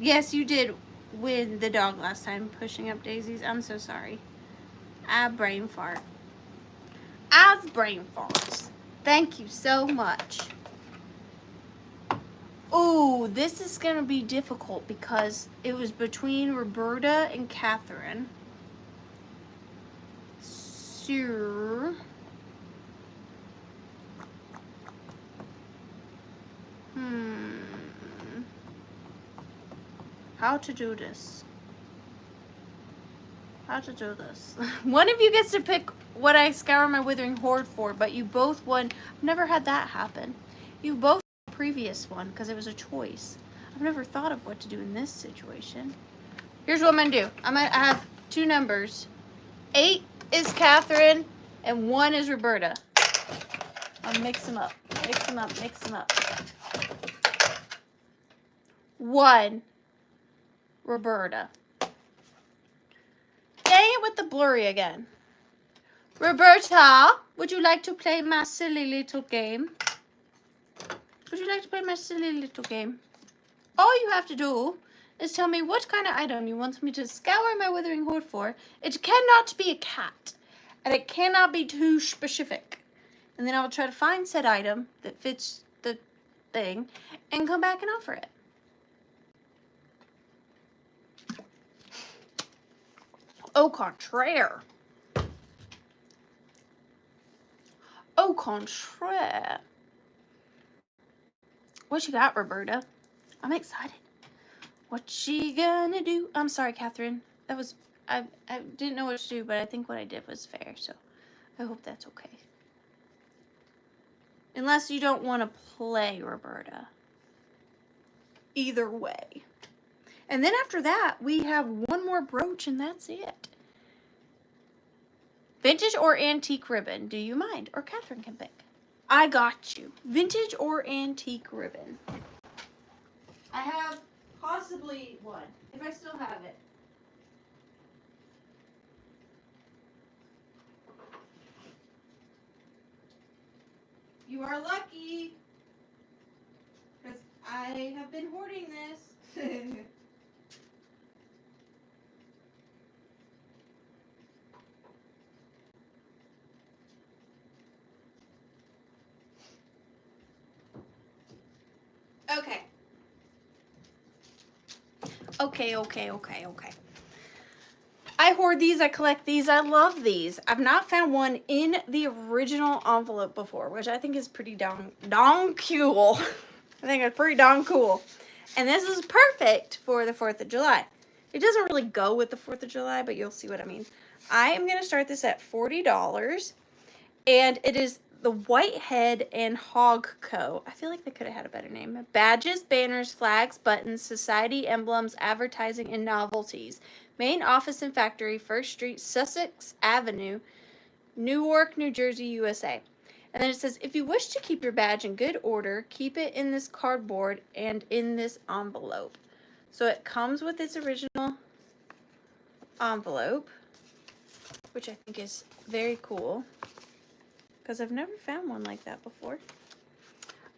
Yes, you did win the dog last time, pushing up daisies. I'm so sorry. I brain fart. I's brain farts. Thank you so much. Ooh, this is going to be difficult because it was between Roberta and Catherine. So, how to do this? How to do this? One of you gets to pick what I scour my withering horde for, but you both won. I've never had that happen. You both won the previous one because it was a choice. I've never thought of what to do in this situation. Here's what I'm gonna do. I have 2 numbers. 8 is Catherine and 1 is Roberta. I'll mix them up. Mix them up. Mix them up. 1, Roberta. Dang it with the blurry again. Roberta, would you like to play my silly little game? Would you like to play my silly little game? All you have to do is tell me what kind of item you want me to scour my withering horde for. It cannot be a cat, and it cannot be too specific. And then I'll try to find said item that fits the thing and come back and offer it. Au contraire. Au contraire. What you got, Roberta? I'm excited. What's she gonna do? I'm sorry, Catherine. That was, I didn't know what to do, but I think what I did was fair, so I hope that's okay. Unless you don't want to play, Roberta. Either way. And then after that, we have one more brooch, and that's it. Vintage or antique ribbon? Do you mind? Or Catherine can pick. I got you. Vintage or antique ribbon? I have possibly one, if I still have it. You are lucky. have been hoarding this. Okay. Okay. I hoard these, I collect these, I love these. I've not found one in the original envelope before, which I think is pretty darn cool. I think it's pretty darn cool. And this is perfect for the 4th of July. It doesn't really go with the 4th of July, but you'll see what I mean. I am going to start this at $40, and it is the Whitehead and Hog Co. I feel like they could have had a better name. Badges, banners, flags, buttons, society emblems, advertising, and novelties. Main office and factory, 1st Street, Sussex Avenue, Newark, New Jersey, USA. And then it says, if you wish to keep your badge in good order, keep it in this cardboard and in this envelope. So it comes with its original envelope, which I think is very cool, because I've never found one like that before.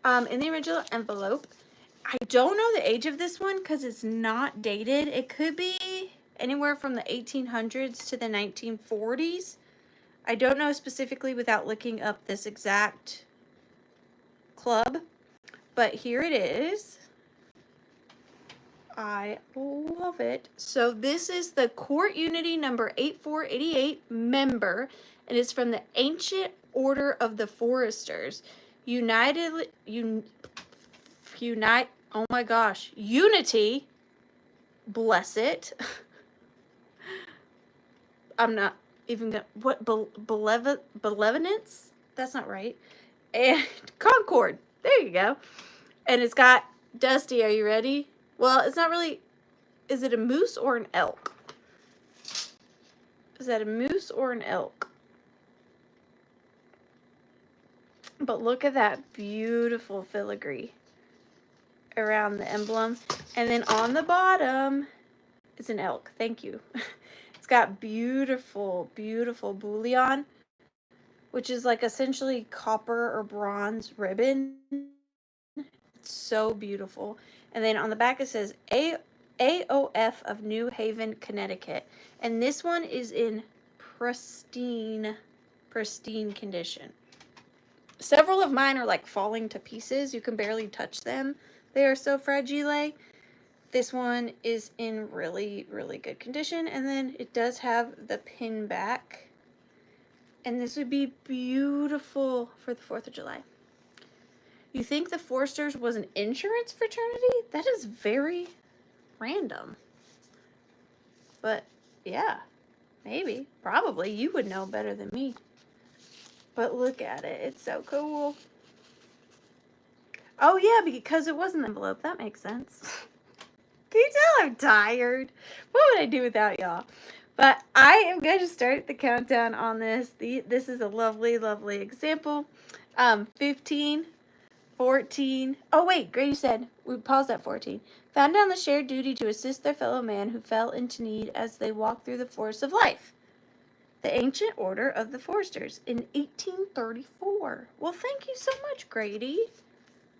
In the original envelope, I don't know the age of this one because it's not dated. It could be anywhere from the 1800s to the 1940s. I don't know specifically without looking up this exact club, but here it is. I love it. So this is the Court Unity number 8488 member, and it's from the Ancient Order of the Foresters. Oh my gosh, Unity, bless it. I'm not even gonna, what, Benevolence? That's not right. And Concord, there you go. And it's got, Dusty, are you ready? Well, it's not really, is it a moose or an elk? Is that a moose or an elk? But look at that beautiful filigree around the emblem. And then on the bottom is an elk. Thank you. It's got beautiful, beautiful bullion, which is like essentially copper or bronze ribbon. It's so beautiful. And then on the back it says AOF of New Haven, Connecticut. And this one is in pristine condition. Several of mine are like falling to pieces. You can barely touch them. They are so fragile. This one is in really, really good condition. And then it does have the pin back. And this would be beautiful for the 4th of July. You think the Foresters was an insurance fraternity? That is very random. But yeah, maybe, probably. You would know better than me. But look at it. It's so cool. Oh yeah, because it was an envelope. That makes sense. Can you tell I'm tired? What would I do without y'all? But I am going to start the countdown on this. This is a lovely, lovely example. 15, 14. Oh wait, Grady said, we paused at 14. Found on the shared duty to assist their fellow man who fell into need as they walked through the forest of life. The Ancient Order of the Foresters in 1834. Well, thank you so much, Grady.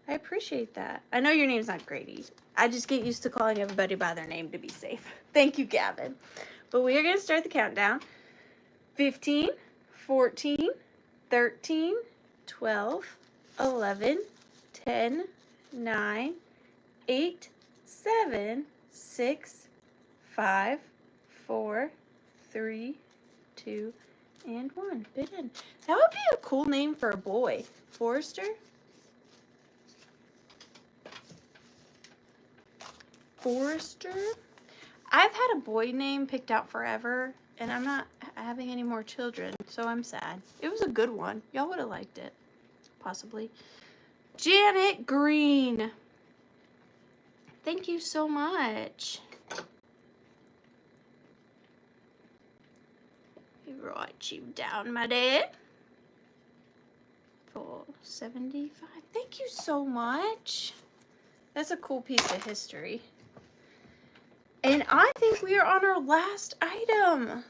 I appreciate that. I know your name's not Grady. I just get used to calling everybody by their name to be safe. Thank you, Gavin. But we are going to start the countdown. 15, 14, 13, 12, 11, 10, 9, 8, 7, 6, 5, 4, 3, 2, and 1. Bid in. That would be a cool name for a boy. Forester? Forester? I've had a boy name picked out forever, and I'm not having any more children, so I'm sad. It was a good one. Y'all would have liked it. Possibly. Janet Green. Thank you so much. Write you down, my dear. For 75. Thank you so much. That's a cool piece of history. And I think we are on our last item.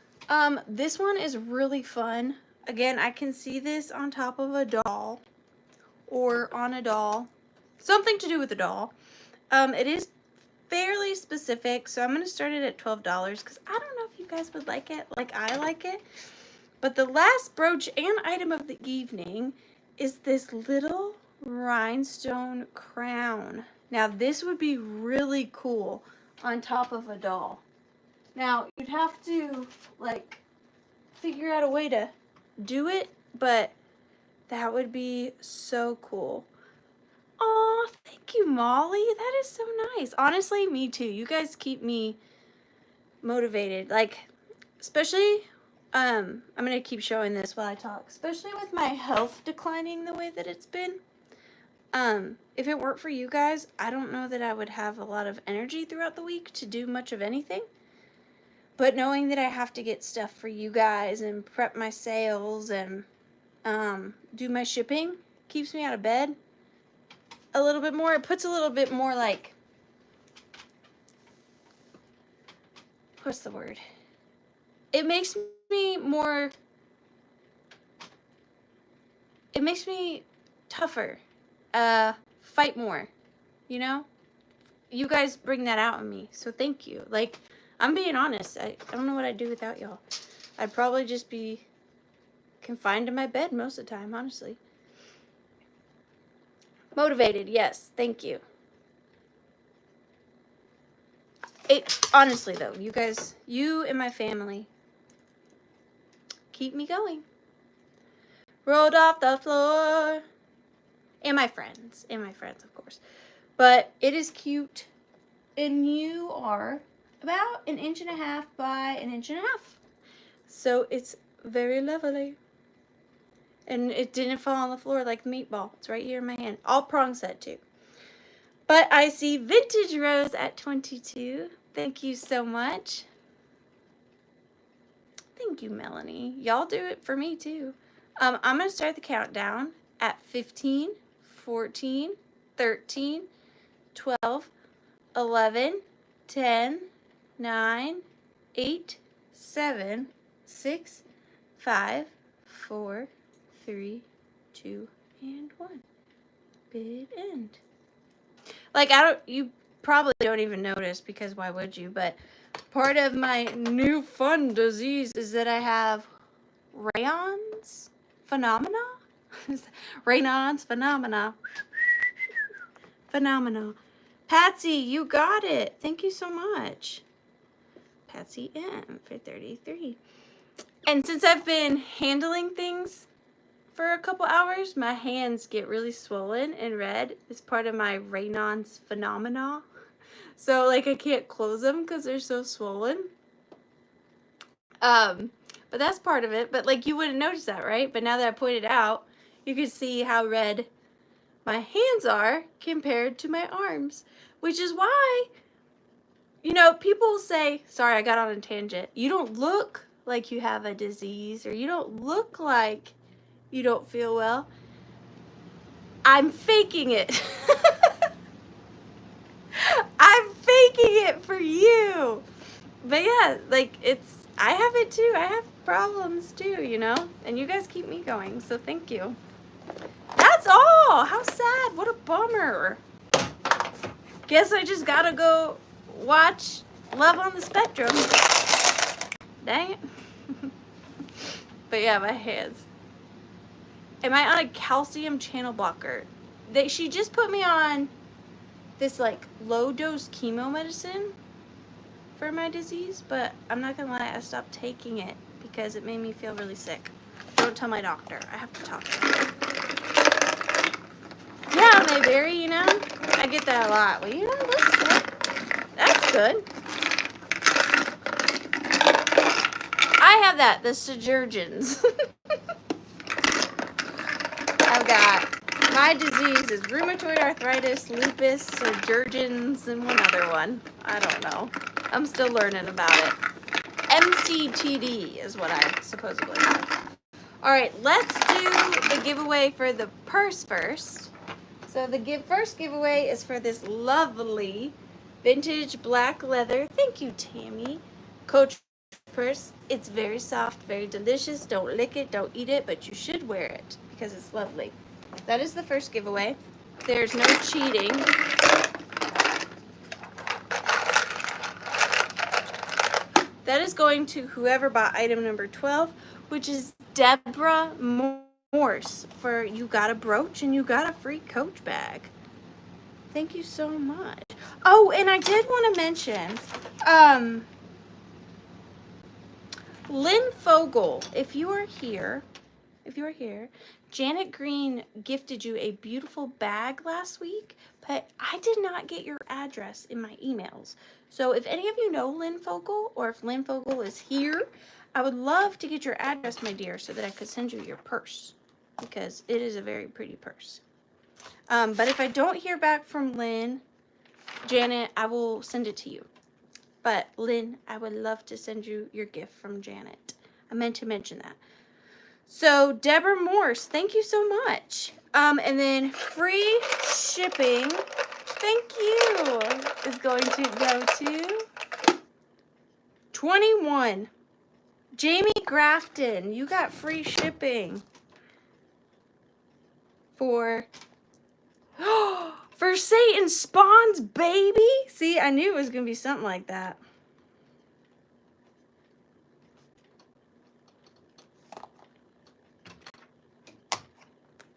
This one is really fun. Again, I can see this on top of a doll or on a doll. Something to do with a doll. It is fairly specific, so I'm going to start it at $12 because I don't know if you guys would like it like I like it. But the last brooch and item of the evening is this little rhinestone crown. Now this would be really cool on top of a doll. Now you'd have to like figure out a way to do it, but that would be so cool. Aw, thank you, Molly. That is so nice. Honestly, me too. You guys keep me motivated. Like, especially, I'm going to keep showing this while I talk. Especially with my health declining the way that it's been. If it weren't for you guys, I don't know that I would have a lot of energy throughout the week to do much of anything. But knowing that I have to get stuff for you guys and prep my sales and do my shipping keeps me out of bed a little bit more. It puts a little bit more like, what's the word? It makes me more, it makes me tougher, fight more, you know? You guys bring that out in me, so thank you. Like, I'm being honest. I don't know what I'd do without y'all. I'd probably just be confined to my bed most of the time, honestly. Motivated, yes, thank you. Honestly though, you guys, you and my family keep me going. Rolled off the floor. And my friends, of course. But it is cute. And you are about 1.5 inches by 1.5 inches. So it's very lovely. And it didn't fall on the floor like the meatball. It's right here in my hand. All prong set too. But I see Vintage Rose at 22. Thank you so much. Thank you, Melanie. Y'all do it for me too. I'm going to start the countdown at 15, 14, 13, 12, 11, 10, 9, 8, 7, 6, 5, 4, 3, 2, and 1. Bid end. Like, you probably don't even notice because why would you? But part of my new fun disease is that I have Rayon's phenomena. Rayon's phenomena. Phenomenal. Patsy, you got it. Thank you so much. Patsy M for 33. And since I've been handling things for a couple hours, my hands get really swollen and red. It's part of my Rayon's phenomena. So like I can't close them because they're so swollen. But that's part of it. But like you wouldn't notice that, right? But now that I pointed out, you can see how red my hands are compared to my arms. Which is why, you know, people say, sorry, I got on a tangent. You don't look like you have a disease, or you don't look like you don't feel well. I'm faking it. I'm faking it for you. But yeah, like I have it too. I have problems too, you know? And you guys keep me going, so thank you. That's all. How sad. What a bummer. Guess I just gotta go watch Love on the Spectrum. Dang it. But yeah, my hands. Am I on a calcium channel blocker? She just put me on this like low dose chemo medicine for my disease, but I'm not gonna lie, I stopped taking it because it made me feel really sick. Don't tell my doctor. I have to talk to her. Yeah, Mayberry, you know? I get that a lot. Well, you don't look sick. That's good. I have that, the Sturgeons. I've got, my disease is rheumatoid arthritis, lupus, Sturgeons, and one other one. I don't know. I'm still learning about it. MCTD is what I supposedly have. Alright, let's do the giveaway for the purse first. So the first giveaway is for this lovely vintage black leather. Thank you, Tammy. Coach purse. It's very soft, very delicious. Don't lick it, don't eat it, but you should wear it because it's lovely. That is the first giveaway. There's no cheating. that is going to whoever bought item number 12, which is Deborah Morse for you got a brooch and you got a free Coach bag. Thank you so much. Oh, and I did want to mention, Lynn Fogel, if you are here, Janet Green gifted you a beautiful bag last week, but I did not get your address in my emails. So if any of you know Lynn Fogel, or if Lynn Fogel is here, I would love to get your address, my dear, so that I could send you your purse, because it is a very pretty purse. But if I don't hear back from Lynn, Janet, I will send it to you. But Lynn, I would love to send you your gift from Janet. I meant to mention that. So Deborah Morse, thank you so much. And then free shipping, thank you, is going to go to 21. Jamie Grafton, you got free shipping for for Satan Spawns, baby. See, I knew it was gonna be something like that.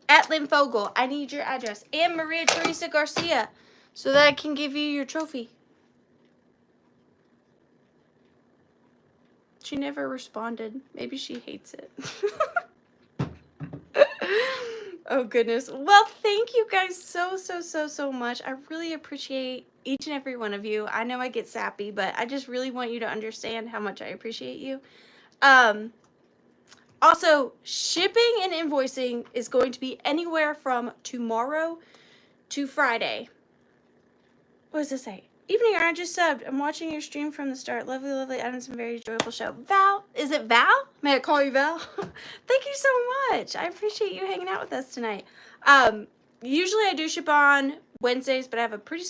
At Lynn Fogel, I need your address. And Maria Teresa Garcia, so that I can give you your trophy. She never responded. Maybe she hates it. Oh, goodness. Well, thank you guys so much. I really appreciate each and every one of you. I know I get sappy, but I just really want you to understand how much I appreciate you. Also, shipping and invoicing is going to be anywhere from tomorrow to Friday. What does this say? Evening, I just subbed. I'm watching your stream from the start. Lovely, lovely items and very enjoyable show. Val, is it Val? May I call you Val? Thank you so much. I appreciate you hanging out with us tonight. Usually I do ship on Wednesdays, but I have a pretty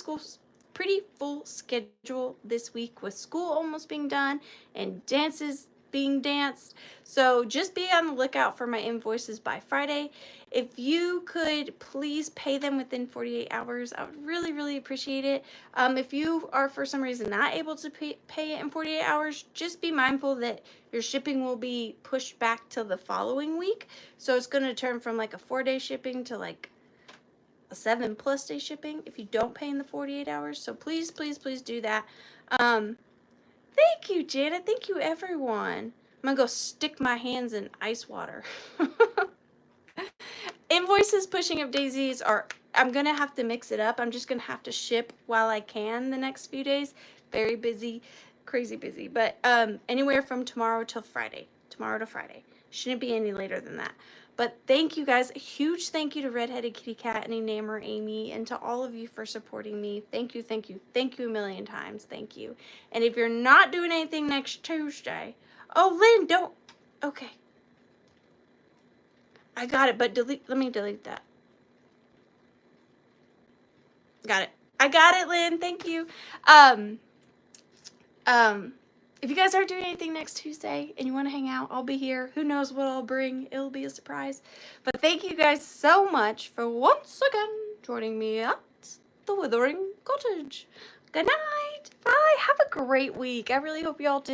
full schedule this week with school almost being done and dances being danced. So just be on the lookout for my invoices by Friday. If you could please pay them within 48 hours, I would really appreciate it. If you are for some reason not able to pay it in 48 hours, just be mindful that your shipping will be pushed back till the following week. So it's going to turn from like a 4-day shipping to like a 7+ day shipping if you don't pay in the 48 hours. So please do that. Thank you, Janet. Thank you, everyone. I'm going to go stick my hands in ice water. Invoices pushing up daisies are, I'm going to have to mix it up. I'm just going to have to ship while I can the next few days. Very busy, crazy busy. But anywhere from tomorrow till Friday. Tomorrow to Friday. Shouldn't be any later than that. But thank you guys. A huge thank you to Redheaded Kitty Cat and Enamer Amy and to all of you for supporting me. Thank you a million times. Thank you. And if you're not doing anything next Tuesday, oh, Lynn, don't. Okay. I got it, but let me delete that. Got it. I got it, Lynn. Thank you. If you guys aren't doing anything next Tuesday and you want to hang out, I'll be here. Who knows what I'll bring? It'll be a surprise. But thank you guys so much for once again joining me at The Withering Cottage. Good night. Bye. Have a great week. I really hope you all did.